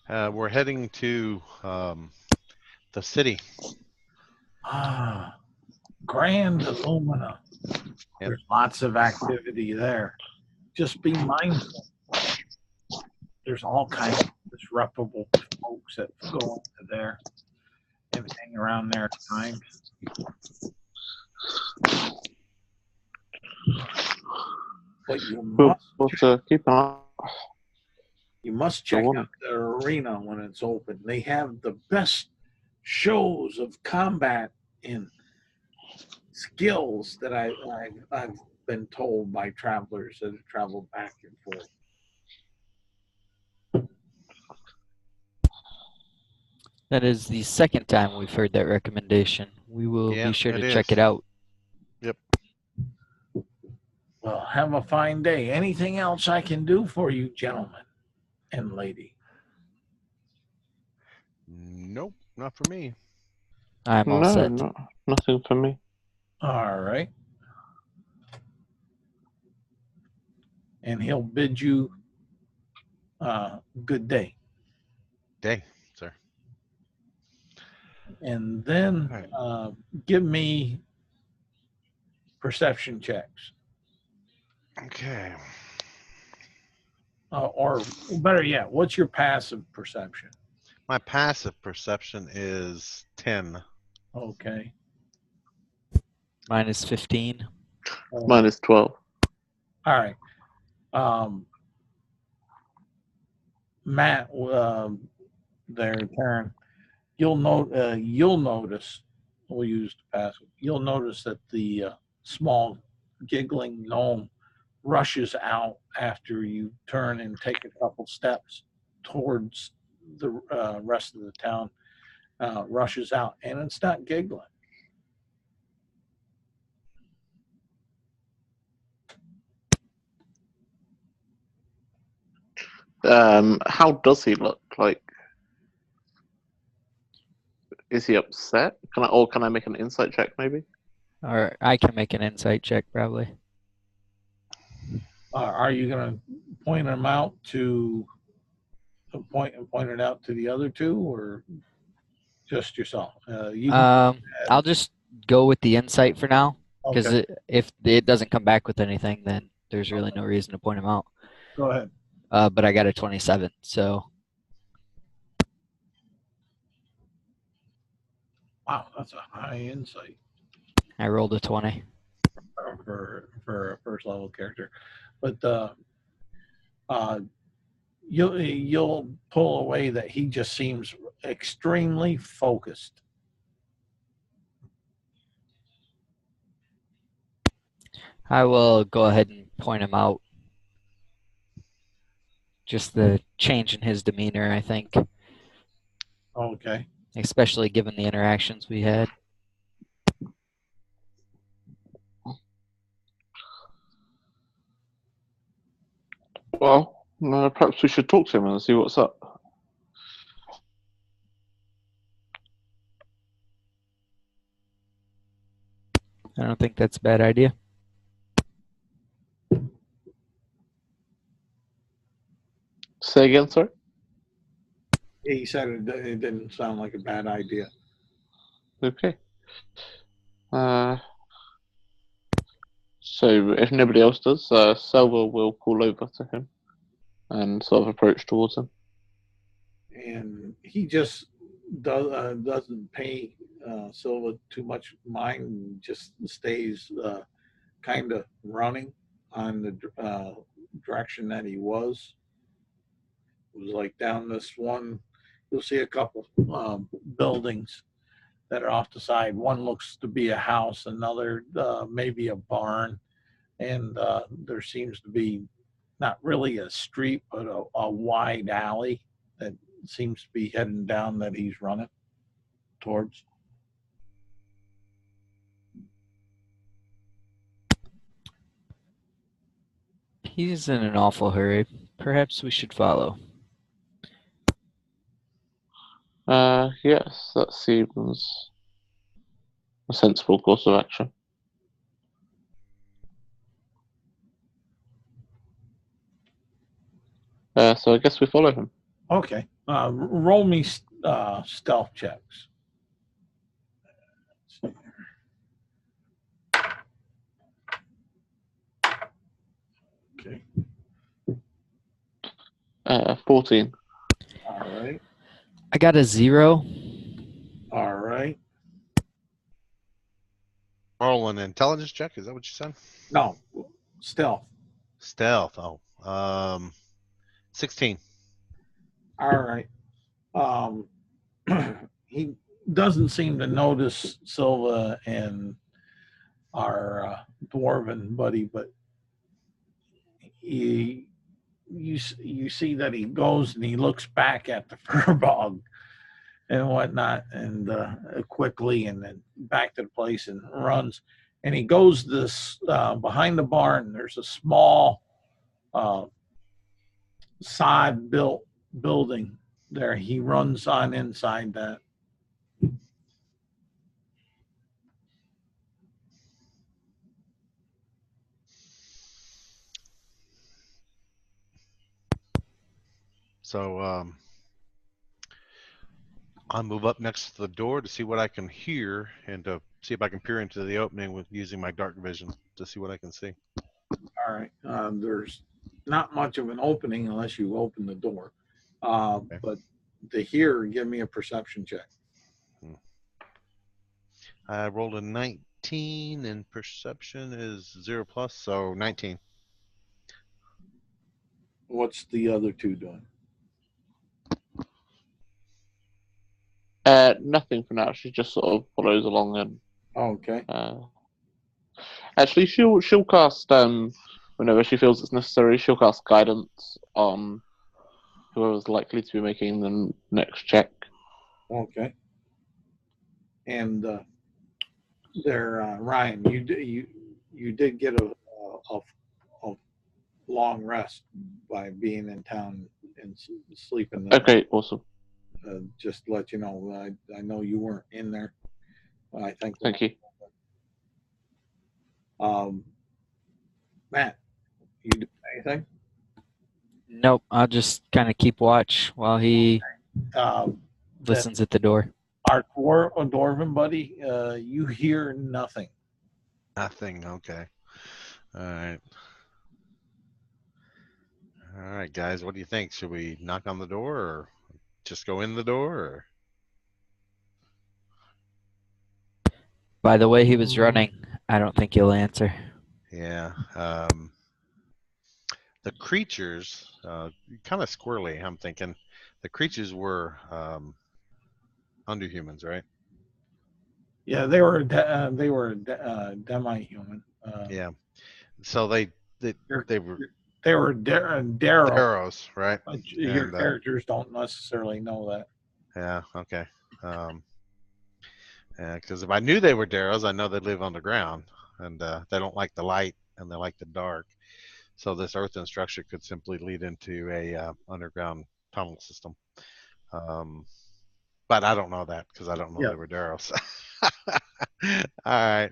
We're heading to the city. Ah, Grand Illumina. Yep. There's lots of activity there. Just be mindful. There's all kinds of disreputable folks that go into there and hang around there at times. But you must check out the arena when it's open. They have the best shows of combat and skills that I've been told by travelers that have traveled back and forth. That is the second time we've heard that recommendation. We will be sure to check it out. Yep. Well, have a fine day. Anything else I can do for you, gentlemen and lady? Nope, not for me. I'm all set. No, nothing for me. All right. And he'll bid you good day. Day, sir. And then give me perception checks. Okay. Or better yet, what's your passive perception? My passive perception is 10. Okay. Mine is 15. Mine is 12. All right. Matt, there, Karen, you'll notice, we'll use the passive, you'll notice that the small giggling gnome rushes out after you turn and take a couple steps towards the rest of the town, rushes out, and it's not giggling. How does he look? Like, is he upset? Can I make an insight check maybe? Or I can make an insight check probably. Are you going to point him out to point it out to the other two, or just yourself? I'll just go with the insight for now, because Okay. if it doesn't come back with anything, then there's really no reason to point him out. Go ahead. But I got a 27, so. Wow, that's a high insight I rolled a 20. for a first level character, but you'll pull away that he just seems extremely focused. I will go ahead and point him out. Just the change in his demeanor, I think. Okay. Especially given the interactions we had. Well, perhaps we should talk to him and see what's up. I don't think that's a bad idea. Say again, sorry? He said it didn't sound like a bad idea. Okay. So if nobody else does, Selva will call over to him and sort of approach towards him. And he just doesn't pay Silva too much mind, just stays kind of running on the direction that he was. It was like down this one, you'll see a couple buildings that are off the side. One looks to be a house, another maybe a barn, and there seems to be not really a street, but a wide alley that seems to be heading down that he's running towards. He's in an awful hurry. Perhaps we should follow. Yes, that seems a sensible course of action. So I guess we follow him. Okay. Roll me stealth checks. Okay. 14. All right. I got a 0. All right. Roll an intelligence check. Is that what you said? No, stealth. Stealth. Oh, 16. All right. He doesn't seem to notice Silva and our dwarven buddy, but you see that he goes and he looks back at the furbog and whatnot, and quickly, and then back to the place and runs. And he goes this behind the barn. There's a small sod built building there. He runs on inside that. So I'll move up next to the door to see what I can hear and to see if I can peer into the opening with using my dark vision to see what I can see. All right. There's not much of an opening unless you open the door. Okay. But to hear, give me a perception check. I rolled a 19 and perception is 0 plus, so 19. What's the other two doing? Nothing for now. She just sort of follows along and. Okay. Actually, she'll cast whenever she feels it's necessary. She'll cast guidance on whoever's likely to be making the next check. Okay. And there, Ryan, you did get a long rest by being in town and sleeping. Okay, awesome. Just to let you know, I know you weren't in there. I think. Thank you. Matt, you do anything? Nope. I'll just kind of keep watch while he listens at the door. Our dwarven buddy, you hear nothing. Nothing. Okay. All right. All right, guys. What do you think? Should we knock on the door or just go in the door? Or? By the way he was running, I don't think he'll answer. Yeah. The creatures, kind of squirrely, I'm thinking. The creatures were underhumans, right? Yeah, they were demi-human. Yeah. So they were Darrow. arrows, right? Your characters don't necessarily know that. Yeah. Okay. Yeah, because if I knew they were Darrows, I know they live underground, and they don't like the light and they like the dark. So this earthen structure could simply lead into a underground tunnel system. But I don't know that because I don't know they were Darrows. All right.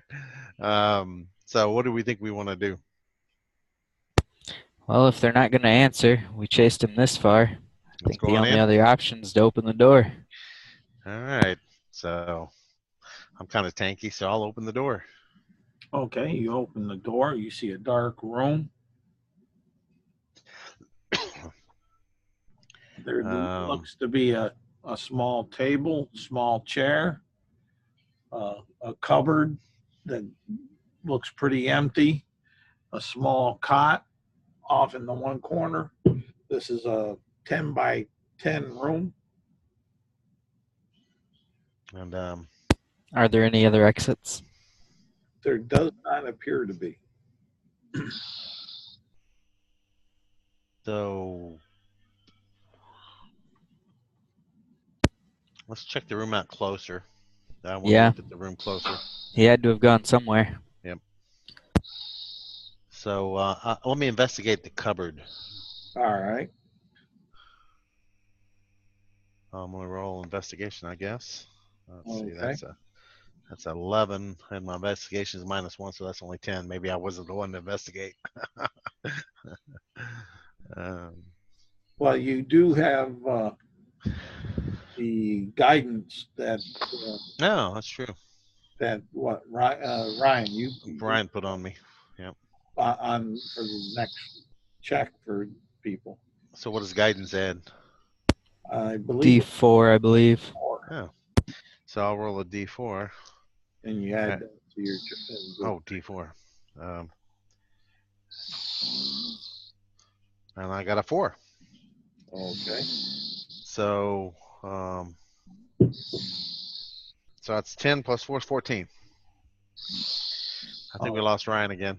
So what do we think we want to do? Well, if they're not going to answer, we chased him this far. I think the only other option is to open the door. All right. So I'm kind of tanky, so I'll open the door. Okay, you open the door. You see a dark room. There looks to be a small table, small chair, a cupboard that looks pretty empty, a small cot off in the one corner. This is a 10 by 10 room. And are there any other exits? There does not appear to be. So let's check the room out closer. I want to look at the room closer. He had to have gone somewhere. Yep. So let me investigate the cupboard. All right. I'm gonna roll investigation, I guess. Let's see. Okay. That's 11, and my investigation is -1, so that's only 10. Maybe I wasn't the one to investigate. Well, you do have the guidance that No, that's true. Ryan, you Brian put on me. Yep. on for the next check for people. So what does guidance add? I believe it's D4, I believe. 4, Oh, so I'll roll a D4. and you add Okay. that to your. Oh, D4. And I got a 4. Okay. So that's 10 plus 4 is 14. I think we lost Ryan again.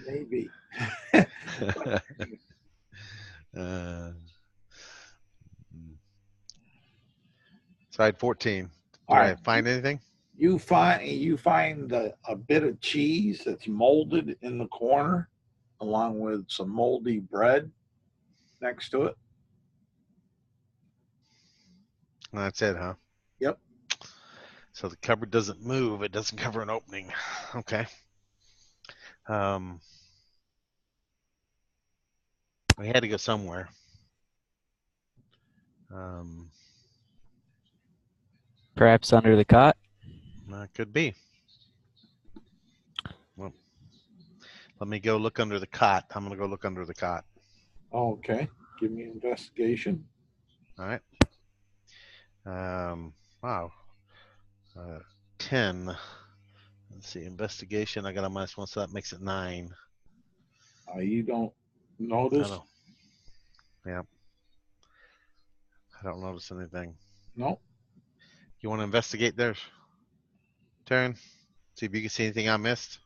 Maybe. So I had 14. Did All right. I find anything? You find a bit of cheese that's molded in the corner, along with some moldy bread next to it. That's it, huh? Yep. So the cupboard doesn't move. It doesn't cover an opening. Okay. We had to go somewhere. Perhaps under the cot. Could be. Well, let me go look under the cot. I'm going to go look under the cot. Okay. Give me investigation. All right. Wow. 10. Let's see. Investigation. I got a -1, so that makes it 9. You don't notice? Yeah. I don't notice anything. No. You want to investigate there, Taryn? See if you can see anything I missed.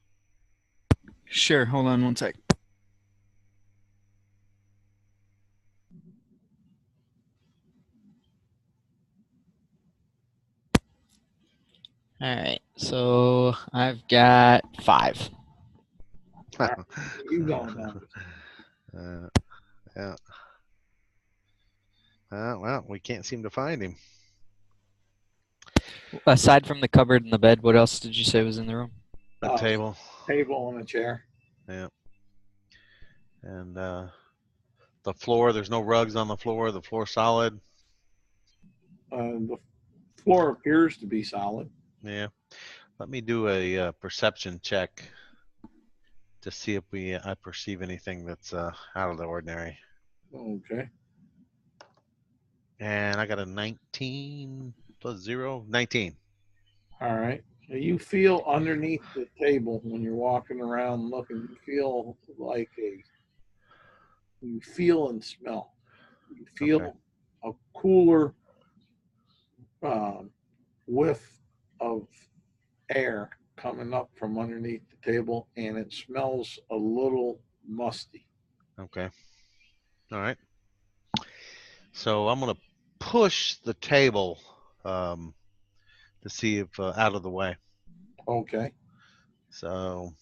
Sure. Hold on one sec. All right. So I've got 5. You don't notice. Yeah. Well, we can't seem to find him. Aside from the cupboard and the bed, what else did you say was in the room? A table. Table and a chair. Yeah. And the floor, there's no rugs on the floor. The floor's solid. The floor appears to be solid. Yeah. Let me do a perception check to see if I perceive anything that's out of the ordinary. Okay. And I got a 19 plus 0, 19. All right. You feel underneath the table when you're walking around looking, you feel like you feel and smell. You feel a cooler whiff of air coming up from underneath the table, and it smells a little musty. Okay. All right. So I'm going to push the table to see if out of the way. Okay. So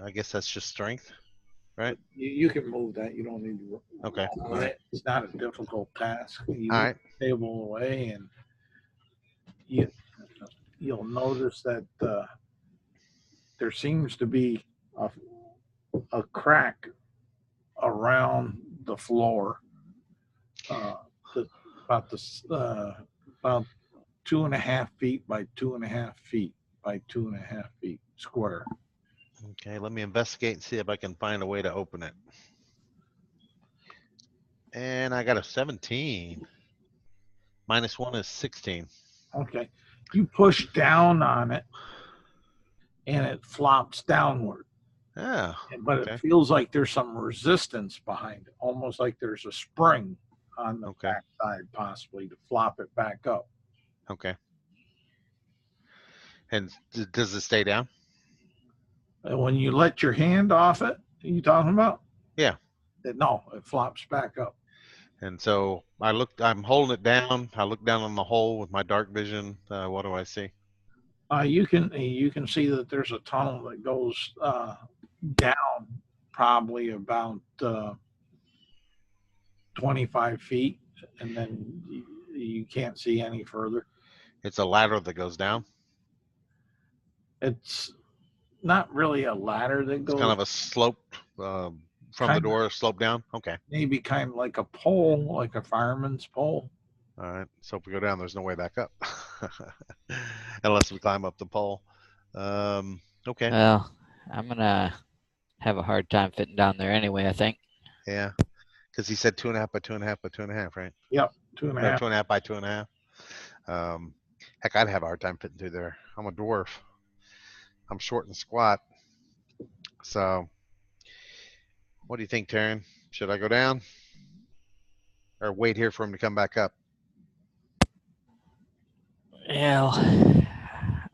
I guess that's just strength, right? You can move that. You don't need to. Okay. All right. It's not a difficult task. You All move right. the table away, and you'll notice that there seems to be a crack around the floor, about 2.5 feet by 2.5 feet by 2.5 feet square. Okay, let me investigate and see if I can find a way to open it. And I got a 17. -1 is 16. Okay. You push down on it, and it flops downward. Yeah. But Okay. it feels like there's some resistance behind it, almost like there's a spring on the back side, possibly, to flop it back up. Okay. And does it stay down? And when you let your hand off it, are you talking about? Yeah. No, it flops back up. And so I'm holding it down. I look down on the hole with my dark vision. What do I see? You can see that there's a tunnel that goes down probably about 25 feet, and then you can't see any further. It's a ladder that goes down. It's not really a ladder that It's goes. kind of a slope from the Kinda. door, slope down. Okay. Maybe kind of like a pole, like a fireman's pole. All right. So if we go down, there's no way back up, unless we climb up the pole. Okay. Well, I'm gonna have a hard time fitting down there anyway, I think. Yeah. Because he said 2.5 by 2.5 by 2.5, right? Yep, 2.5. No, 2.5 by 2.5. Heck, I'd have a hard time fitting through there. I'm a dwarf. I'm short and squat. So, what do you think, Taryn? Should I go down or wait here for him to come back up? Well,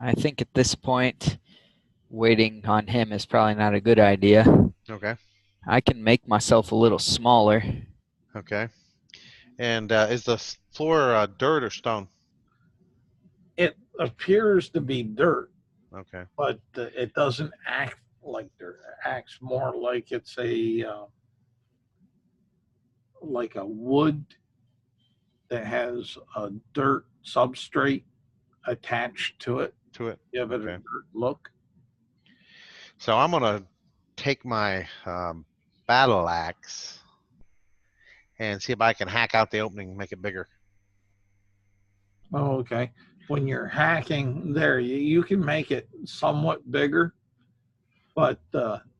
I think at this point, waiting on him is probably not a good idea. Okay. I can make myself a little smaller. Okay. And is the floor dirt or stone? It appears to be dirt, Okay. but it doesn't act like dirt. It acts more like it's like a wood that has a dirt substrate attached to it. Give it a dirt look. So I'm gonna take my battle axe and see if I can hack out the opening and make it bigger. Oh, okay. When you're hacking there, you can make it somewhat bigger, but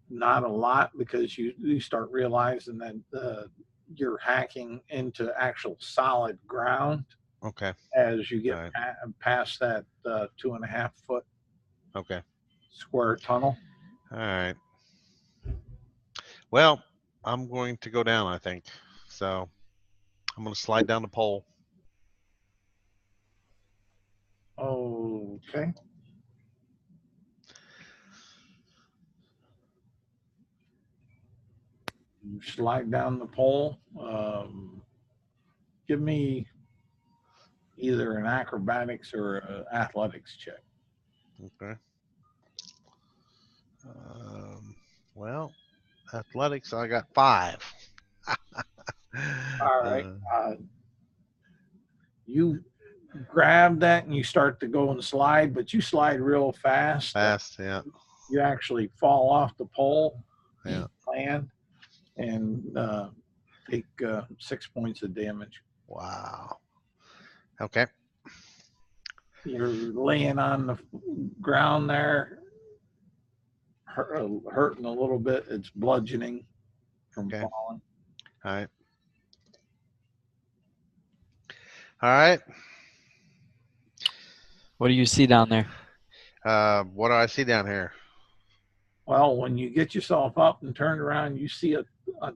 not a lot, because you start realizing that you're hacking into actual solid ground Okay. as you get All right. past that 2.5 foot Okay. square tunnel. All right. Well, I'm going to go down, I think. So I'm going to slide down the pole. Okay. You slide down the pole. Give me either an acrobatics or an athletics check. Okay. Well, athletics, I got 5. All right. You grab that and you start to go and slide, but you slide real fast. Fast, yeah. You actually fall off the pole, Yeah. land, and take 6 points of damage. Wow. Okay. You're laying on the ground there, hurting a little bit. It's bludgeoning from Okay. falling. All right. All right. What do you see down there? What do I see down here? Well, when you get yourself up and turn around, you see a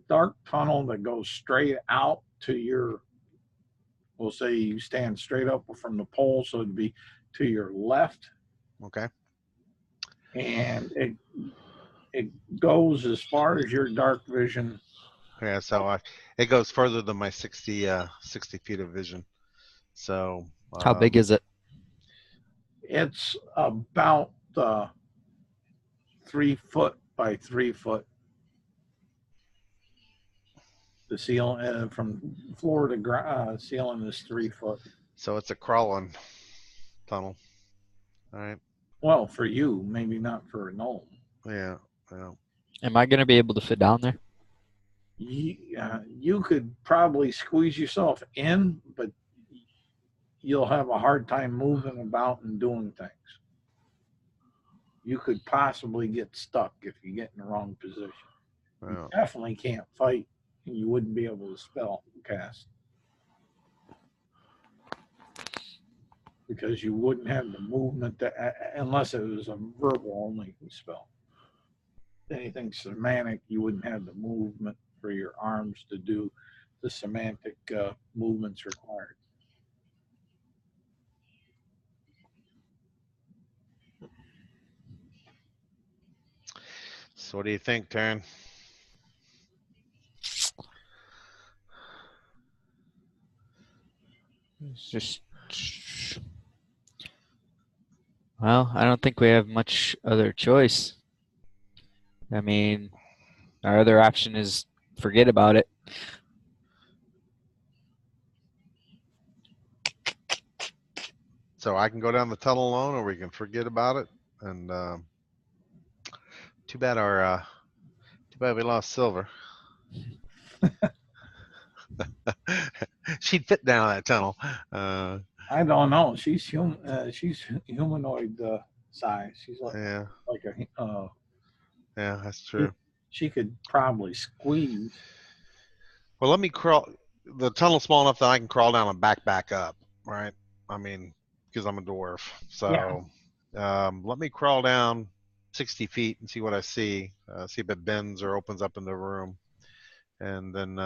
dark tunnel that goes straight out to your, we'll say you stand straight up from the pole, so it'd be to your left. Okay. And it goes as far as your dark vision. Yeah, so it goes further than my 60 feet of vision. So How big is it? It's about 3 foot by 3 foot. The ceiling from floor to ceiling is 3 foot. So it's a crawling tunnel. All right. Well, for you, maybe not for a gnome. Yeah. Yeah. Am I going to be able to fit down there? You could probably squeeze yourself in, but you'll have a hard time moving about and doing things. You could possibly get stuck if you get in the wrong position. Yeah. You definitely can't fight, and you wouldn't be able to spell cast, because you wouldn't have the movement unless it was a verbal only spell. Anything semantic, you wouldn't have the movement for your arms to do the semantic movements required. So what do you think, Taryn? Well, I don't think we have much other choice. I mean, our other option is forget about it. So I can go down the tunnel alone, or we can forget about it and Too bad we lost Silver. She'd fit down that tunnel. I don't know. She's she's humanoid size. She's like Yeah, a yeah, that's true. she could probably squeeze. Well, let me crawl. The tunnel's small enough that I can crawl down and back up, right? I mean, because I'm a dwarf. So let me crawl down 60 feet and see what I see. See if it bends or opens up in the room, and then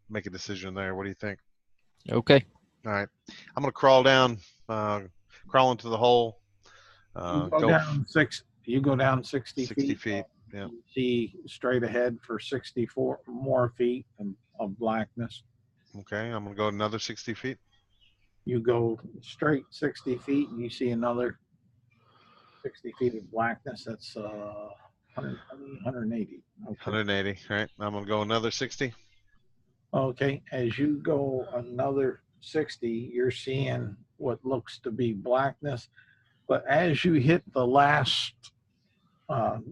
make a decision there. What do you think? Okay. All right. I'm going to crawl down, crawl into the hole. You go down You go down 60 feet. Yeah. You see straight ahead for 64 more feet of blackness. Okay. I'm going to go another 60 feet. You go straight 60 feet and you see another 60 feet of blackness. That's 180. Okay. 180. All right. I'm going to go another 60. Okay. As you go another 60, you're seeing what looks to be blackness. But as you hit the last 5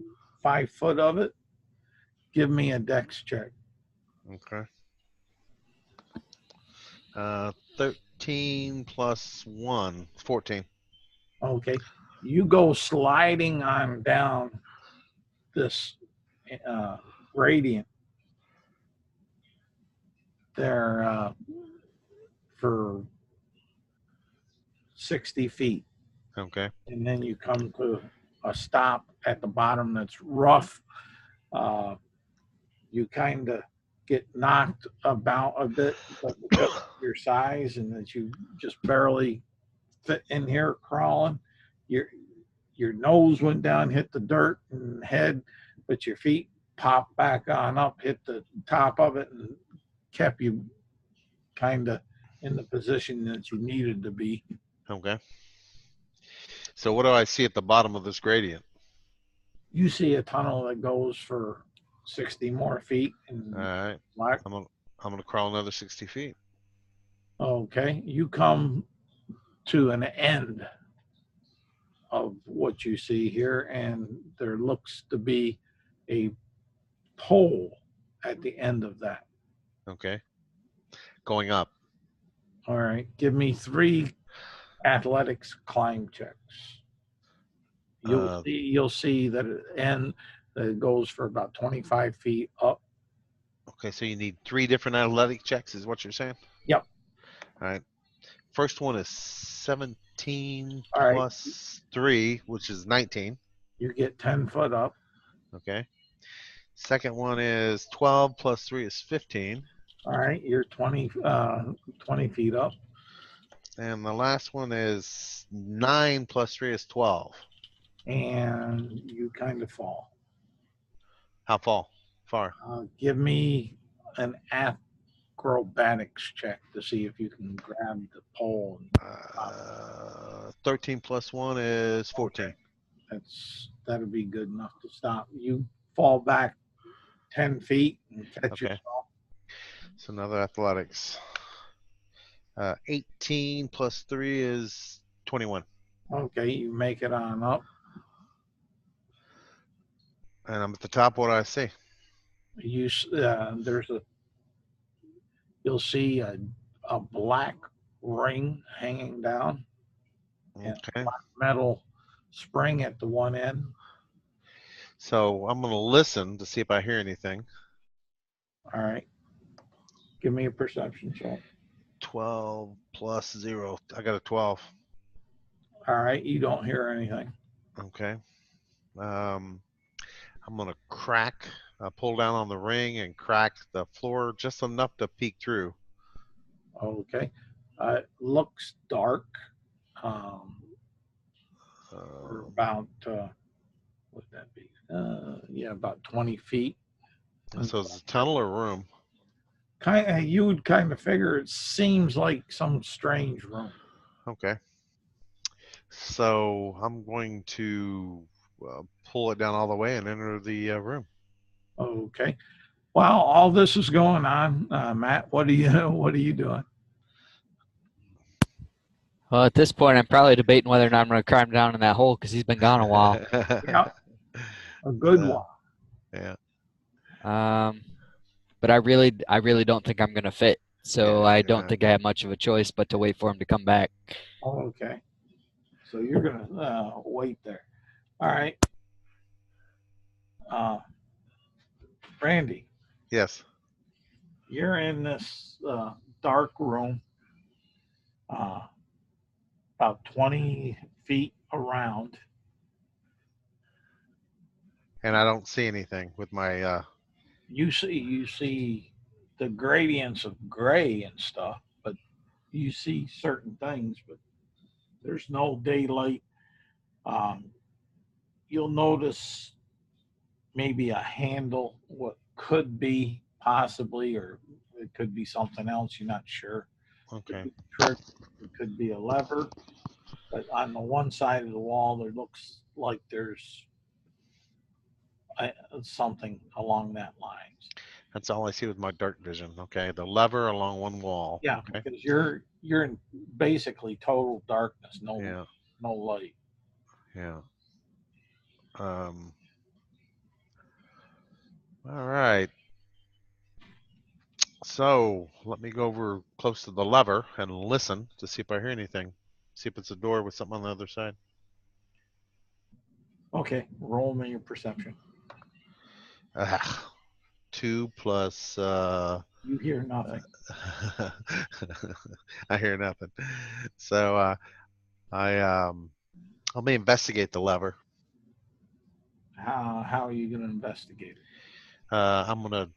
foot of it, give me a dex check. Okay. 13 plus 1, 14. Okay. You go sliding on down this gradient there for 60 feet. Okay. And then you come to a stop at the bottom that's rough. You kind of get knocked about a bit, but because of your size and that you just barely fit in here crawling, your nose went down, hit the dirt and head, but your feet popped back on up, hit the top of it, and kept you kind of in the position that you needed to be. Okay. So what do I see at the bottom of this gradient? You see a tunnel that goes for 60 more feet. And All right. black. I'm gonna crawl another 60 feet. Okay. You come to an end of what you see here, and there looks to be a pole at the end of that. Okay. Going up. All right. Give me 3 athletics climb checks. You'll see that it goes for about 25 feet up. Okay, so you need 3 different athletic checks, is what you're saying? Yep. All right. First one is 17 All plus 3, which is 19. You get 10 foot up. Okay. Second one is 12 plus 3 is 15. All right, you're 20 feet up. And the last one is 9 plus 3 is 12. And you kind of fall. How far? Give me an acrobatics check to see if you can grab the pole. 13 plus 1 is 14. Okay. That'll be good enough to stop. You fall back 10 feet and catch yourself. So another athletics. 18 plus 3 is 21. Okay, you make it on up. And I'm at the top. What do I see? You'll see a black ring hanging down. And Okay. a black metal spring at the one end. So I'm going to listen to see if I hear anything. All right. Give me a perception check. 12 plus 0. I got a 12. All right. You don't hear anything. Okay. I'm going to pull down on the ring and crack the floor just enough to peek through. Okay. It looks dark. About, what would that be? About 20 feet. So it's a tunnel or room? You would kind of figure it seems like some strange room. Okay. So I'm going to pull it down all the way and enter the room. Okay. While all this is going on, Matt, what are you doing? Well, at this point, I'm probably debating whether or not I'm going to climb down in that hole because he's been gone a while. Yeah. A good Yeah. one. Yeah. But I really don't think I'm gonna fit. So I don't Yeah. think I have much of a choice but to wait for him to come back. Oh, okay. So you're gonna wait there. All right. Randy, Yes. you're in this dark room, uh, about 20 feet around. And I don't see anything with my. You see the gradients of gray and stuff, but you see certain things, but there's no daylight. Um, you'll notice maybe a handle, what could be possibly, or it could be something else. You're not sure. It Okay. could be a trick. It could be a lever. But on the one side of the wall, there looks like there's something along that lines. That's all I see with my dark vision. Okay. The lever along one wall. Yeah, Okay. because you're in basically total darkness, Yeah. no light. Yeah. Um. All right. So let me go over close to the lever and listen to see if I hear anything. See if it's a door with something on the other side. Okay, roll me your perception. Ah, 2 plus. You hear nothing. I hear nothing. So let me investigate the lever. How are you going to investigate it? I'm gonna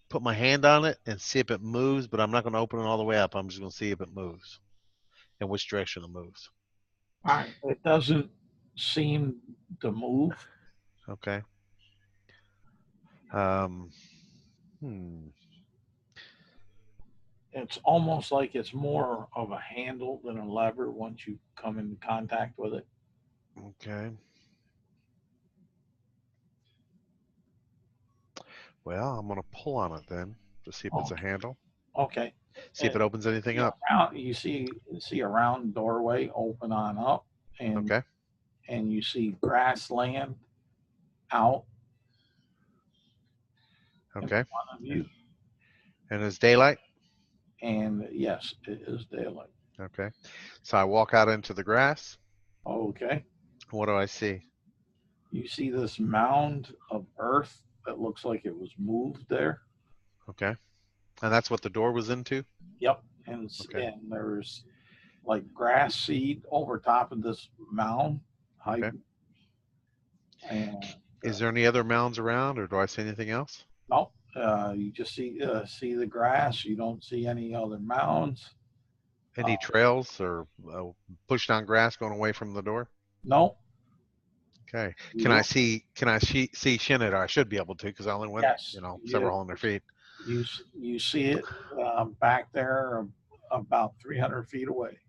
put my hand on it and see if it moves, but I'm not gonna open it all the way up. I'm just gonna see if it moves and which direction it moves. All right, it doesn't seem to move. Okay. Um. Hmm. It's almost like it's more of a handle than a lever once you come into contact with it. Okay. Well, I'm gonna pull on it then to see if it's a Okay. handle. Okay. See if it opens anything up. You see a round doorway open on up, and Okay. and you see grassland out in Okay. front of you. And it's daylight. And yes, it is daylight. Okay. So I walk out into the grass. Okay. What do I see? You see this mound of earth that looks like it was moved there. Okay. And that's what the door was into? Yep. And Okay. and there's like grass seed over top of this mound. Okay. And Is there any other mounds around, or do I see anything else? no, you just see the grass. You don't see any other mounds. Any trails or pushed down grass going away from the door? No. Okay. You Can I don't- see? Can I see shin it? Or I should be able to because I only went, Yes. several hundred feet. You see it back there about 300 feet away.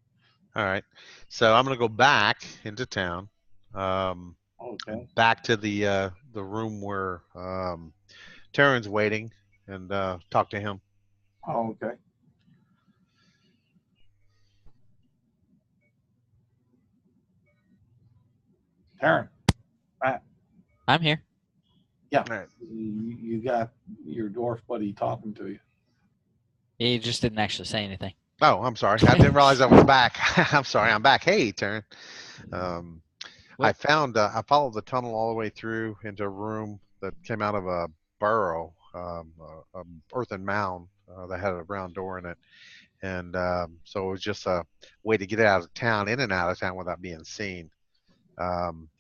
All right. So I'm gonna go back into town. Okay. Back to the room where Taryn's waiting and talk to him. Okay. Taryn, Matt, I'm here. yeah, All right. you got your dwarf buddy talking to you. He just didn't actually say anything. Oh, I'm sorry. I didn't realize I was back. I'm sorry. I'm back. Hey, Taryn. I followed the tunnel all the way through into a room that came out of a burrow, a earthen mound that had a round door in it. And so it was just a way to get out of town, in and out of town without being seen.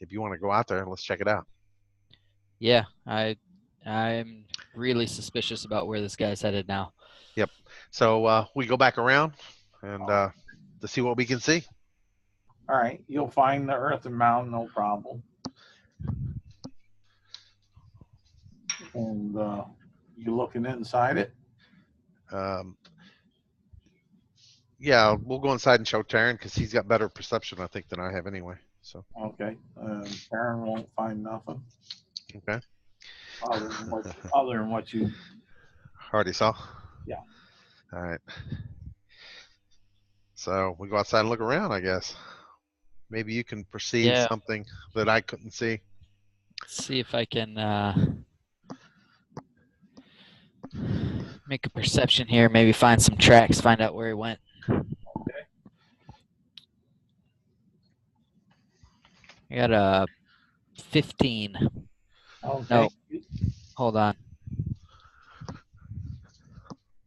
If you want to go out there, let's check it out. Yeah, I'm really suspicious about where this guy's headed now. Yep. So we go back around and to see what we can see. All right, you'll find the earthen mound, no problem. And you looking inside it? Yeah, we'll go inside and show Taryn because he's got better perception, I think, than I have anyway. So Okay. Taryn won't find nothing okay. other than what you Already saw. Yeah. All right. So we go outside and look around, I guess. Maybe you can perceive Yeah. something that I couldn't see. see if I can make a perception here. Maybe find some tracks. Find out where he went. I got a 15. Okay. No. Hold on.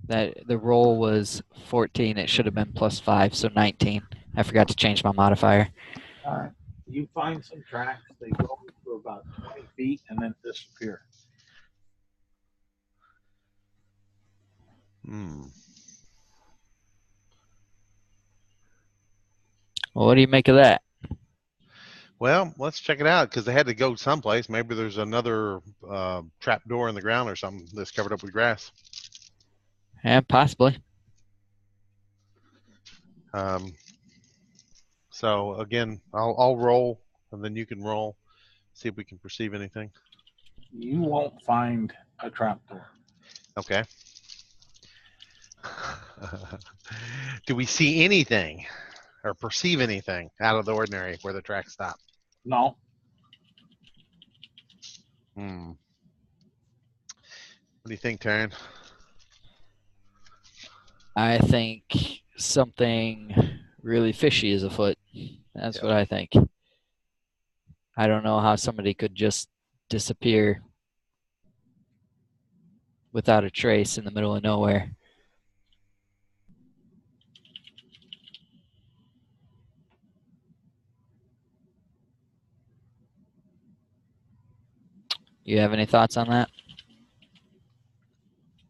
That the roll was 14. It should have been +5, so 19. I forgot to change my modifier. All right. You find some tracks. They go for about 20 feet and then disappear. Hmm. Well, what do you make of that? Well, let's check it out because they had to go someplace. Maybe there's another trap door in the ground or something that's covered up with grass. Yeah, possibly. So again, I'll roll, and then you can roll. See if we can perceive anything. You won't find a trapdoor. Okay. Do we see anything or perceive anything out of the ordinary where the tracks stop? No. Hmm. What do you think, Taryn? I think something really fishy is afoot. That's Yeah. what I think. I don't know how somebody could just disappear without a trace in the middle of nowhere. You have any thoughts on that?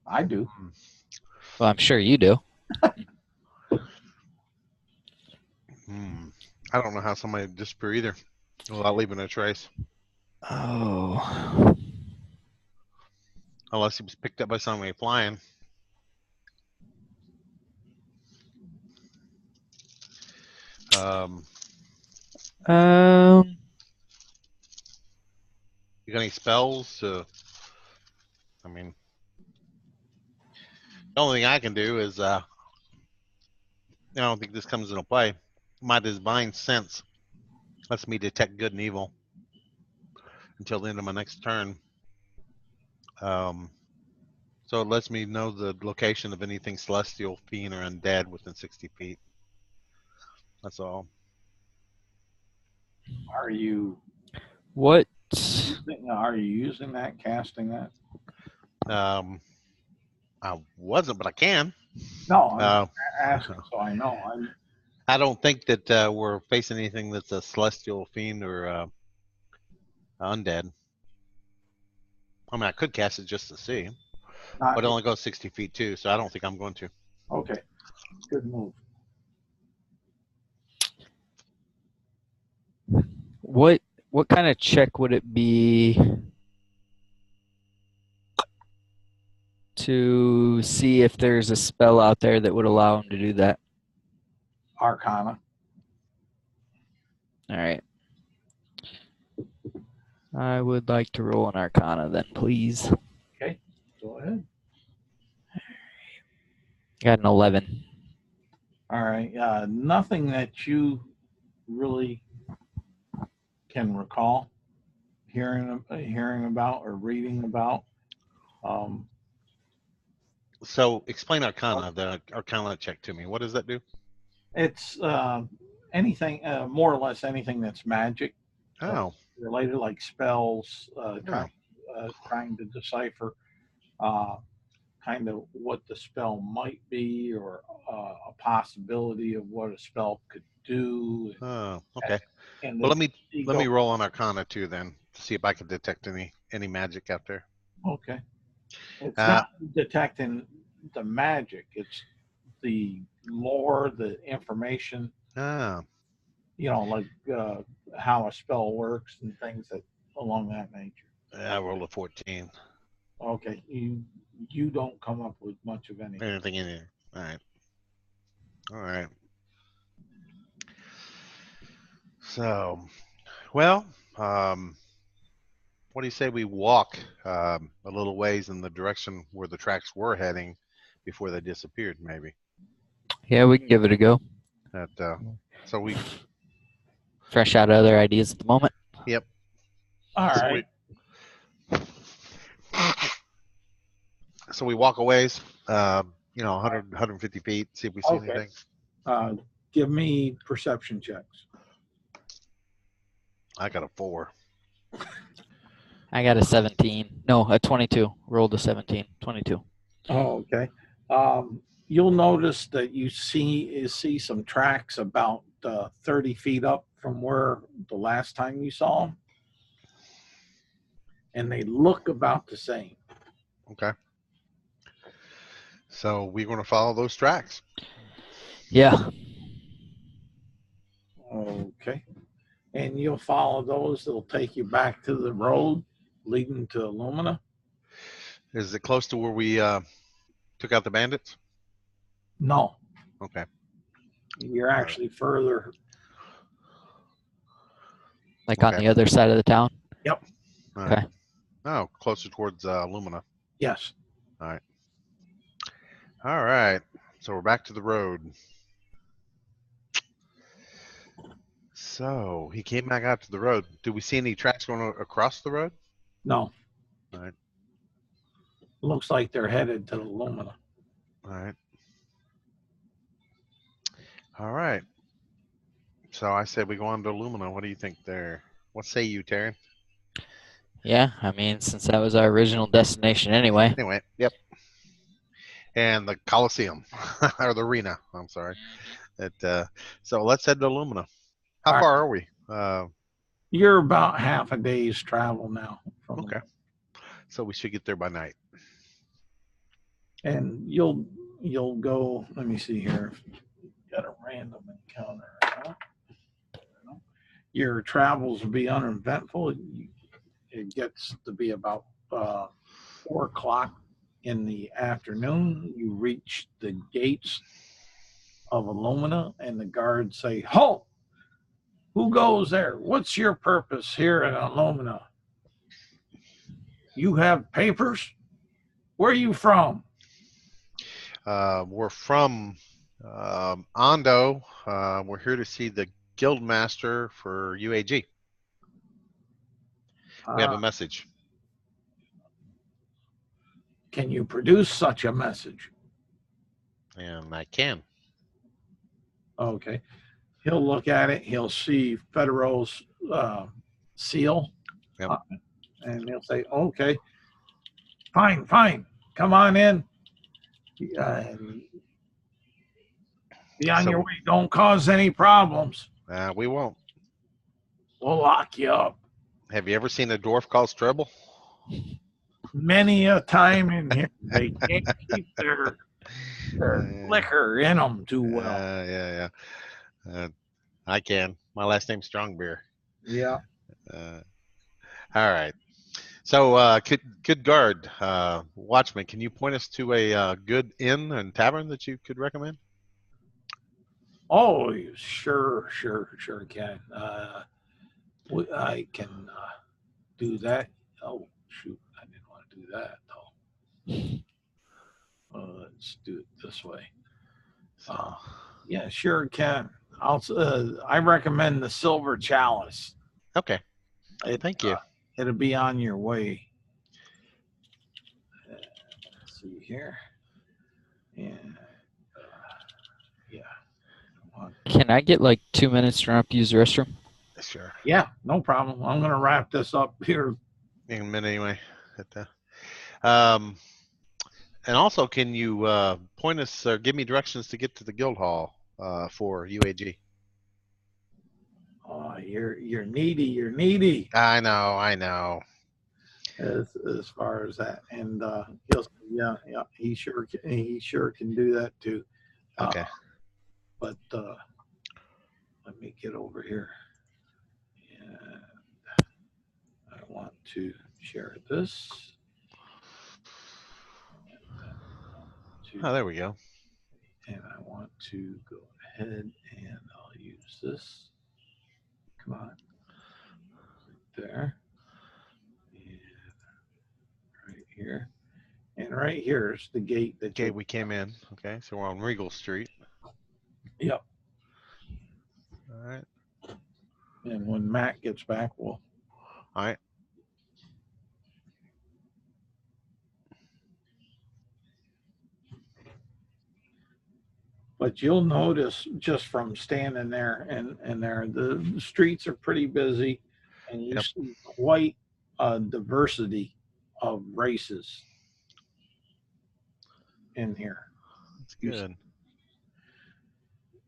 I do. Well, I'm sure you do. I don't know how somebody would disappear either without leaving a trace. Oh. Unless he was picked up by somebody flying. You got any spells to? I mean, the only thing I can do is I don't think this comes into play. My divine sense lets me detect good and evil until the end of my next turn. So it lets me know the location of anything celestial, fiend, or undead within 60 feet. That's all. Are you What? are you using that, casting that? I wasn't, but I can. No, I'm asking so I know. I don't think that we're facing anything that's a celestial, fiend, or undead. I mean, I could cast it just to see, but it only goes 60 feet too, so I don't think I'm going to. Okay, good move. What kind of check would it be to see if there's a spell out there that would allow him to do that? Arcana. All right. I would like to roll an Arcana then, please. Okay, go ahead. Got an 11. All right. Nothing that you really can recall hearing about or reading about. So explain Arcana, the Arcana check to me. What does that do? It's anything, more or less anything that's magic. Oh. Related, like spells, trying to decipher kind of what the spell might be or a possibility of what a spell could do. Oh, okay. And Well, let me roll on Arcana too then to see if I can detect any magic out there. Okay. It's not detecting the magic. It's the lore, the information. Oh. Like how a spell works and things that along that nature. I rolled a 14. Okay, you don't come up with much of anything. Anything in here? All right. So, well, what do you say we walk a little ways in the direction where the tracks were heading before they disappeared? Maybe. Yeah, we can give it a go. So we fresh out other ideas at the moment. Yep. All right. So we walk a ways, 100, 150 feet, see if we see Okay. anything. Give me perception checks. I got a 4. I got a 17. No, a 22. Rolled a 17. 22. Oh, okay. You'll notice that you see some tracks about 30 feet up from where the last time you saw them, and they look about the same. Okay. So we're going to follow those tracks. Yeah. Okay. And you'll follow those. They'll take you back to the road leading to Illumina. Is it close to where we took out the bandits? No, Okay. you're actually further. Like on Okay. the other side of the town? Yep. All Okay. right. Oh, closer towards Illumina. Yes. All right. All right. So we're back to the road. So he came back out to the road. Do we see any tracks going across the road? No. All right. Looks like they're headed to Illumina. All right. All right. So I said we go on to Illumina. What do you think there? What say you, Taryn? Yeah, I mean, since that was our original destination anyway. Anyway, yep. And the Coliseum or the arena. I'm sorry. So let's head to Illumina. How All far are we? You're about half a day's travel now. Okay. So we should get there by night. And you'll go. Let me see here. Got a random encounter. Your travels will be uneventful. It gets to be about 4 o'clock in the afternoon. You reach the gates of Illumina, and the guards say, "Halt! Who goes there? What's your purpose here in Illumina? You have papers? Where are you from?" We're from Ando. We're here to see the guild master for UAG. We have a message. Can you produce such a message? And I can. Okay. He'll look at it. He'll see Federo's seal. Yep. And he'll say, "Okay, fine. Come on in. Be on your way. Don't cause any problems. We won't. We'll lock you up." Have you ever seen a dwarf called Strebble? Many a time in here, they can't keep their liquor in them too well. Yeah. I can. My last name's Strongbeer. Yeah. All right. So, good guard, watchman, can you point us to a good inn and tavern that you could recommend? Oh, sure can. I can do that. Oh, shoot. I didn't want to do that, though. Let's do it this way. Yeah, sure can. I recommend the Silver Chalice. Okay. Thank you. It'll be on your way. Let's see here. And yeah. Can I get like 2 minutes to run up to use the restroom? Sure. Yeah, no problem. I'm going to wrap this up here. In a minute anyway. And also, can you point us or give me directions to get to the guild hall for UAG? Oh, you're needy. You're needy. I know. As far as that, and he'll say, yeah, he sure can do that too. Okay. But let me get over here, and I want to share this. Oh, there we go. And I want to go ahead and I'll use this. Come on. There. And right here. And right here is the gate that We came in. Okay, so we're on Regal Street. Yep. All right. And when Matt gets back, we'll. All right. But you'll notice just from standing there and there, the streets are pretty busy, and you Yep. see quite a diversity of races in here. That's good.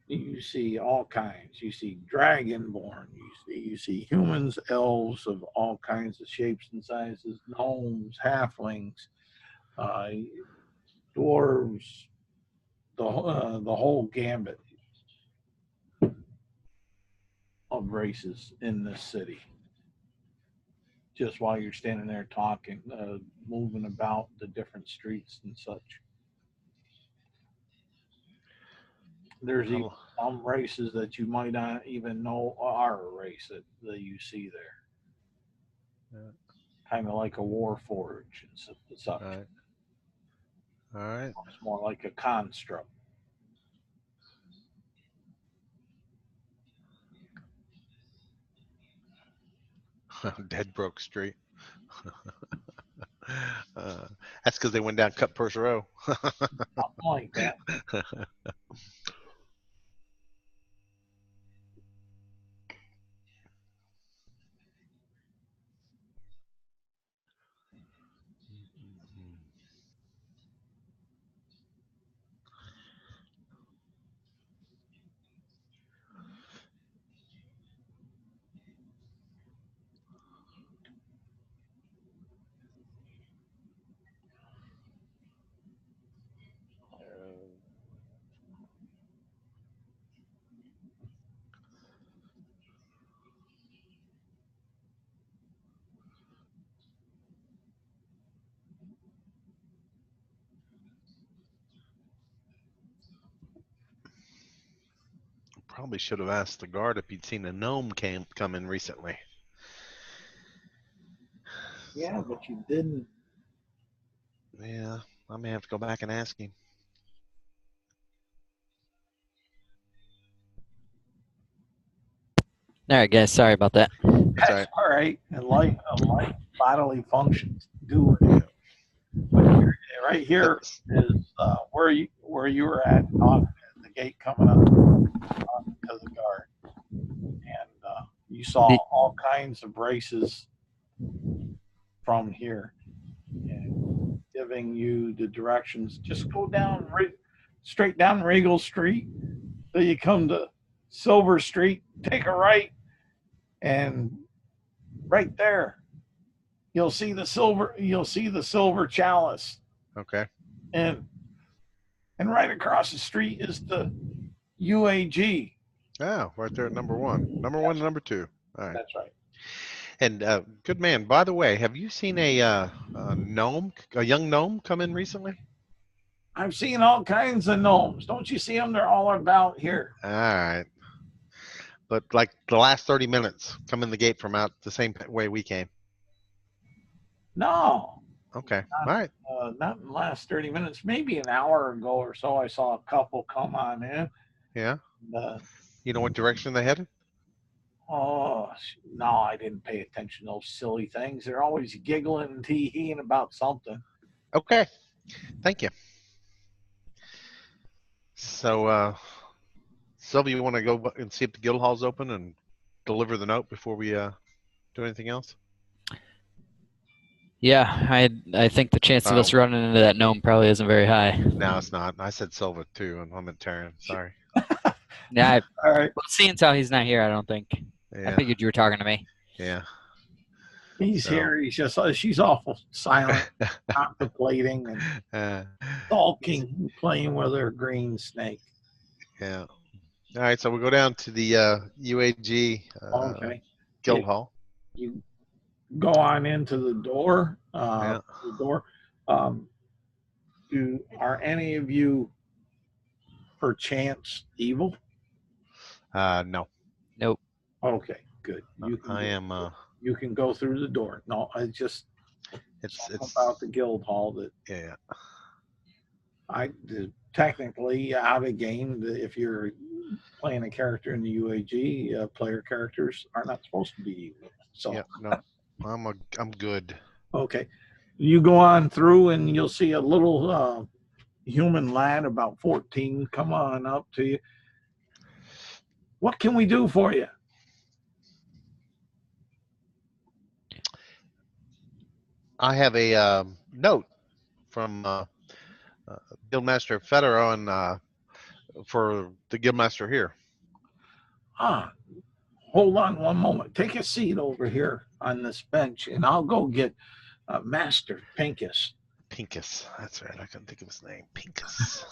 You see all kinds. You see dragonborn. You see humans, elves of all kinds of shapes and sizes, gnomes, halflings, dwarves, the whole gambit of races in this city. Just while you're standing there talking, moving about the different streets and such. There's even some races that you might not even know are a race that you see there. Yeah. Kind of like a war forge and such. All right. All right. It's more like a construct. Dead broke street. That's because they went down Cut Purse Row. Something like that. Probably should have asked the guard if he'd seen a gnome come in recently. Yeah, but you didn't. Yeah, I may have to go back and ask him. All right, guys. Sorry about that. That's all right. And light bodily functions do it. But right here is where you were at the gate coming up to the guard, and you saw all kinds of races from here, and giving you the directions. Just go down straight down Regal Street till you come to Silver Street. Take a right, and right there you'll see the silver chalice. Okay. And right across the street is the UAG. Oh, right there at number one. Number one and number two. All right. That's right. And good man, by the way, have you seen a young gnome come in recently? I've seen all kinds of gnomes. Don't you see them? They're all about here. All right. But like the last 30 minutes, come in the gate from out the same way we came. No. Okay. All right. Not in the last 30 minutes. Maybe an hour ago or so, I saw a couple come on in. Yeah. You know what direction they headed? Oh, no, I didn't pay attention to those silly things. They're always giggling and tee-heeing about something. Okay. Thank you. So, Sylvia, you want to go and see if the guild hall's open and deliver the note before we do anything else? Yeah, I think the chance of us running into that gnome probably isn't very high. No, it's not. I said Silva too, and I'm in Terran. Sorry. Yeah, All right. well, seeing how he's not here, I don't think. Yeah. I figured you were talking to me. Yeah. He's here. He's just, she's awful silent, contemplating and sulking, playing with her green snake. Yeah. All right, so we'll go down to the UAG guild hall. You go on into the door. Yeah. The door. Are any of you perchance evil? No. Nope. Okay, good. I am. You can go through the door. No, it's about the guild hall that. Yeah. Technically out of game. If you're playing a character in the UAG, player characters are not supposed to be evil. So. Yeah. No. I'm good. Okay. You go on through and you'll see a little human lad, about 14, come on up to you. What can we do for you? I have a note from Guildmaster Federo and for the Guildmaster here. Ah, hold on one moment. Take a seat over here on this bench, and I'll go get Master Pincus. Pincus. That's right. I couldn't think of his name. Pincus.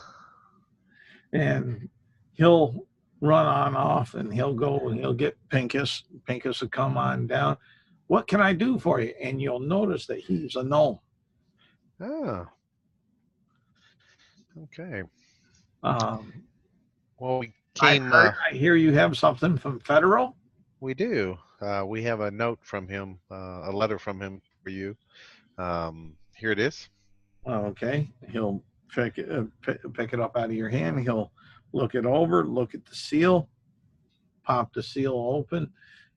And he'll run on off, and he'll go and he'll get Pincus. Pincus will come on down. What can I do for you? And you'll notice that he's a gnome. Oh. Okay. Well, we came. I hear you have something from Federal. We do. We have a note from him, a letter from him for you. Here it is. Okay. He'll pick it up out of your hand. He'll look it over, look at the seal, pop the seal open,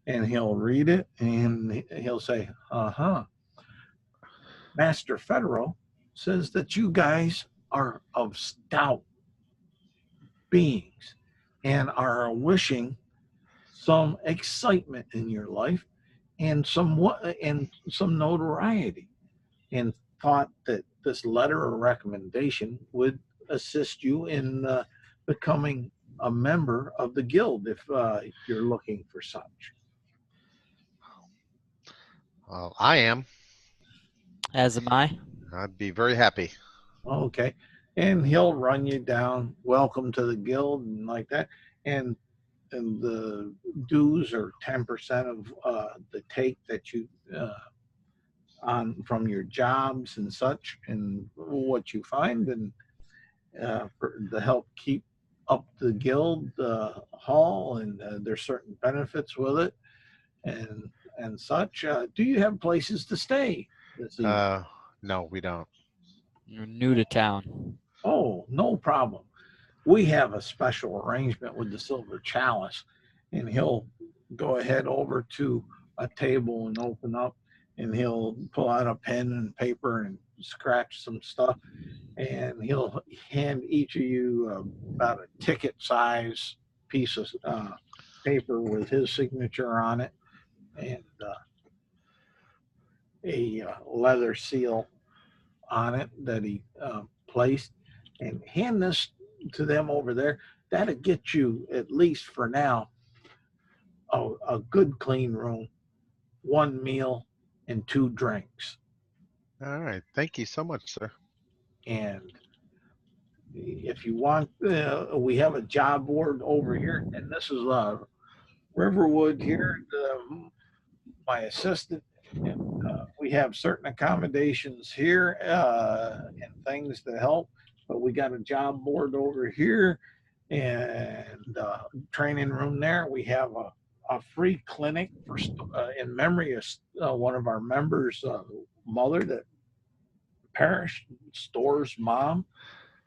and he'll read it, and he'll say, Master Federal says that you guys are of stout beings and are wishing some excitement in your life and some notoriety, and thought that this letter of recommendation would assist you in becoming a member of the guild if you're looking for such. Well, I am. As am I. I'd be very happy. Okay. And he'll run you down, welcome to the guild, and like that. And the dues are 10% of the take that you on from your jobs and such, and what you find, and to help keep up the guild hall, and there's certain benefits with it, and such. Do you have places to stay this evening? No, we don't. You're new to town. Oh, no problem. We have a special arrangement with the Silver Chalice, and he'll go ahead over to a table and open up, and he'll pull out a pen and paper and scratch some stuff, and he'll hand each of you about a ticket size piece of paper with his signature on it, and a leather seal on it that he placed, and hand this to them over there. That'll get you, at least for now, a good clean room, 1 meal, and 2 drinks. All right. Thank you so much, sir. And if you want, we have a job board over here, and this is Riverwood here, my assistant. And we have certain accommodations here and things to help, but we got a job board over here and training room there. We have a free clinic for in memory of one of our members' mother that perished, Store's mom.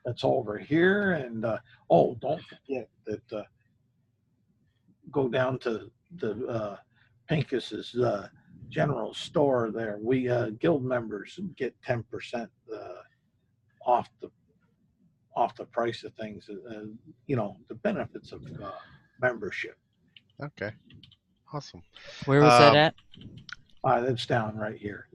That's over here. And don't forget that go down to the Pincus's general store there. We guild members get 10% off the price of things. The benefits of membership. Okay. Awesome. Where was that at? That's down right here.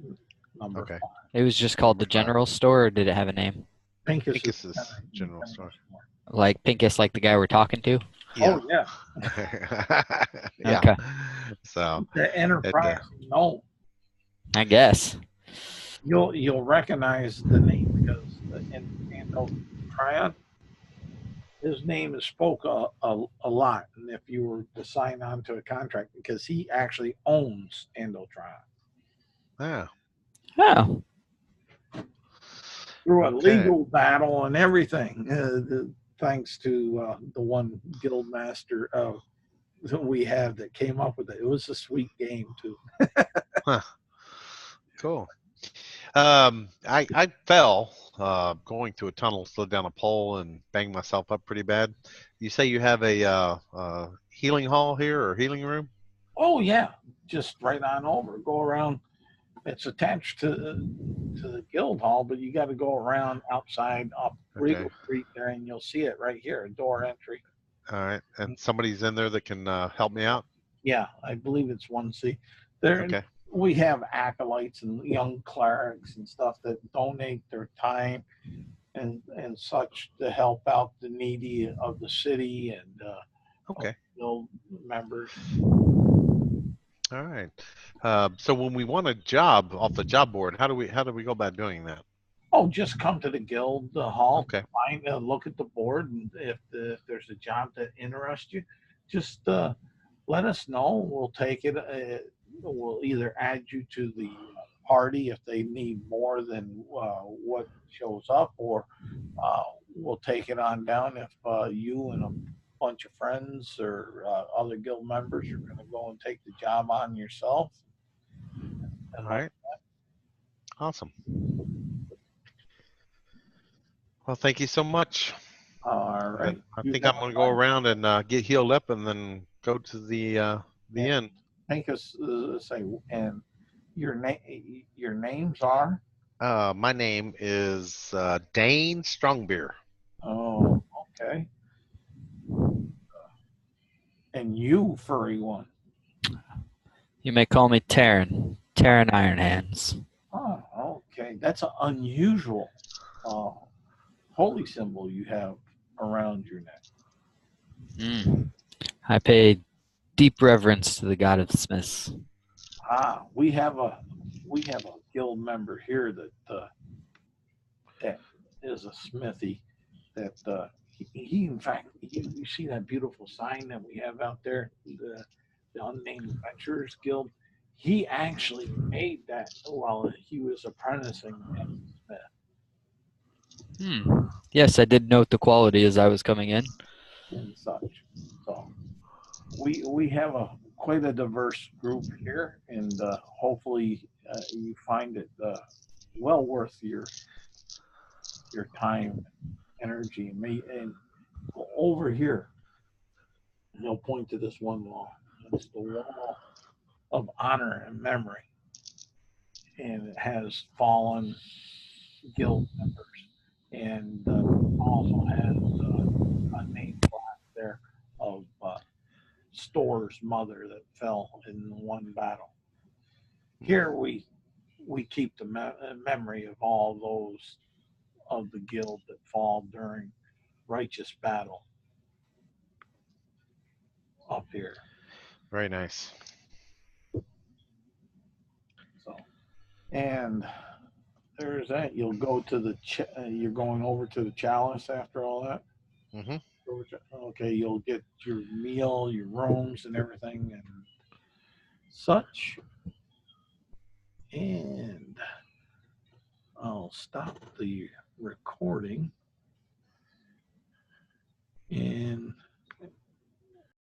Number Okay. 5. It was just called the general store, or did it have a name? Pincus's general store. Like Pincus, like the guy we're talking to? Yeah. Oh yeah. Yeah. Okay. So The Enterprise. No, I guess. you'll recognize the name because in Ando Trion, his name is spoke a lot. And if you were to sign on to a contract, because he actually owns Ando Trion yeah. Oh. through a Okay. legal battle and everything. Thanks to the one guild master that we have that came up with it. It was a sweet game too. Cool. I fell going through a tunnel, slid down a pole, and banged myself up pretty bad. You say you have a healing hall here or healing room? Oh yeah, just right on over. Go around. It's attached to the guild hall, but you got to go around outside up Regal Okay. Street there, and you'll see it right here, door entry. All right. And somebody's in there that can help me out. Yeah, I believe it's 1C. There, Okay. we have acolytes and young clerics and stuff that donate their time and such to help out the needy of the city and Okay. guild members. All right. So when we want a job off the job board, how do we go about doing that? Oh, just come to the guild hall. Okay. Find, look at the board, and if there's a job that interests you, just let us know. We'll take it. We'll either add you to the party if they need more than what shows up, or we'll take it on down if you and a bunch of friends or other guild members are going to go and take the job on yourself. All right. Awesome. Well, thank you so much. All right. I think I'm going to go around and get healed up and then go to the end. Make us say, and your names are? My name is Dane Strongbeer. Oh, okay. And you, furry one? You may call me Terran. Terran Ironhands. Oh, okay. That's an unusual holy symbol you have around your neck. I pay deep reverence to the god of smiths. We have a guild member here that is a smithy. That he in fact, you see that beautiful sign that we have out there, the Unnamed Adventurers Guild. He actually made that while he was apprenticing as a smith. Yes, I did note the quality as I was coming in. And such. So we have quite a diverse group here, and hopefully you find it well worth your time, energy, and over here. He'll point to this one wall. It's the wall of honor and memory, and it has fallen guild members, and also has a name plaque there of Storr's mother that fell in one battle. Here we keep the memory of all those of the guild that fall during righteous battle up here. Very nice. So, and there's that. You'll go to the you're going over to the chalice after all that. Mm-hmm. Okay, you'll get your meal, your rooms, and everything, and such. And I'll stop the recording. And